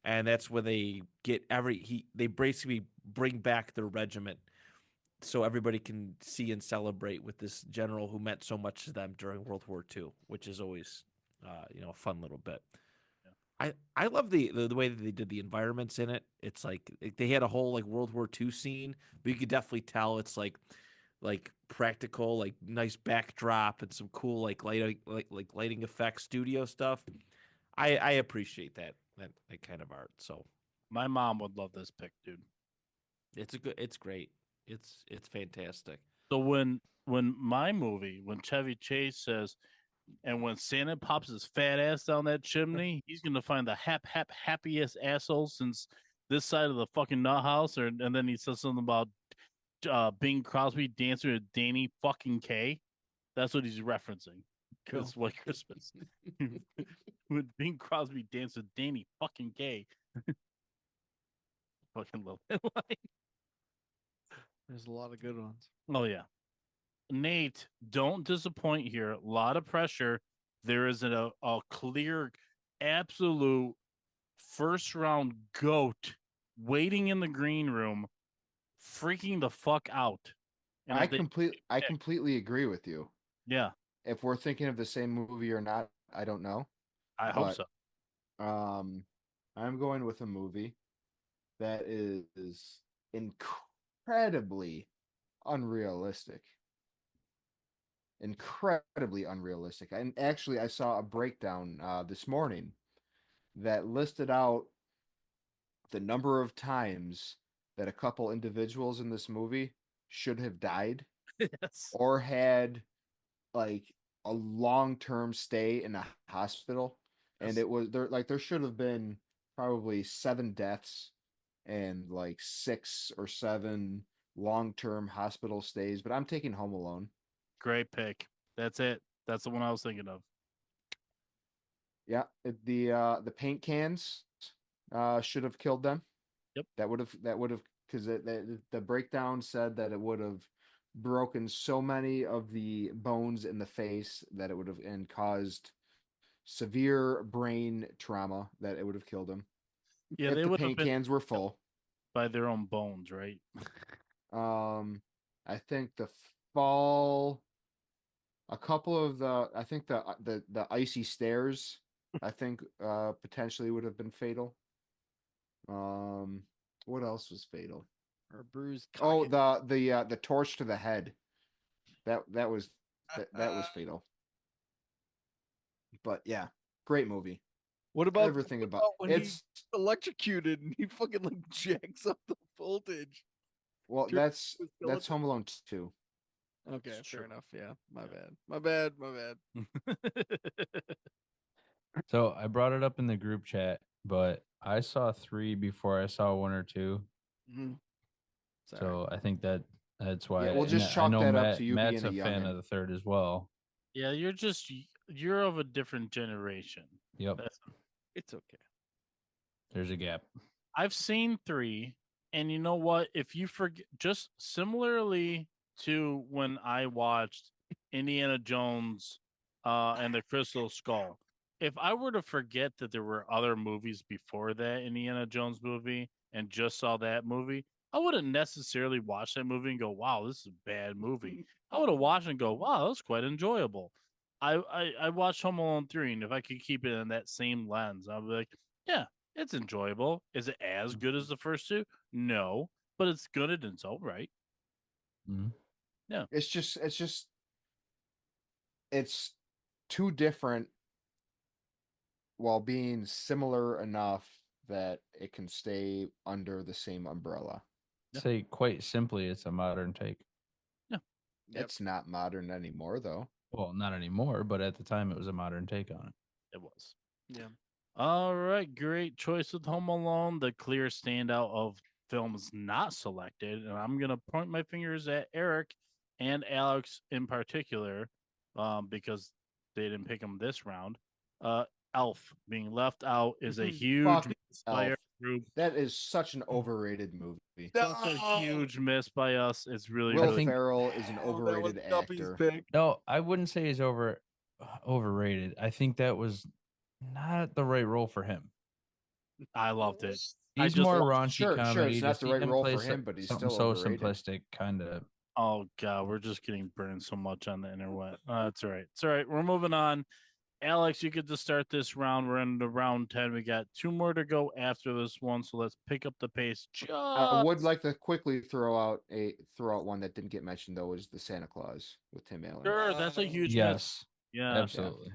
and that's when they get they basically bring back their regiment so everybody can see and celebrate with this general who meant so much to them during World War II, which is always a fun little bit. I love the way that they did the environments in it. It's like they had a whole like World War II scene, but you could definitely tell it's like practical, like nice backdrop and some cool like lighting effects, studio stuff. I appreciate that kind of art. So My mom would love this pick, dude. it's great. It's fantastic. So when when Chevy Chase says, and when Santa pops his fat ass down that chimney, he's gonna find the happiest asshole since this side of the fucking nut house. And then he says something about Bing Crosby dancing with Danny fucking K. That's what he's referencing. Because White Christmas. When Bing Crosby danced with Danny fucking K. Fucking love that line. There's a lot of good ones. Oh yeah. Nate, don't disappoint here. A lot of pressure. There is a clear, absolute first round goat waiting in the green room, freaking the fuck out. And I if they- completely agree with you. yeah, If we're thinking of the same movie or not, I don't know. I hope But- so. I'm going with a movie that is incredibly unrealistic. Incredibly unrealistic. And actually, I saw a breakdown this morning that listed out the number of times that a couple individuals in this movie should have died Yes. or had like a long-term stay in a hospital. And Yes. it was there should have been probably 7 deaths and like 6 or 7 long-term hospital stays, but I'm taking Home Alone. Great pick. That's it. That's the one I was thinking of. Yeah, the paint cans should have killed them. Yep. That would have because the breakdown said that it would have broken so many of the bones in the face that it would have and caused severe brain trauma that it would have killed him. Yeah, if they the would have paint been cans were full. by their own bones, right? I think the fall, a couple of I think the icy stairs, I think potentially would have been fatal. What else was fatal? Or bruised. Oh, cock- the torch to the head. That was fatal. But yeah, great movie. What about Everything what about when it's he's electrocuted and he fucking like jacks up the voltage? well, Turn that's into a skeleton. Home Alone 2. Okay, It's fair true. enough. Yeah, my bad. My bad. So I brought it up in the group chat, but I saw 3 before I saw 1 or 2. Mhm. Sorry. So I think that's why. we'll and just I chalk know that up to you Matt's being a a fan youngin'. of the third as well. Yeah, you're of a different generation. Yep. That's- It's okay. There's a gap. I've seen 3, and you know what? If you forget, just similarly to when I watched Indiana Jones and the Crystal Skull, if I were to forget that there were other movies before that Indiana Jones movie and just saw that movie, I wouldn't necessarily watch that movie and go, "Wow, this is a bad movie." I would have watched it and go, "Wow, that was quite enjoyable." I watched Home Alone 3, and if I could keep it in that same lens, I'd be like, "Yeah, it's enjoyable. Is it as good as the first 2? No, but it's good and it's all right." Mhm. It's too different while being similar enough that it can stay under the same umbrella. Yeah. Say quite simply, it's a modern take. Yep. It's not modern anymore, though. Well, not anymore, but at the time it was a modern take on it. It was. Yeah. All right, great choice with Home Alone, the clear standout of films not selected. And I'm going to point my fingers at Eric and Alex in particular because they didn't pick them this round. Elf being left out is a huge Fuck misfire. Elf. Group. That is such an overrated movie. Such a huge miss by us. It's really, Will really. Ferrell is an overrated actor. No, I wouldn't say he's overrated. I think that was not the right role for him. I loved it. I He's just more loved- raunchy Sure, comedy. it's not Just the see right him role play for him, but he's something still so overrated. simplistic, kind of. Oh god, we're just getting burned so much on the interweb. It's all right. It's all right. We're moving on. Alex, you get to start this round. We're into round 10. We got 2 more to go after this one, so let's pick up the pace. I would like to quickly throw out one that didn't get mentioned though, is the Santa Claus with Tim Allen. Sure, that's a huge miss. Yes, Yeah, absolutely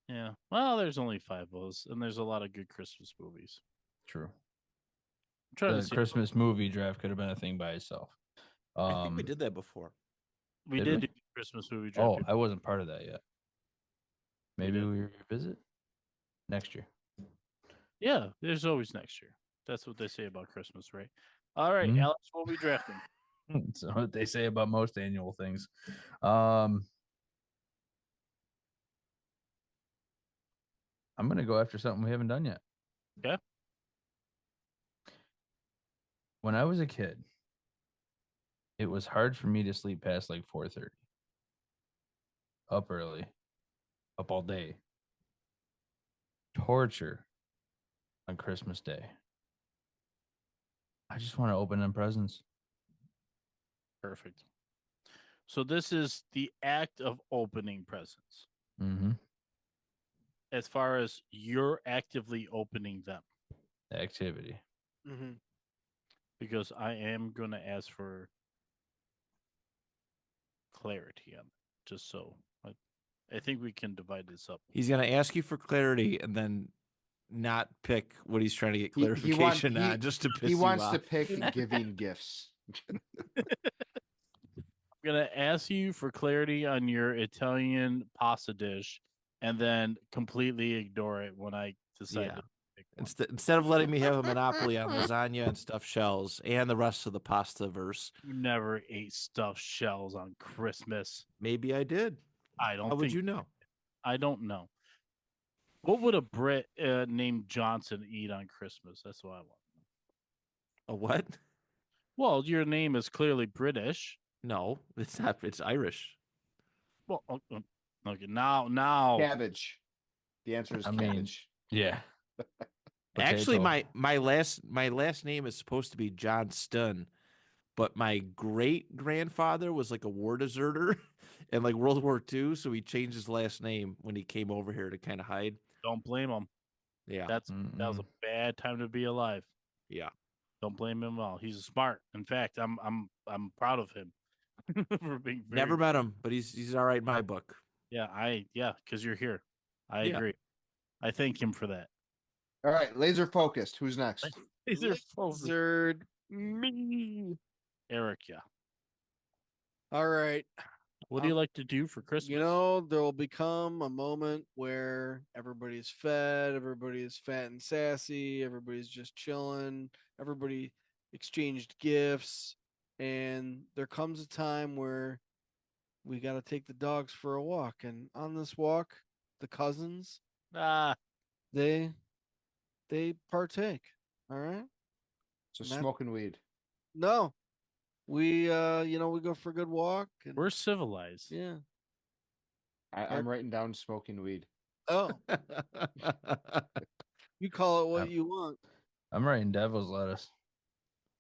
yeah. Well, there's only 5 of those, and there's a lot of good Christmas movies. true. I'm trying to The see. Christmas movie draft could have been a thing by itself. I think we did that before. We did did we? do Christmas movie draft. Oh, I wasn't part of that yet. Maybe did. we revisit next year. Yeah, there's always next year. That's what they say about Christmas, right? All right, Mhm. Alex, what are we drafting? That's what they say about most annual things. I'm gonna go after something we haven't done yet. Okay. When I was a kid, it was hard for me to sleep past like 4:30. Up early, up all day. Torture on Christmas Day. I just want to open them presents. Perfect. So this is the act of opening presents. Mm-hmm. As far as you're actively opening them, Activity. Mm-hmm. because I am going to ask for clarity on it, just so I think we can divide this up. He's going to ask you for clarity and then not pick what he's trying to get He- he clarification want- he- on just to piss He you wants off. to pick giving gifts. I'm going to ask you for clarity on your Italian pasta dish and then completely ignore it when I decide Yeah. to pick one. Instead of letting me have a monopoly on lasagna and stuffed shells and the rest of the pasta verse, You never ate stuffed shells on Christmas. maybe I did. I don't How would think you know? I don't know. What would a Brit named Johnson eat on Christmas? That's what I want. A what? Well, your name is clearly British. No, it's not. It's Irish. Well, okay, now. Cabbage. The answer is I mean, cabbage. Yeah. Actually, Potato. my last name is supposed to be John Stun, but my great grandfather was like a war deserter in like World War II, so he changed his last name when he came over here to kind of hide. Don't blame him. Yeah, That was a bad time to be alive. yeah. Don't blame him at all. He's smart. In fact, I'm proud of him for being very, Never met him, but he's all right in my book. Yeah, because you're here. I Yeah. agree. I thank him for that. All right, laser focused. Who's next? These are Zerd me. Eric, yeah. All right. What do you like to do for Christmas? You know, there will become a moment where everybody's fed, everybody is fat and sassy, everybody's just chilling, everybody exchanged gifts, and there comes a time where we got to take the dogs for a walk. And on this walk, the cousins, they partake. All right. So Matt- smoking weed. No, we we go for a good walk. And, We're civilized. yeah. I'm writing down smoking weed. Oh, you call it what you want. I'm writing devil's lettuce.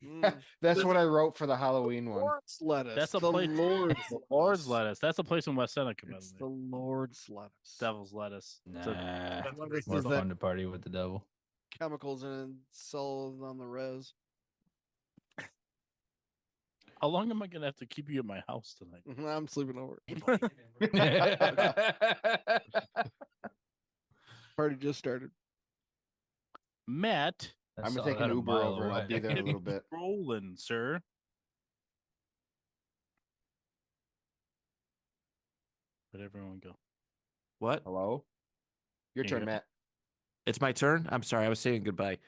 Mm. That's what I wrote for the Halloween one. Lord's lettuce. That's a the place. Lord's The Lord's lettuce. That's a place in West Seneca, by It's the the way. Lord's lettuce. Devil's lettuce. It's a- Nah. I wonder if More there's that fun to party with the devil. chemicals in it and sell it on the res. How long am I gonna have to keep you at my house tonight? I'm sleeping over. Party just started. Matt, I'm gonna take an Uber over and I'll be there in a little bit. rolling, sir. Let everyone go. What? Hello? Your Can you turn, hear me? Matt. It's my turn. I'm sorry. I was saying goodbye.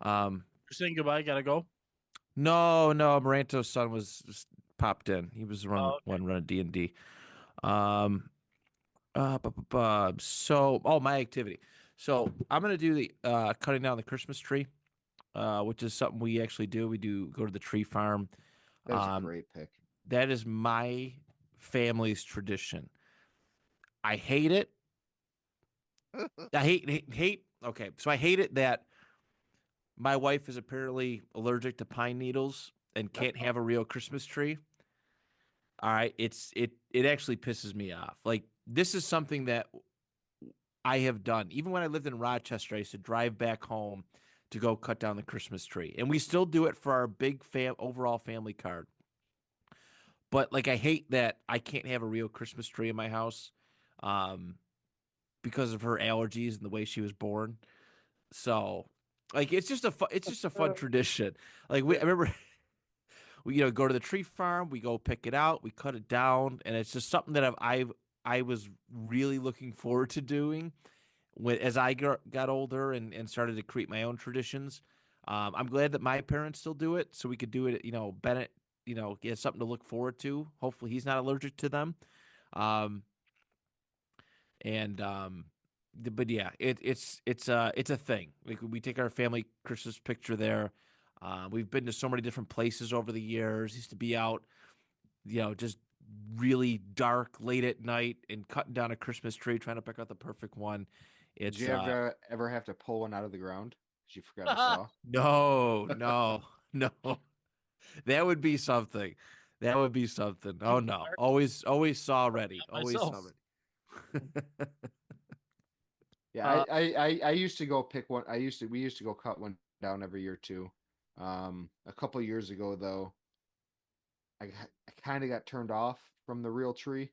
You're saying goodbye. Gotta go. No. Maranto's son was just popped in. He was okay. running D&D. So, my activity. So I'm gonna do the cutting down the Christmas tree. which is something we actually do. We do go to the tree farm. That's a great pick. That is my family's tradition. I hate it. I hate. Okay, so I hate it that my wife is apparently allergic to pine needles and can't have a real Christmas tree. All right, it actually pisses me off. Like, this is something that I have done. Even when I lived in Rochester, I used to drive back home to go cut down the Christmas tree, and we still do it for our big overall family card. But like, I hate that I can't have a real Christmas tree in my house, um, because of her allergies and the way she was born. So, like, it's just a fun tradition. Like, I remember we go to the tree farm, we go pick it out, we cut it down, and it's just something that I was really looking forward to doing as I got older and started to create my own traditions. I'm glad that my parents still do it, so we could do it. Bennett, get something to look forward to. Hopefully, he's not allergic to them. Um, and but yeah, it's a thing. We take our family Christmas picture there. We've been to so many different places over the years. Used to be out, just really dark late at night and cutting down a Christmas tree, trying to pick out the perfect one. Did It's you ever have to pull one out of the ground because you forgot a saw? no. That would be something. That would be something. Oh no. Always saw ready. Always saw Myself. ready. Yeah, I used to go pick one. We used to go cut one down every year too. A couple years ago though, I kind of got turned off from the real tree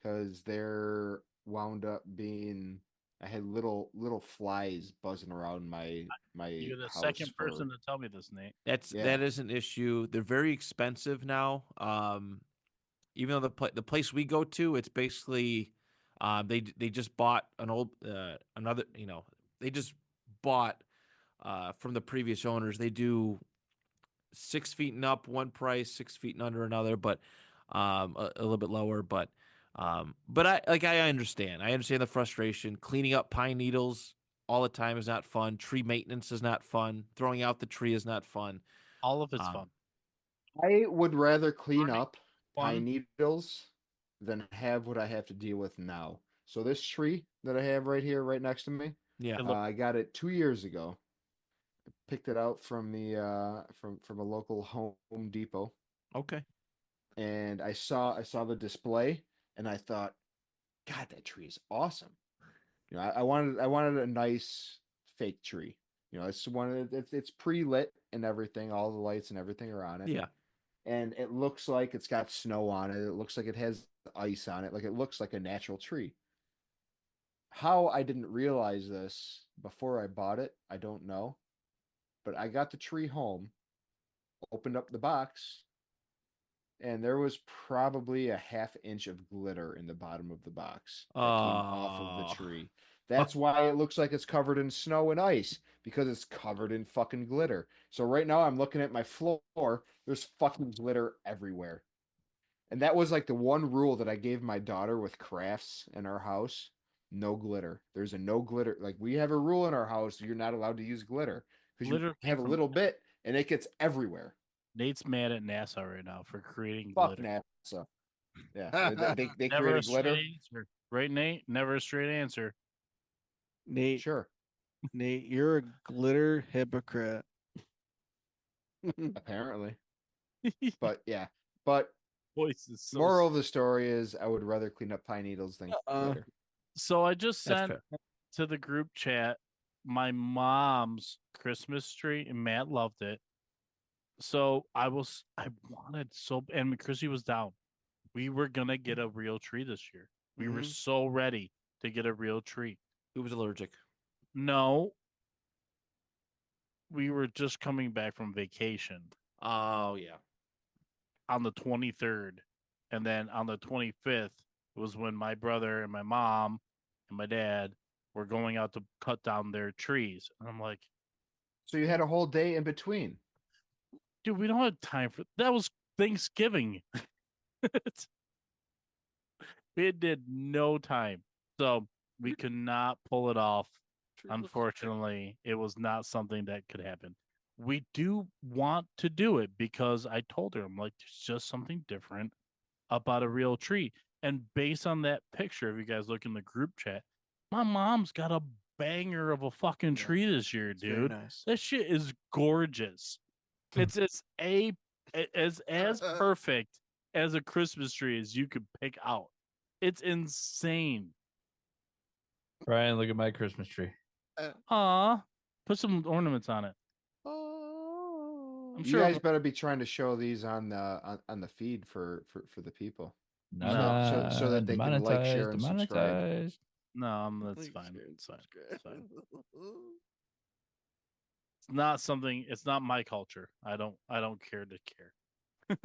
because there wound up being I had little flies buzzing around my You're the house second for person to tell me this, Nate. That is an issue. They're very expensive now. Even though the place we go to, it's basically, they just bought an old another they just bought from the previous owners. They do 6 feet and up one price, 6 feet and under another, but a little bit lower. But I understand. I understand the frustration. Cleaning up pine needles all the time is not fun. Tree maintenance is not fun. Throwing out the tree is not fun. All of it's Um, fun. I would rather clean Farming, up fun. pine needles than have what I have to deal with now. So this tree that I have right here, right next to me, Yeah. I got it 2 years ago. Picked it out from the from a local Home Depot, Okay. and I saw the display, and I thought, God, that tree is awesome. I wanted a nice fake tree. It's pre-lit and everything, all the lights and everything are on it. Yeah. And it looks like it's got snow on it. It looks like it has ice on it. Like it looks like a natural tree. How I didn't realize this before I bought it, I don't know. But I got the tree home, opened up the box, and there was probably a half inch of glitter in the bottom of the box that came off of the Oh. tree. That's why it looks like it's covered in snow and ice, because it's covered in fucking glitter. So right now I'm looking at my floor, there's fucking glitter everywhere. And that was like the one rule that I gave my daughter with crafts in our house. No glitter. There's a no glitter. Like, we have a rule in our house, you're not allowed to use glitter because you Glitter came have a from little bit and it gets everywhere. Nate's mad at NASA right now for creating Fuck glitter. NASA. Yeah, they Never a created glitter. straight answer. Right, Nate? Never a straight answer. Nate, Sure, Nate, you're a glitter hypocrite. apparently. But yeah, but Voice is so moral of the story is I would rather clean up pine needles than glitter. So I just That's sent fair. to the group chat my mom's Christmas tree, and Matt loved it. So I wanted so, and Chrissy was down. We were gonna get a real tree this year. We were Mhm. so ready to get a real tree. Who was allergic? No, we were just coming back from vacation Oh yeah. on the 23rd, and then on the 25th was when my brother and my mom and my dad were going out to cut down their trees. And I'm like, So you had a whole day in between. dude, we don't have time for that. Was Thanksgiving. We did no time. So we could not pull it off. Unfortunately, it was not something that could happen. we do want to do it because I told her, I'm like, there's just something different about a real tree. And based on that picture, if you guys look in the group chat, my mom's got a banger of a fucking Yeah, tree this year, It's very dude. nice. That shit is gorgeous. It's as perfect as a Christmas tree as you could pick out. It's insane. Brian, look at my Christmas tree. Aw, put some ornaments on it. Oh. I'm You sure. guys better be trying to show these on the feed for the people, so that they can like, share, and subscribe. Demonetized. No, that's Like, fine. share, and It's fine. subscribe. It's fine. It's not something. It's not my culture. I don't care to care.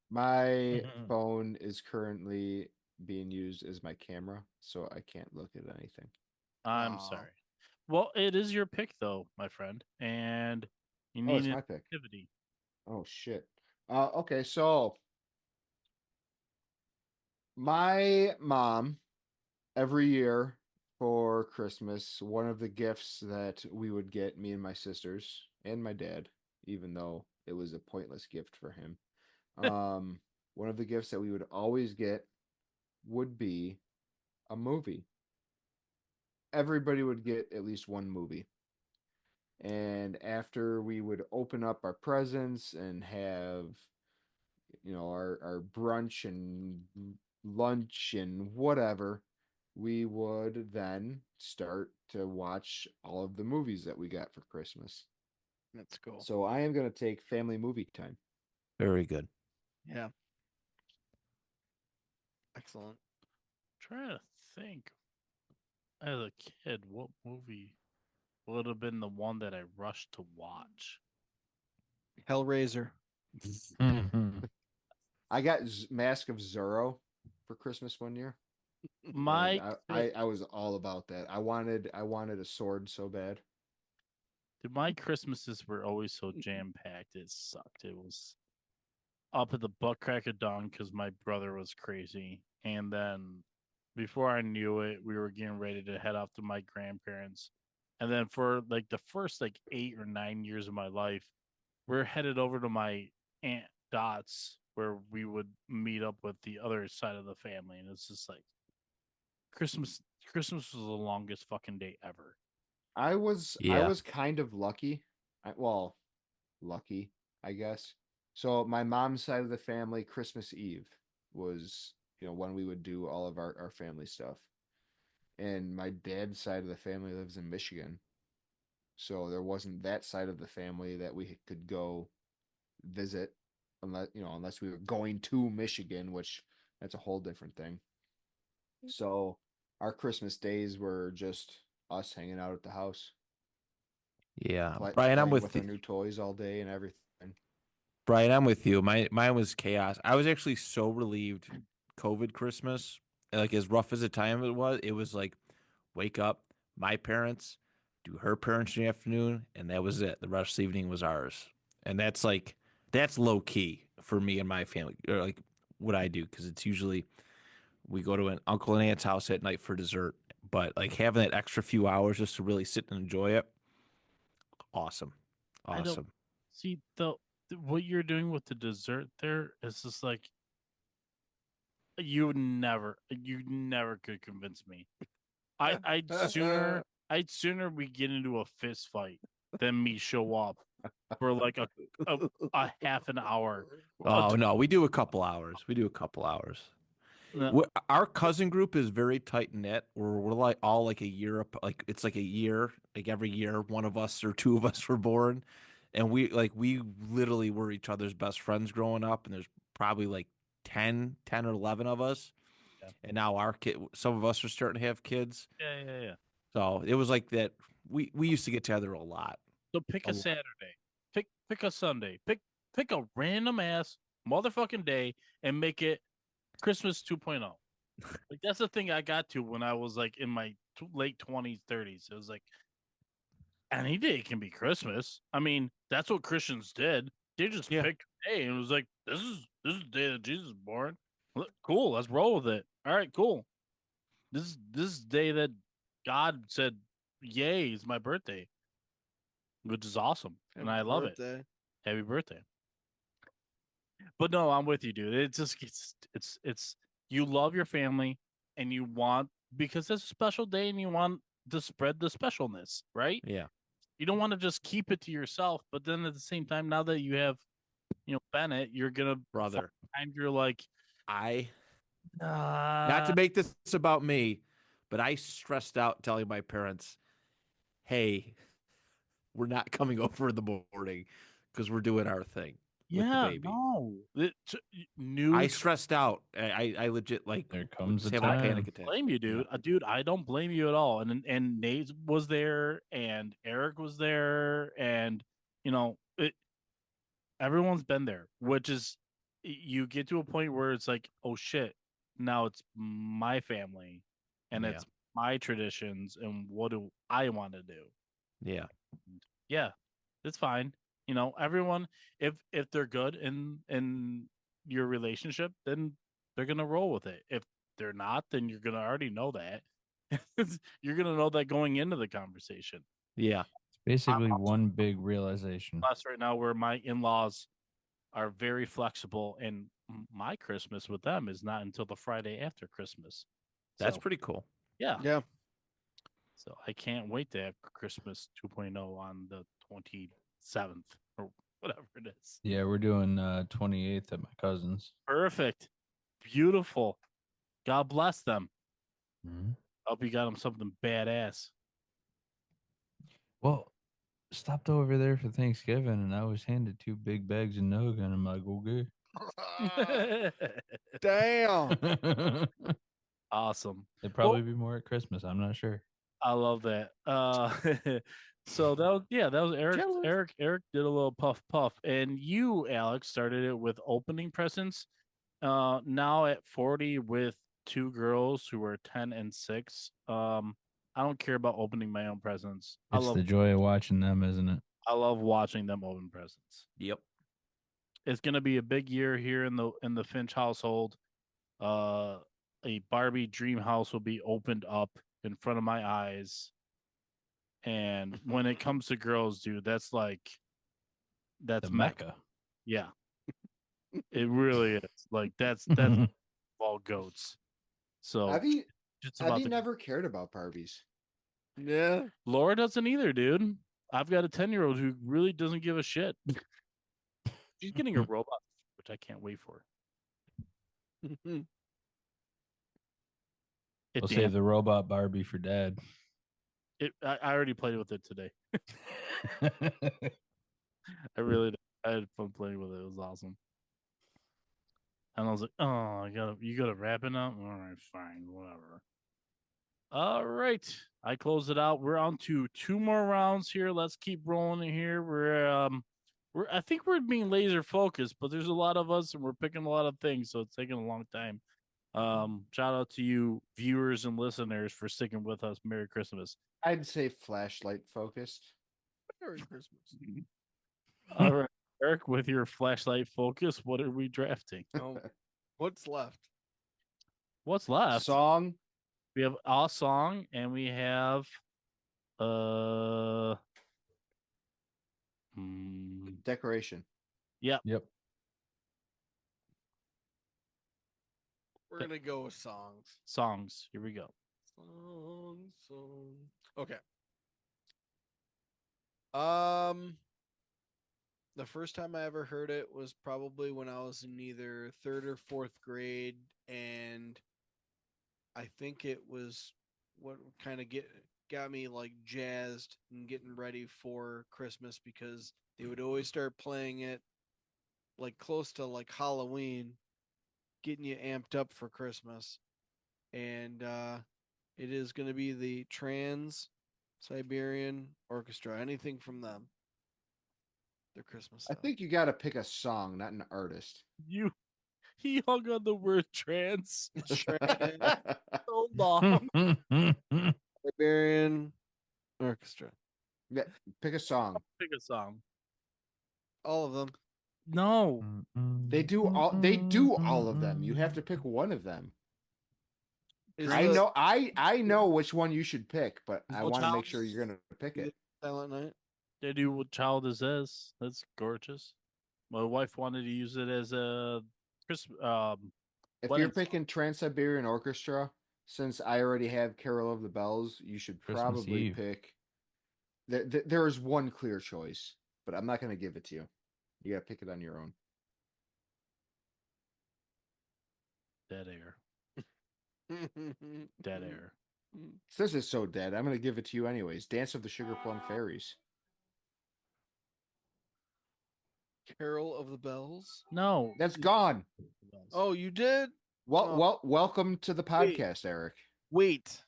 My phone is currently being used as my camera, so I can't look at anything. I'm Aw. sorry. Well, it is your pick, though, my friend, and you Oh, need it's an my pick. activity. Oh shit. Okay, so my mom, every year for Christmas, one of the gifts that we would get, me and my sisters and my dad, even though it was a pointless gift for him, one of the gifts that we would always get would be a movie. Everybody would get at least one movie. And after we would open up our presents and have, our brunch and lunch and whatever, we would then start to watch all of the movies that we got for Christmas. That's cool. So I am going to take family movie time. Very good. Yeah. Excellent. Trying to think. As a kid, what movie would have been the one that I rushed to watch? Hellraiser. I got Mask of Zorro for Christmas one year. My and I was all about that. I wanted a sword so bad. Dude, my Christmases were always so jam packed. It sucked. It was up at the butt crack of dawn because my brother was crazy, and then before I knew it, we were getting ready to head off to my grandparents, and then for like the first like 8 or 9 years of my life, we're headed over to my aunt Dot's where we would meet up with the other side of the family, and it's just like Christmas. Christmas was the longest fucking day ever. I was Yeah. kind of lucky. Lucky, I guess. So my mom's side of the family, Christmas Eve was, when we would do all of our family stuff. And my dad's side of the family lives in Michigan. So there wasn't that side of the family that we could go visit unless we were going to Michigan, which that's a whole different thing. So our Christmas days were just us hanging out at the house. Yeah. Brian, Brian, I'm with with our you. new toys all day and everything. Brian, I'm with you. Mine was chaos. I was actually so relieved COVID Christmas, like as rough as a time it was like wake up, my parents, do her parents in the afternoon, and that was it. The rest of the evening was ours. And that's low key for me and my family, or like what I do, because it's usually we go to an uncle and aunt's house at night for dessert. But like having that extra few hours just to really sit and enjoy it, awesome. I don't Awesome. see what you're doing with the dessert there is just like you never could convince me. I'd sooner we get into a fist fight than me show up for like a half an hour. Oh no, we do a couple hours. No, Our cousin group is very tight knit. We're like all like a year, like it's like a year, like every year one of us or two of us were born, and we literally were each other's best friends growing up. And there's probably like 10 or 11 of us, Yeah. and now some of us are starting to have kids. yeah. So it was like that. We used to get together a lot. So pick a Saturday, pick a Sunday, pick a random ass motherfucking day and make it Christmas 2.0. Like that's the thing I got to when I was like in my late 20s, 30s. It was like any day can be Christmas. I mean, that's what Christians did. They just picked a day and it was like, this is the day that Jesus was born. Cool, let's roll with it. All right, cool. This is the day that God said, "Yay, it's my birthday." which is awesome, and I Happy love it. birthday. Happy birthday! But no, I'm with you, dude. It just it's you love your family and you want because it's a special day and you want to spread the specialness, right? Yeah. You don't want to just keep it to yourself, but then at the same time, now that you have, Bennett, you're gonna Brother. find you're like, Not to make this about me, but I stressed out telling my parents, hey, we're not coming over in the morning because we're doing our thing with the baby. no, I stressed out. I legit There comes was a having a time. panic attack. blame you, dude. Dude, I don't blame you at all. And Nate was there, and Eric was there, and everyone's been there. Which is, you get to a point where it's like, oh shit, now it's my family, and Yeah. it's my traditions, and what do I want to do? Yeah. Yeah, it's fine. Everyone, if they're good in your relationship, then they're gonna roll with it. If they're not, then you're gonna already know that. You're gonna know that going into the conversation. Yeah. It's basically one big realization. Plus, right now, where my in-laws are very flexible, and my Christmas with them is not until the Friday after Christmas. That's So, pretty cool. yeah. Yeah. So I can't wait to have Christmas 2.0 on the 27th or whatever it is. Yeah, we're doing 28th at my cousin's. Perfect. Beautiful. God bless them. Mhm. Hope you got them something badass. Well, stopped over there for Thanksgiving, and I was handed 2 big bags of Nug, and I'm like, okay. Damn. Awesome. It'd probably be more at Christmas. I'm not sure. I love that. So that was Eric. Jealous. Eric did a little puff puff, and you, Alex, started it with opening presents. Now at 40 with 2 girls who are 10 and 6. I don't care about opening my own presents. It's the joy of watching them, isn't it? I love watching them open presents. Yep. It's gonna be a big year here in the Finch household. A Barbie dream house will be opened up in front of my eyes. And when it comes to girls, dude, that's The Mecca. Mecca. Yeah. It really is. Like that's all goats. So Have you just have about you the never cared about Barbies? Yeah. Laura doesn't either, dude. I've got a 10-year-old who really doesn't give a shit. She's getting a robot, which I can't wait for. We'll save the robot Barbie for Dad. I already played with it today. I really did. I had fun playing with it. It was awesome. And I was like, oh, you gotta wrap it up? All right, fine, whatever. All right. I closed it out. We're on to 2 more rounds here. Let's keep rolling in here. I think we're being laser focused, but there's a lot of us and we're picking a lot of things, so it's taking a long time. Shout out to you viewers and listeners for sticking with us. Merry Christmas. I'd say flashlight focused. Merry Christmas. All right, Eric, with your flashlight focus, what are we drafting? What's left? What's left? Song. We have a song and we have Decoration. Yep. We're gonna go with songs. Songs. Here we go. Song. Okay. The first time I ever heard it was probably when I was in either 3rd or 4th grade, and I think it was what kind of got me like jazzed and getting ready for Christmas, because they would always start playing it like close to like Halloween, getting you amped up for Christmas. And it is going to be the Trans-Siberian Orchestra. Anything from them. Their Christmas I stuff. think you got to pick a song, not an artist. He hung on the word trans so Oh, long. Siberian Orchestra. Yeah, pick a song. Pick a song. All of them. No. They do all of them. You have to pick one of them. I know which one you should pick, but I Well, want to make Child's- sure you're gonna pick it. Silent Night. They do what Child Is This. That's gorgeous. My wife wanted to use it as a Christmas. If Wedding you're picking Trans-Siberian Orchestra, since I already have Carol of the Bells, you should Christmas probably Eve. pick. There is one clear choice, but I'm not going to give it to you. You got to pick it on your own. Dead Air. Dead Air. This is so dead. I'm going to give it to you anyways. Dance of the Sugar Plum Fairies. Carol of the Bells. No. That's gone. Oh, you did? Welcome to the podcast, Eric. Wait.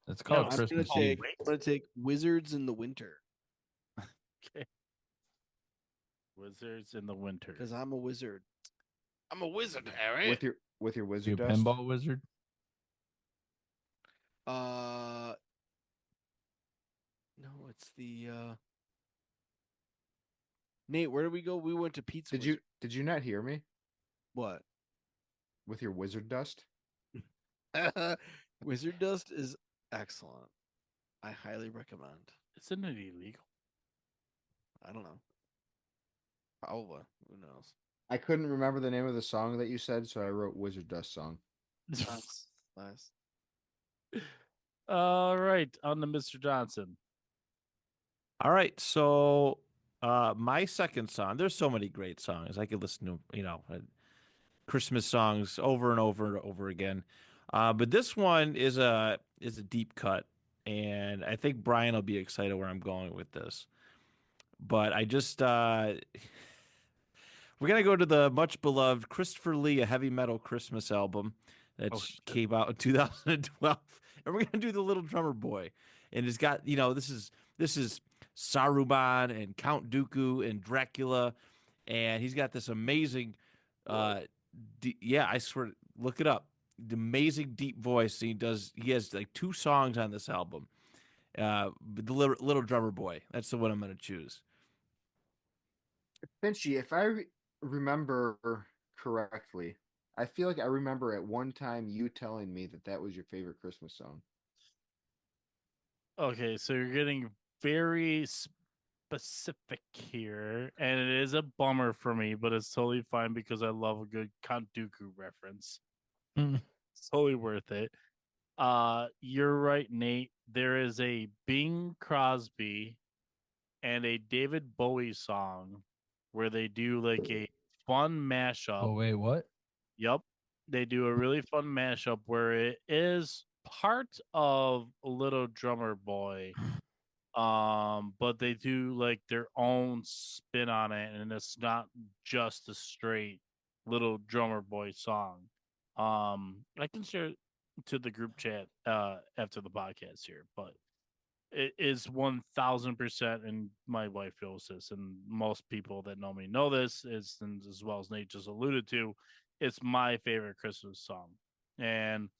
It's called I'm Christmas gonna Eve. take Wizards in the Winter Okay. Wizards in the Winter. because I'm a wizard. I'm a wizard, Harry. With your You wizard a dust. pinball wizard? No, it's the Nate. Where did we go? We went to Pizza. Did you not hear me What? with your wizard dust? Wizard Dust is excellent. I highly recommend. Isn't it illegal? I don't know. Probably. Who knows? I couldn't remember the name of the song that you said, so I wrote Wizard Dust song. Nice. All right, on to Mr. Johnson. All right, so my second song. There's so many great songs I could listen to. Christmas songs over and over and over again. But this one is a deep cut, and I think Brian will be excited where I'm going with this. But I just we're gonna go to the much beloved Christopher Lee, A Heavy Metal Christmas album that came out in 2012, and we're gonna do the Little Drummer Boy, and it's got this is Saruman and Count Dooku and Dracula, and he's got this amazing, I swear, look it up, the amazing deep voice. He has like 2 songs on this album. The Little Drummer Boy. That's the one I'm gonna choose. Finchy, if I remember correctly, I feel like I remember at one time you telling me that was your favorite Christmas song. Okay, so you're getting very specific here, and it is a bummer for me, but it's totally fine because I love a good Count Dooku reference. It's totally worth it. You're right, Nate. There is a Bing Crosby and a David Bowie song where they do like a fun mashup. Oh wait, what? Yep. They do a really fun mashup where it is part of Little Drummer Boy. But they do like their own spin on it, and it's not just a straight Little Drummer Boy song. I can share it to the group chat after the podcast here, but it is 1000%, and my wife knows this, and most people that know me know this, is, and as well as Nate just alluded to, it's my favorite Christmas song, and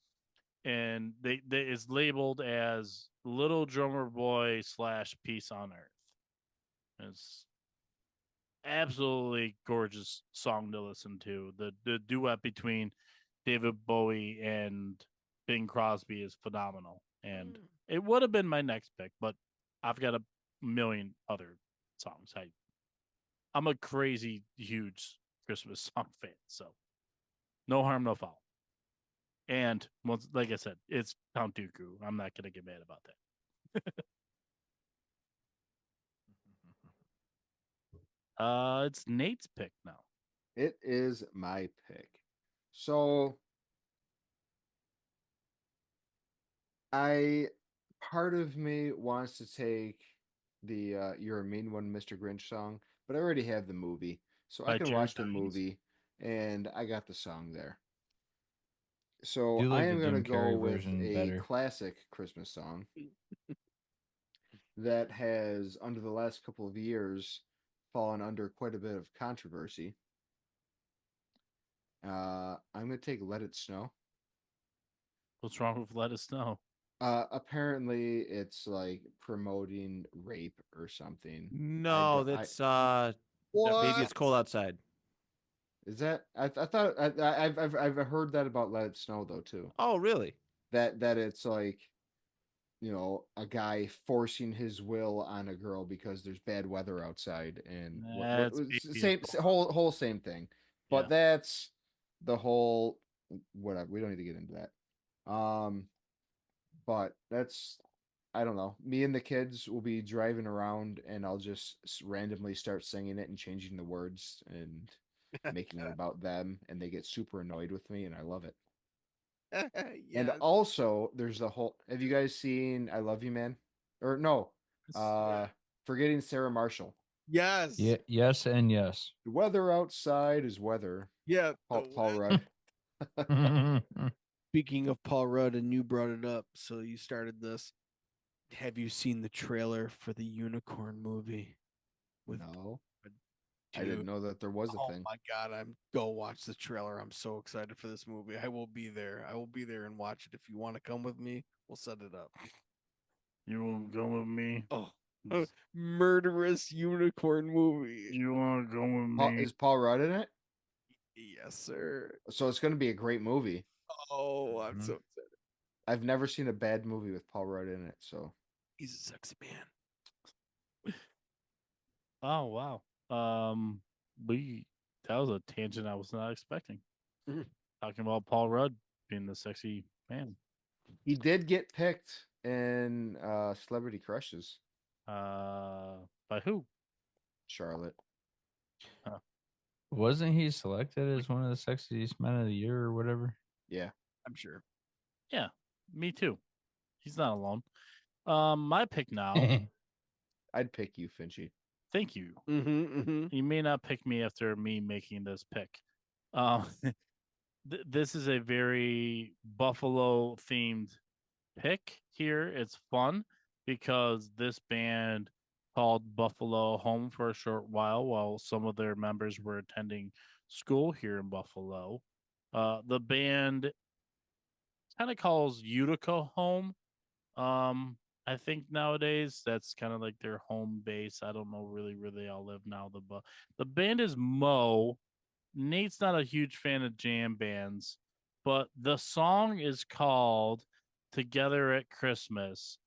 they it's labeled as Little Drummer Boy / Peace on Earth. It's absolutely gorgeous song to listen to. The duet between David Bowie and Bing Crosby is phenomenal, and it would have been my next pick, but I've got a million other songs. I'm a crazy huge Christmas song fan, so no harm, no foul. And like I said, it's Count Dooku. I'm not gonna get mad about that. It's Nate's pick now. It is my pick. So part of me wants to take the You're a Mean One, Mr. Grinch song, but I already have the movie. So I By can Jerry watch the Hines. movie, and I got the song there. So Do you like I am the going Jim to go Carrey with version a better? classic Christmas song that has, under the last couple of years, fallen under quite a bit of controversy. I'm going to take Let It Snow. What's wrong with Let Us Know? Apparently it's like promoting rape or something. No, don't- I- that's Maybe It's Cold Outside. Is that? I thought I've heard that about Let It Snow though too. Oh, really? That it's like a guy forcing his will on a girl because there's bad weather outside, and That's it's the baby same whole same thing. But Yeah. that's the whole whatever. We don't need to get into that. But that's I don't know. Me and the kids will be driving around, and I'll just randomly start singing it and changing the words and making it about them, and they get super annoyed with me, and I love it. And Yes. also, there's the whole. Have you guys seen "I Love You, Man"? Or no, forgetting Sarah Marshall. Yes. Yeah, yes, and yes. The weather outside is weather. Yeah. Paul Rudd. Speaking of Paul Rudd, and you brought it up, so you started this. Have you seen the trailer for the Unicorn movie? No, I Dude, didn't know that there was a oh thing. my god, I'm go watch the trailer. I'm so excited for this movie. I will be there. I will be there and watch it. If you want to come with me, we'll set it up. You won't go with me. Oh, a murderous unicorn movie. You want to go with me? Is Paul Rudd in it? Yes, sir. So it's going to be a great movie. Oh, I'm so excited. I've never seen a bad movie with Paul Rudd in it. So He's a sexy man. Oh wow. That was a tangent I was not expecting. Mhm. Talking about Paul Rudd being the sexy man. he did get picked in Celebrity Crushes. By who? Charlotte. Wasn't he selected as one of the sexiest men of the year or whatever? Yeah. I'm sure. Yeah, me too. He's not alone. My pick now. I'd pick you, Finchy. Thank you. Mm-hmm. You may not pick me after me making this pick. This is a very Buffalo themed pick here. It's fun because this band called Buffalo home for a short while some of their members were attending school here in Buffalo. The band kind of calls Utica home. I think nowadays that's kind of like their home base. I don't know really where they all live now. The band is Mo. Nate's not a huge fan of jam bands, but the song is called Together at Christmas.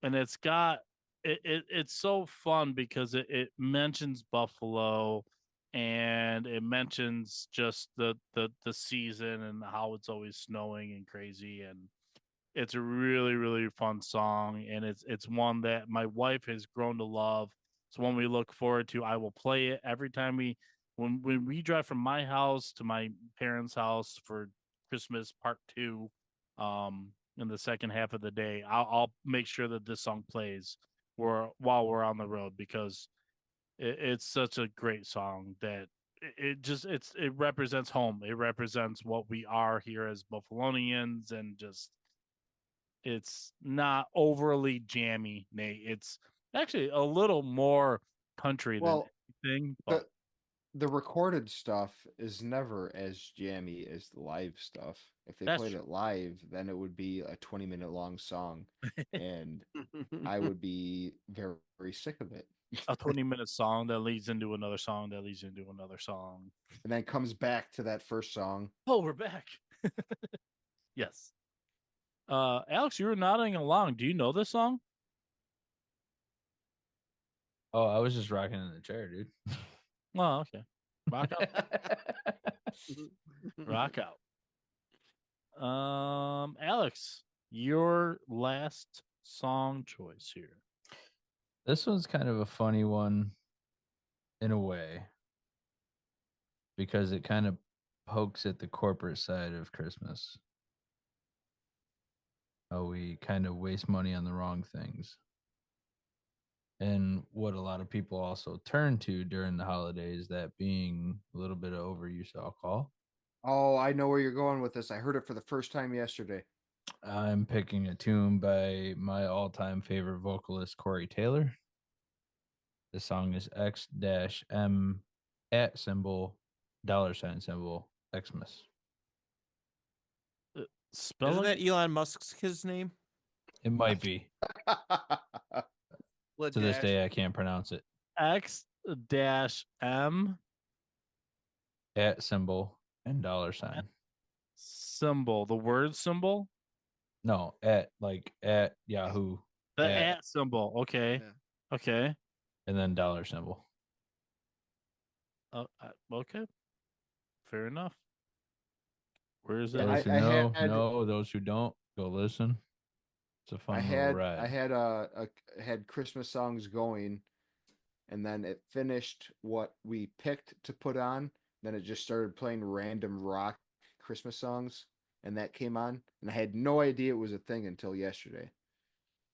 And it's got it's so fun because it mentions Buffalo and it mentions just the season and how it's always snowing and crazy, and it's a really really fun song, and it's one that my wife has grown to love. It's one we look forward to. I will play it every time when we drive from my house to my parents' house for Christmas part 2, in the second half of the day. I'll make sure that this song plays while we're on the road because it's such a great song that it represents home. It represents what we are here as Buffalonians, and just it's not overly jammy, Nate. It's actually a little more country than anything. But the recorded stuff is never as jammy as the live stuff. If they played it live, then it would be a 20-minute long song, and I would be very, very sick of it. A 20-minute song that leads into another song that leads into another song. And then comes back to that first song. Oh, we're back. Yes. Alex, you were nodding along. Do you know this song? Oh, I was just rocking in the chair, dude. Oh, okay. Rock out. Rock out. Alex, your last song choice here. This one's kind of a funny one in a way because it kind of pokes at the corporate side of Christmas. How we kind of waste money on the wrong things. And what a lot of people also turn to during the holidays, that being a little bit of overuse of alcohol. Oh, I know where you're going with this. I heard it for the first time yesterday. I'm picking a tune by my all-time favorite vocalist, Corey Taylor. The song is X-M @ $$ Xmas. Isn't that Elon Musk's his name? It might be. What To this dash? day, I can't pronounce it. X-M @ $$ symbol. The word symbol. No, at Yahoo. The at, at symbol. Okay. Yeah. Okay. and then dollar symbol. Okay. Fair enough. Where is Yeah, that? Those who I know, had- know. Those who don't, go listen. It's a fun little ride. I had Christmas songs going, and then it finished what we picked to put on. Then it just started playing random rock Christmas songs, and that came on, and I had no idea it was a thing until yesterday.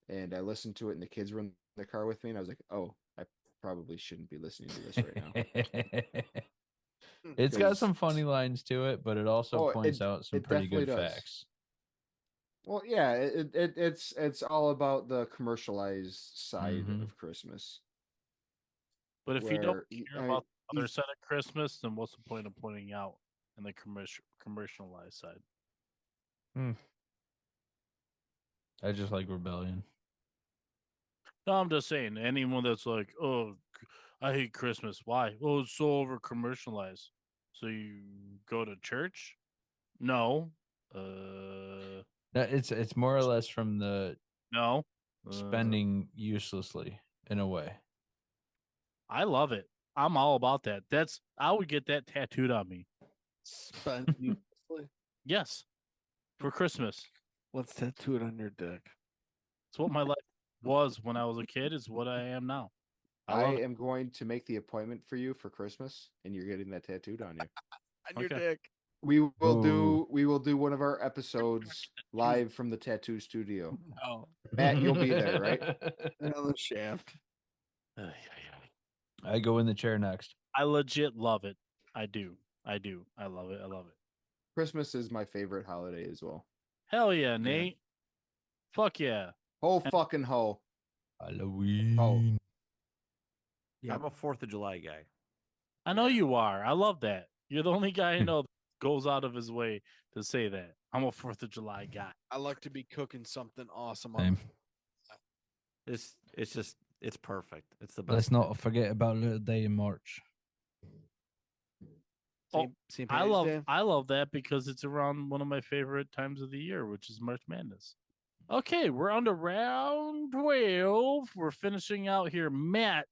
And I listened to it, and the kids were in the car with me, and I was like, "Oh, I probably shouldn't be listening to this right now." It's got 'Cause- some funny lines to it, but it also Oh, points out some it pretty good definitely does. facts. Well, yeah, it's all about the commercialized side Mhm. of Christmas. But if you don't where care I mean, about the other he's- side of Christmas, then what's the point of pointing out in the commercialized side? I just like rebellion. No, I'm just saying, anyone that's like, oh, I hate Christmas. Why? Well, it's so over commercialized. So you go to church? No. No, it's more or less from the No. spending uselessly in a way. I love it. I'm all about that. I would get that tattooed on me. Spend uselessly. Yes. For Christmas. Let's tattoo it on your dick. It's what my life was when I was a kid, is what I am now. I love it. am going to make the appointment for you for Christmas, and you're getting that tattooed on you. On your Okay. dick. We will Ooh. do one of our episodes live from the tattoo studio. Oh, Matt, you'll be there, right? on the shaft. Ay, ay, ay. I go in the chair next. I legit love it. I do. I do. I love it. I love it. Christmas is my favorite holiday as well. Hell yeah, Nate. Fuck yeah. Ho fucking ho. Halloween. I'm a 4th of July guy. I know you are. I love that. You're the only guy I know that goes out of his way to say that. I'm a 4th of July guy. I like to be cooking something awesome. Same. It's perfect. It's the best. Let's not forget about Little Day in March. St. I Patty's Day. love that because it's around one of my favorite times of the year, which is March Madness. Okay, we're on to round 12. We're finishing out here. Matt,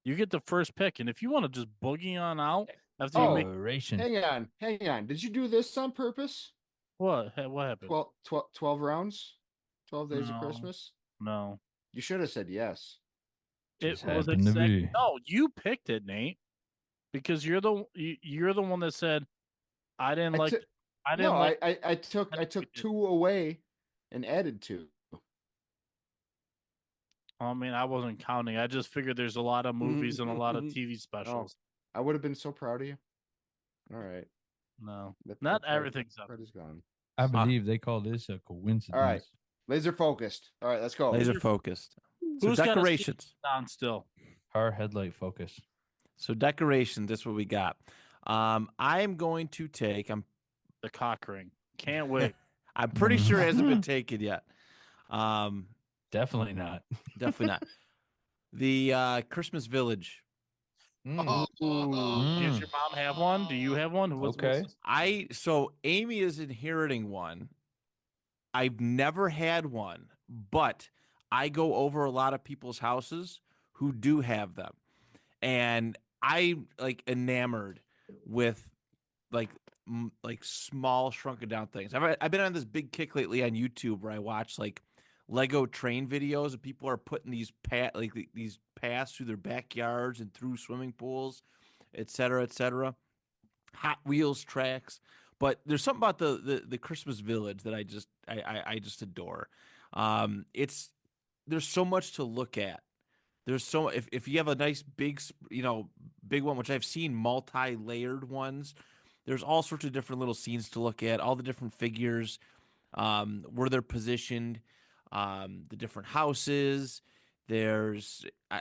you get the first pick, and if you want to just boogie on out after you make Operation. Hang on. Did you do this on purpose? what happened? 12 rounds? 12 days No. of Christmas? No, You should have said yes. Just it was happened to be. No, you picked it, Nate, because you're the one that said I didn't I like. took- I didn't No, like. I took 2 away and added 2. I mean, I wasn't counting. I just figured there's a lot of movies and a lot of TV specials. I would have been so proud of you. All right. No, That- not that part- everything's that up. part is gone. I believe they call this a coincidence. Laser focused. All right, let's go. Laser focused. So Who's got a decorations. On still. Car headlight focus. So decorations. That's what we got. I am going to take. The cock ring. Can't wait. I'm pretty sure it hasn't been taken yet. Definitely not. Definitely not. The Christmas Village. Oh, Does your mom have one? Do you have one? Okay. So Amy is inheriting one. I've never had one, but I go over a lot of people's houses who do have them. And I like enamored with like small shrunken down things. I've been on this big kick lately on YouTube where I watch like Lego train videos and people are putting these these paths through their backyards and through swimming pools, et cetera, et cetera. Hot Wheels tracks. But there's something about the Christmas Village that I just adore. There's so much to look at. There's so if you have a nice big one, which I've seen multi-layered ones, there's all sorts of different little scenes to look at, all the different figures, where they're positioned, the different houses. I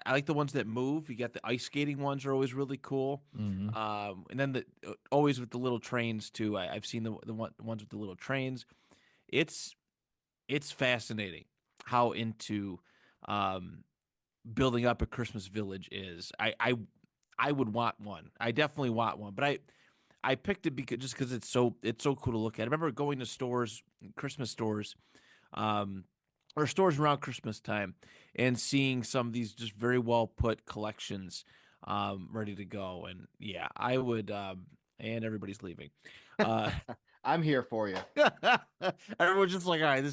like the ones that move. You got the ice skating ones are always really cool. Mhm. And then always with the little trains too. I've seen the ones with the little trains. It's fascinating how into building up a Christmas village is. I would want one. I definitely want one. But I picked it because it's so cool to look at. I remember going to stores, Christmas stores, or stores around Christmas time, and seeing some of these just very well put collections ready to go. And yeah, I would. And everybody's leaving. I'm here for you. Everyone's just like, all right,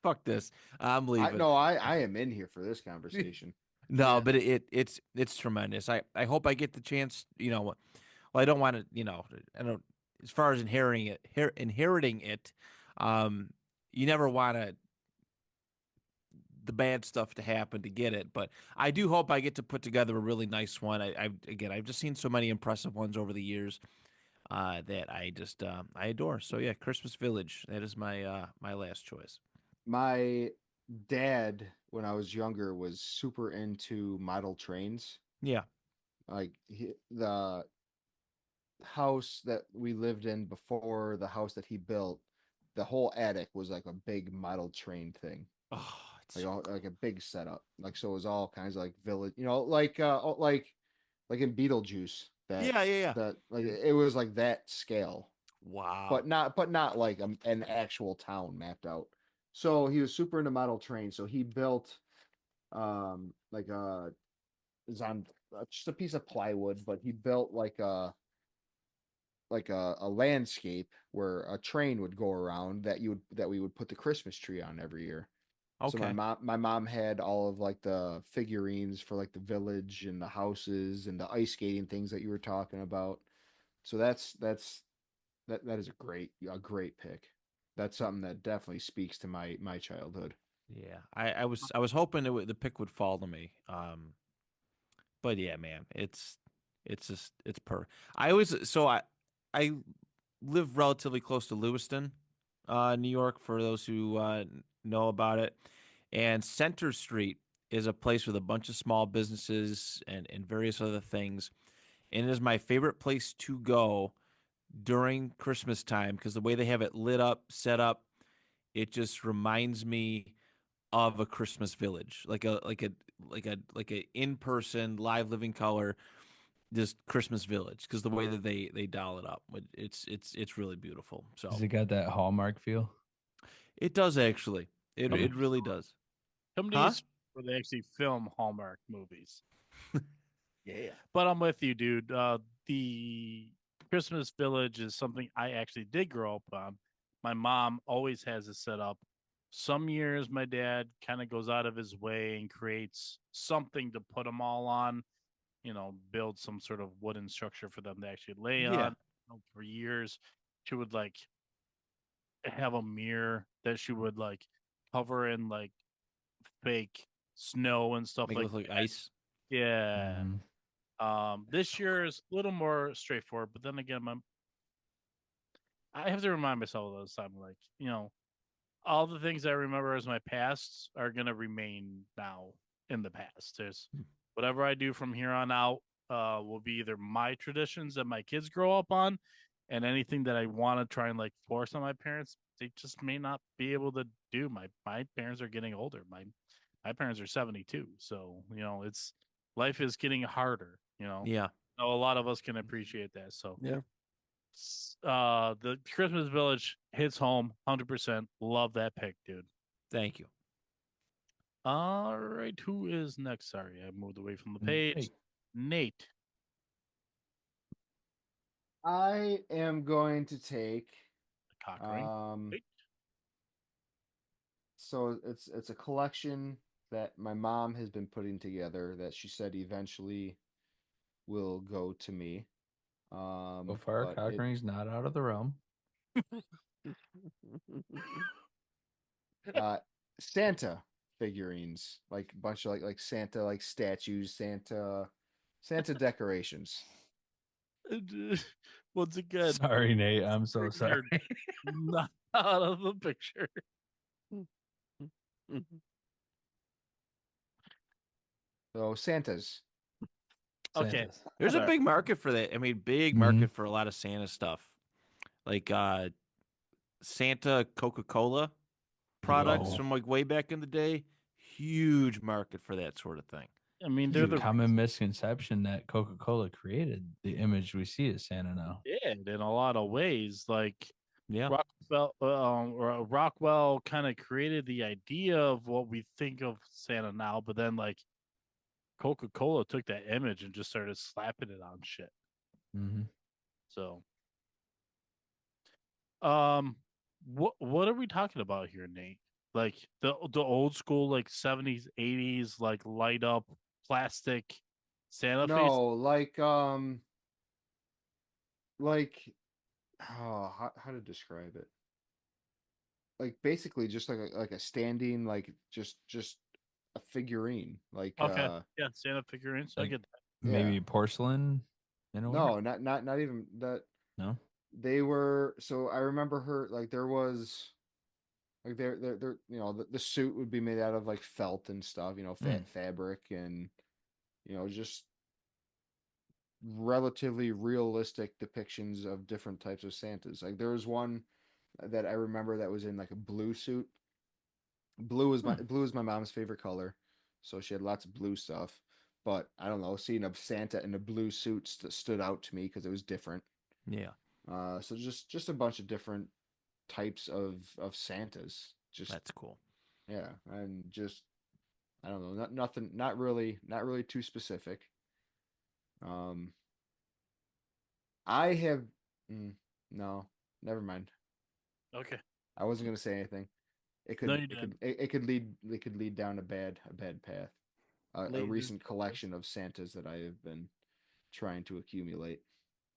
fuck this. I'm leaving. I am in here for this conversation. No, Yeah. but it's tremendous. I hope I get the chance. Well, I don't want to. I don't. As far as inheriting it, you never want the bad stuff to happen to get it. But I do hope I get to put together a really nice one. I've just seen so many impressive ones over the years that I just I adore. So yeah, Christmas Village. That is my last choice. My dad, when I was younger, was super into model trains. Yeah. Like the house that we lived in before the house that he built, the whole attic was like a big model train thing. Oh, it's Like a big setup. Like so it was all kinds of like village, like in Beetlejuice. Yeah. That like it was like that scale, Wow. but not like an actual town mapped out. So he was super into model trains. So he built like it's on just a piece of plywood, but he built like a landscape where a train would go around that we would put the Christmas tree on every year. So Okay. my mom had all of like the figurines for like the village and the houses and the ice skating things that you were talking about. So that is a great pick. That's something that definitely speaks to my childhood. Yeah. I was hoping the pick would fall to me. But yeah, man, it's just it's per. I live relatively close to Lewiston, New York. For those who know about it, and Center Street is a place with a bunch of small businesses and various other things, and it is my favorite place to go during Christmas time because the way they have it lit up, set up, it just reminds me of a Christmas village, like a in person live living color, just Christmas village because the way that they doll it up, it's really beautiful. So Has it got that Hallmark feel? it does actually. It Yeah. it really does. Companies where they actually film Hallmark movies. Yeah. But I'm with you, dude. The Christmas Village is something I actually did grow up on. My mom always has it set up. Some years, my dad kind of goes out of his way and creates something to put them all on. Build some sort of wooden structure for them to actually lay Yeah. on. For years, she would like have a mirror that she would like cover in like fake snow and stuff Make it like look like that. ice. Yeah. Mhm. This year is a little more straightforward, but then again, I have to remind myself all the time, like, all the things I remember as my past are gonna remain now in the past. There's whatever I do from here on out will be either my traditions that my kids grow up on, and anything that I want to try and like force on my parents, they just may not be able to do. My parents are getting older. My parents are 72, so it's life is getting harder. Yeah. So a lot of us can appreciate that. So Yeah. the Christmas Village hits home 100%. Love that pick, dude. Thank you. All right, who is next? Sorry, I moved away from the page. Nate. I am going to take Cock ring. Wait. so it's a collection that my mom has been putting together that she said eventually will go to me. So far, but cock it- ring's not out of the realm. Santa figurines, like a bunch of like Santa like statues, Santa decorations. Once again, Sorry, Nate. I'm so sorry. not out of the picture. So Santas. Okay. Santas. There's a Sorry. big market for that. I mean, big Mhm. market for a lot of Santa stuff, like Santa Coca-Cola products Whoa. from like way back in the day. Huge market for that sort of thing. I mean, There's they're a the common misconception that Coca-Cola created the image we see as Santa now. did in a lot of ways. Like Yeah. Rockwell kind of created the idea of what we think of Santa now, but then like Coca-Cola took that image and just started slapping it on shit. Mm-hmm. So, what are we talking about here, Nate? Like the old school, like 70s, 80s, like light up plastic Santa face. No, like oh, how to describe it? Like basically just like a standing, like just a figurine. Like Okay, yeah, Santa figurines. I Like get that. maybe yeah. porcelain in a way. No, not even that. No. They were, so I remember her, like there was like there you know, the suit would be made out of like felt and stuff, you know, fabric, and you know, just relatively realistic depictions of different types of Santas. Like there was one that I remember that was in like a blue suit. Blue is my mom's favorite color, so she had lots of blue stuff. But I don't know, seeing a Santa in a blue suit stood out to me because it was different. Yeah. So just a bunch of different types of Santas. Just That's cool. yeah, and just I don't know, nothing, not really too specific. Um, I have no, never mind. Okay. I wasn't gonna say anything. It No, could you it did. could it could lead down a bad path. A Ladies recent and collection of Santas that I have been trying to accumulate.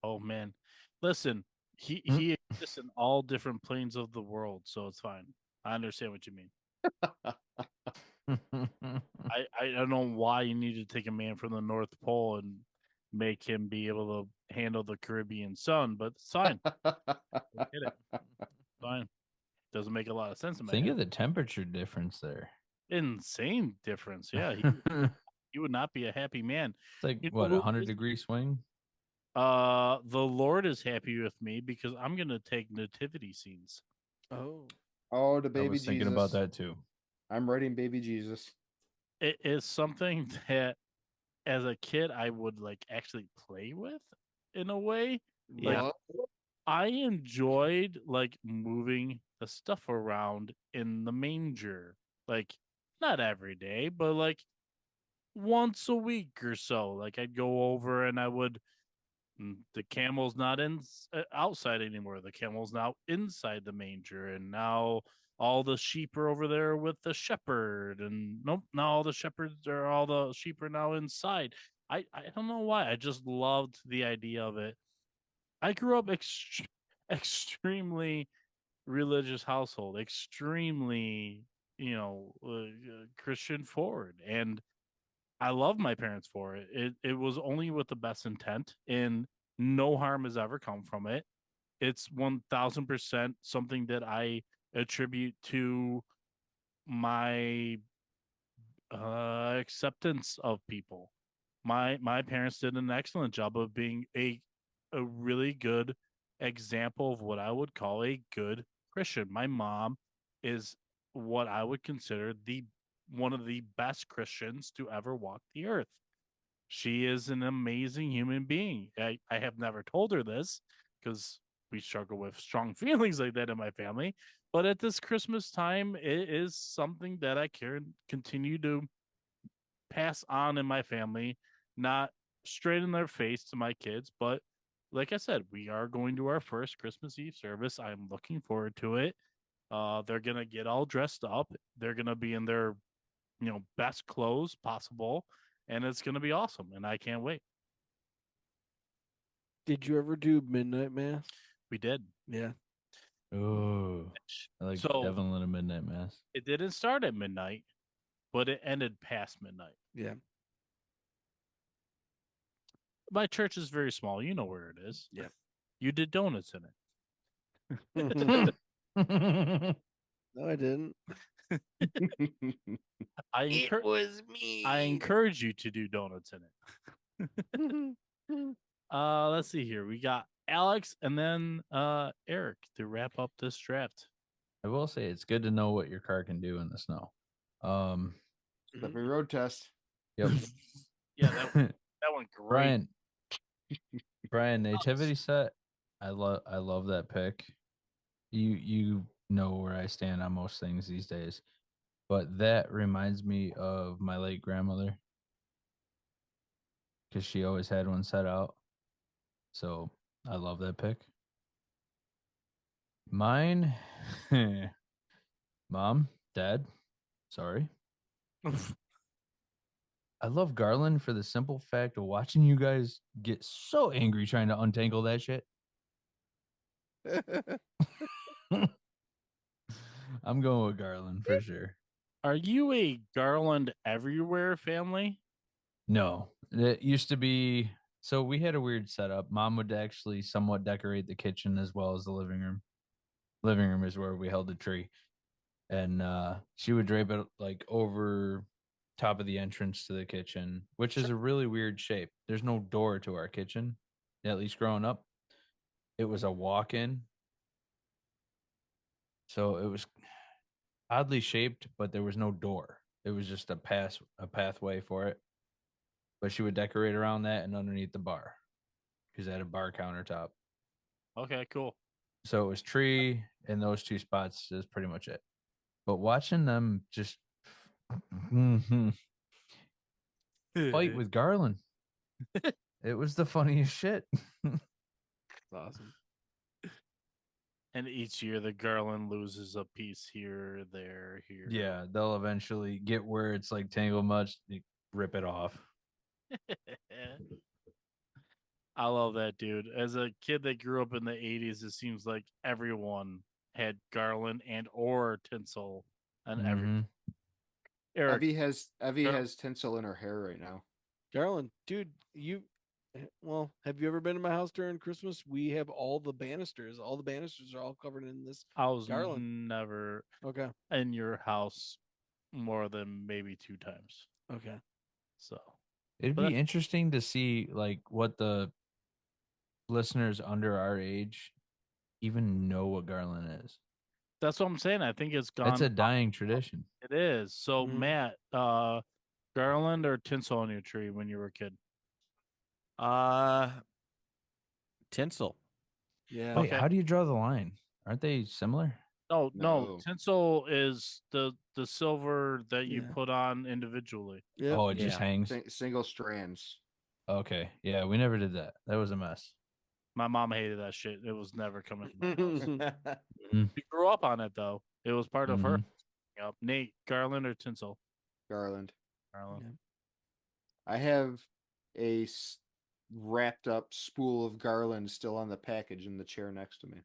Oh man, listen, Mm. he exists in all different planes of the world, so it's fine. I understand what you mean. I don't know why you need to take a man from the North Pole and make him be able to handle the Caribbean sun, but it's fine. I get it. Fine. Doesn't make a lot of sense in my Think head. of the temperature difference there. Insane difference. Yeah, It's he would not be a happy man. like You know what, who 100-degree swing? the Lord is happy with me because I'm gonna take nativity scenes. Oh, Oh, the I baby was thinking about Jesus. that too. I'm writing baby Jesus. It is something that as a kid I would like actually play with in a way. Like Yeah. I enjoyed like moving the stuff around in the manger. Like not every day, but like once a week or so. Like I'd go over and I would the camel's not outside anymore. The camel's now inside the manger, and now all the sheep are over there with the shepherd. And nope, now all the sheep are now inside. I don't know why. I just loved the idea of it. I grew up extremely religious household, extremely Christian forward, and I love my parents for it. It was only with the best intent, and no harm has ever come from it. It's 1000% something that I attribute to my acceptance of people. My parents did an excellent job of being a really good example of what I would call a good Christian. My mom is what I would consider the one of the best Christians to ever walk the earth. She is an amazing human being. I have never told her this because we struggle with strong feelings like that in my family. But at this Christmas time, it is something that I can continue to pass on in my family, not straight in their face to my kids, but like I said, we are going to our first Christmas Eve service. I'm looking forward to it. They're gonna get all dressed up. They're gonna be in their, best clothes possible, and it's gonna be awesome. And I can't wait. did you ever do midnight mass? We did. Yeah. Oh, I like So Devil in a Midnight Mass. it didn't start at midnight, but it ended past midnight. Yeah. My church is very small. You know where it is. Yeah. You did donuts in it. No, I didn't. It was me. I encourage you to do donuts in it. Let's see here. We got Alex and then Eric to wrap up this draft. I will say it's good to know what your car can do in the snow. Slippery road test. Yep. Yeah, that went great. Brian, nativity set. I love that pick. you know where I stand on most things these days. But that reminds me of my late grandmother because she always had one set out. So I love that pick. Mine, mom, dad, sorry. I love Garland for the simple fact of watching you guys get so angry trying to untangle that shit. I'm going with Garland for sure. Are you a Garland everywhere family? No, it used to be. So we had a weird setup. Mom would actually somewhat decorate the kitchen as well as the living room. Living room is where we held the tree, and she would drape it like over top of the entrance to the kitchen, which is a really weird shape. There's no door to our kitchen, at least growing up. It was a walk-in, so it was oddly shaped, but there was no door. It was just a pathway for it. But she would decorate around that and underneath the bar because it had a bar countertop. Okay, cool. So it was tree and those two spots is pretty much it. But watching them just fight with Garland, it was the funniest shit. Awesome. And each year the Garland loses a piece here, there, here. Yeah, they'll eventually get where it's like tangle much, rip it off. I love that, dude. As a kid that grew up in the 80s, it seems like everyone had Garland and or tinsel and everything. Eric, Evie has tinsel in her hair right now. Garland, dude, have you ever been to my house during Christmas? We have all the banisters. All the banisters are all covered in this. I was Garland. never Okay. in your house more than maybe 2 times. Okay. So It'd be interesting to see like what the listeners under our age even know what Garland is. that's what I'm saying. I think it's gone. That's a dying tradition. It is. So Matt, Garland or tinsel on your tree when you were a kid? Tinsel. Yeah. Wait, how do you draw the line? Aren't they similar? No. Tinsel is the silver that you put on individually. Yeah. Oh, it just hangs. Single strands. Okay. Yeah, we never did that. That was a mess. My mom hated that shit. It was never coming from my house. Mhm. We grew up on it though. It was part of her. Mhm. Yep. Nate, Garland or tinsel? Garland. Garland. I have a wrapped up spool of Garland still on the package in the chair next to me.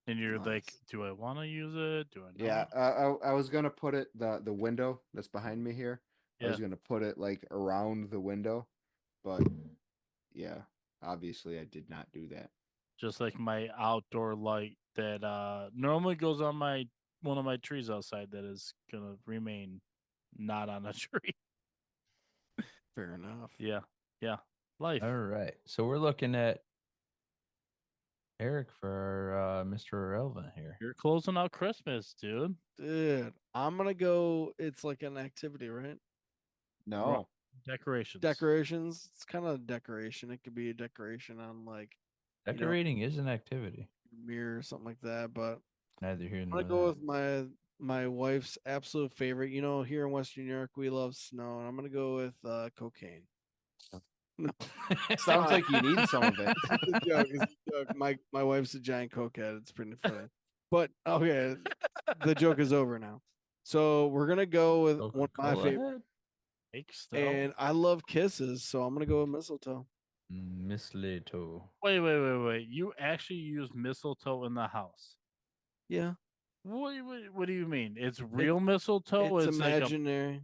And you're like, do I want to use it? Do I not? Yeah, I was gonna put it the window that's behind me here. I was Yeah. gonna put it like around the window, but yeah, obviously I did not do that. Just like my outdoor light that normally goes on one of my trees outside that is gonna remain not on a tree. Fair enough. Yeah. Life. All right. So we're looking at Eric for our, Mr. Irrelevant here. You're closing out Christmas, dude. Dude, I'm gonna go. It's like an activity, right? No. Decorations. Decorations. It's kind of a decoration. It could be a decoration on like Decorating is an activity. mirror or something like that. But Neither here I'm nor gonna go there. with my wife's absolute favorite. You know, here in Western New York, we love snow, and I'm gonna go with cocaine. No. Sounds like you need some of it. It's a joke. It's a joke. My wife's a giant cokehead. It's pretty funny. But okay, the joke is over now. So we're gonna go with one of my favorite. And I love kisses, so I'm gonna go with mistletoe. Mistletoe. Wait. You actually use mistletoe in the house? Yeah. What do you mean? It's real mistletoe? It's like imaginary.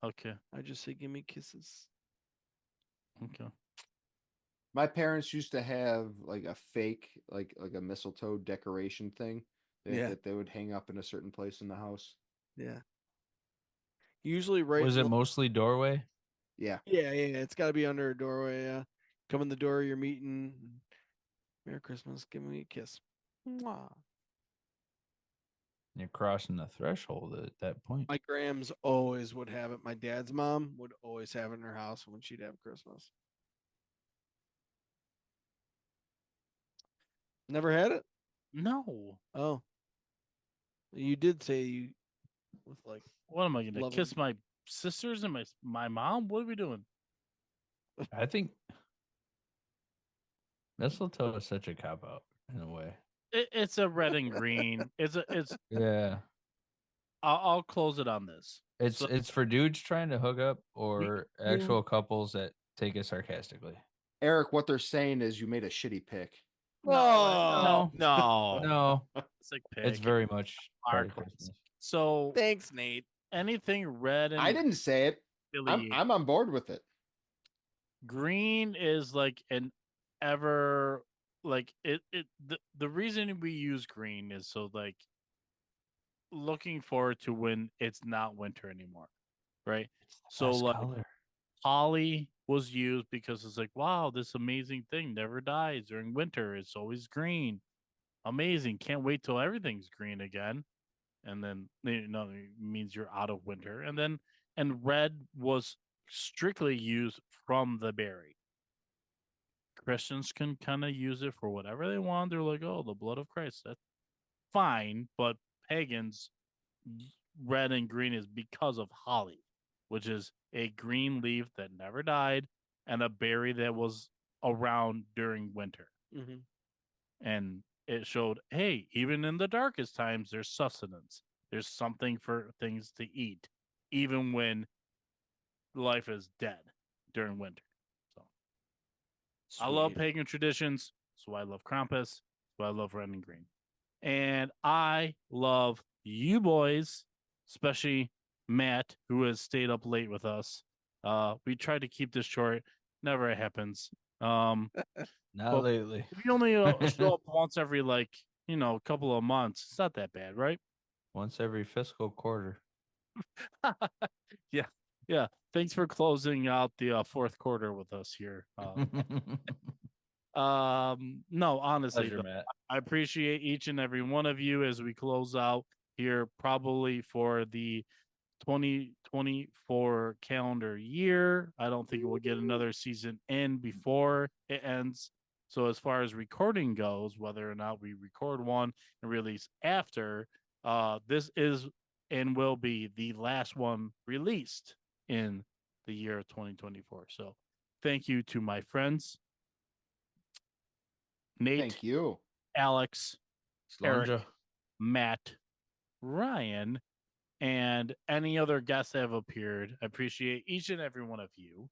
Okay. I just say give me kisses. Okay. My parents used to have like a fake, like a mistletoe decoration thing that they would hang up in a certain place in the house. Yeah. Usually right. Was it mostly doorway? Yeah. Yeah. It's got to be under a doorway. Yeah. Come in the door. You're meeting. Merry Christmas. Give me a kiss. Mwah. You're crossing the threshold at that point. My Grams always would have it. My dad's mom would always have it in her house when she'd have Christmas. Never had it? No. Oh. You did say you with like What am I gonna Love kiss 'em. my sisters and my mom? What are we doing? I think mistletoe is such a cop out in a way. It's a red and green. It's. Yeah. I'll close it on this. It's So it's for dudes trying to hook up we or do- actual couples that take it sarcastically. Eric, what they're saying is you made a shitty pick. No, no. No, it's like it's pick. very much part of Hardcore. Christmas. So Thanks, Nate. anything red and I didn't say it. affiliated- I'm on board with it. green is like an ever like the reason we use green is so like looking forward to when it's not winter anymore, right? So Best like color. holly was used because it's like, wow, this amazing thing never dies during winter. It's always green. Amazing. Can't wait till everything's green again. And then it means you're out of winter. And red was strictly used from the berry. Christians can kind of use it for whatever they want. They're like, oh, the blood of Christ. That's fine. But pagans, red and green is because of holly, which is a green leaf that never died and a berry that was around during winter. Mhm. And it showed, hey, even in the darkest times, there's sustenance. There's something for things to eat, even when life is dead during winter. So I love Sweet. pagan traditions. That's why I love Krampus. That's why I love red and green. And I love you boys, especially Matt, who has stayed up late with us. We tried to keep this short. Never happens. Not Well, lately. we only show up once every couple of months. It's not that bad, right? Once every fiscal quarter. Yeah. Thanks for closing out the fourth quarter with us here. No, honestly, Pleasure, though, Matt. I appreciate each and every one of you as we close out here, probably for the 2024 calendar year. I don't think we'll get another season in before it ends. So as far as recording goes, whether or not we record one and release after, this is and will be the last one released in the year of 2024. So thank you to my friends, Nate, Thank you. Alex, Eric, Slanja. Matt, Ryan, and any other guests that have appeared. I appreciate each and every one of you.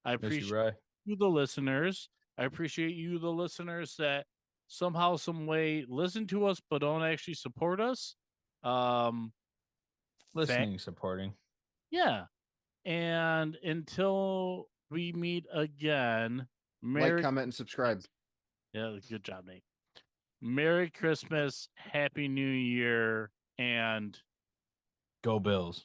I Miss you, appreciate Rye. you, the listeners. I appreciate you, the listeners, that somehow, some way listen to us but don't actually support us. Listening, supporting. Yeah. And until we meet again, Like, Merry comment, and subscribe. Yeah, good job, Nate. Merry Christmas, Happy New Year, and Go Bills.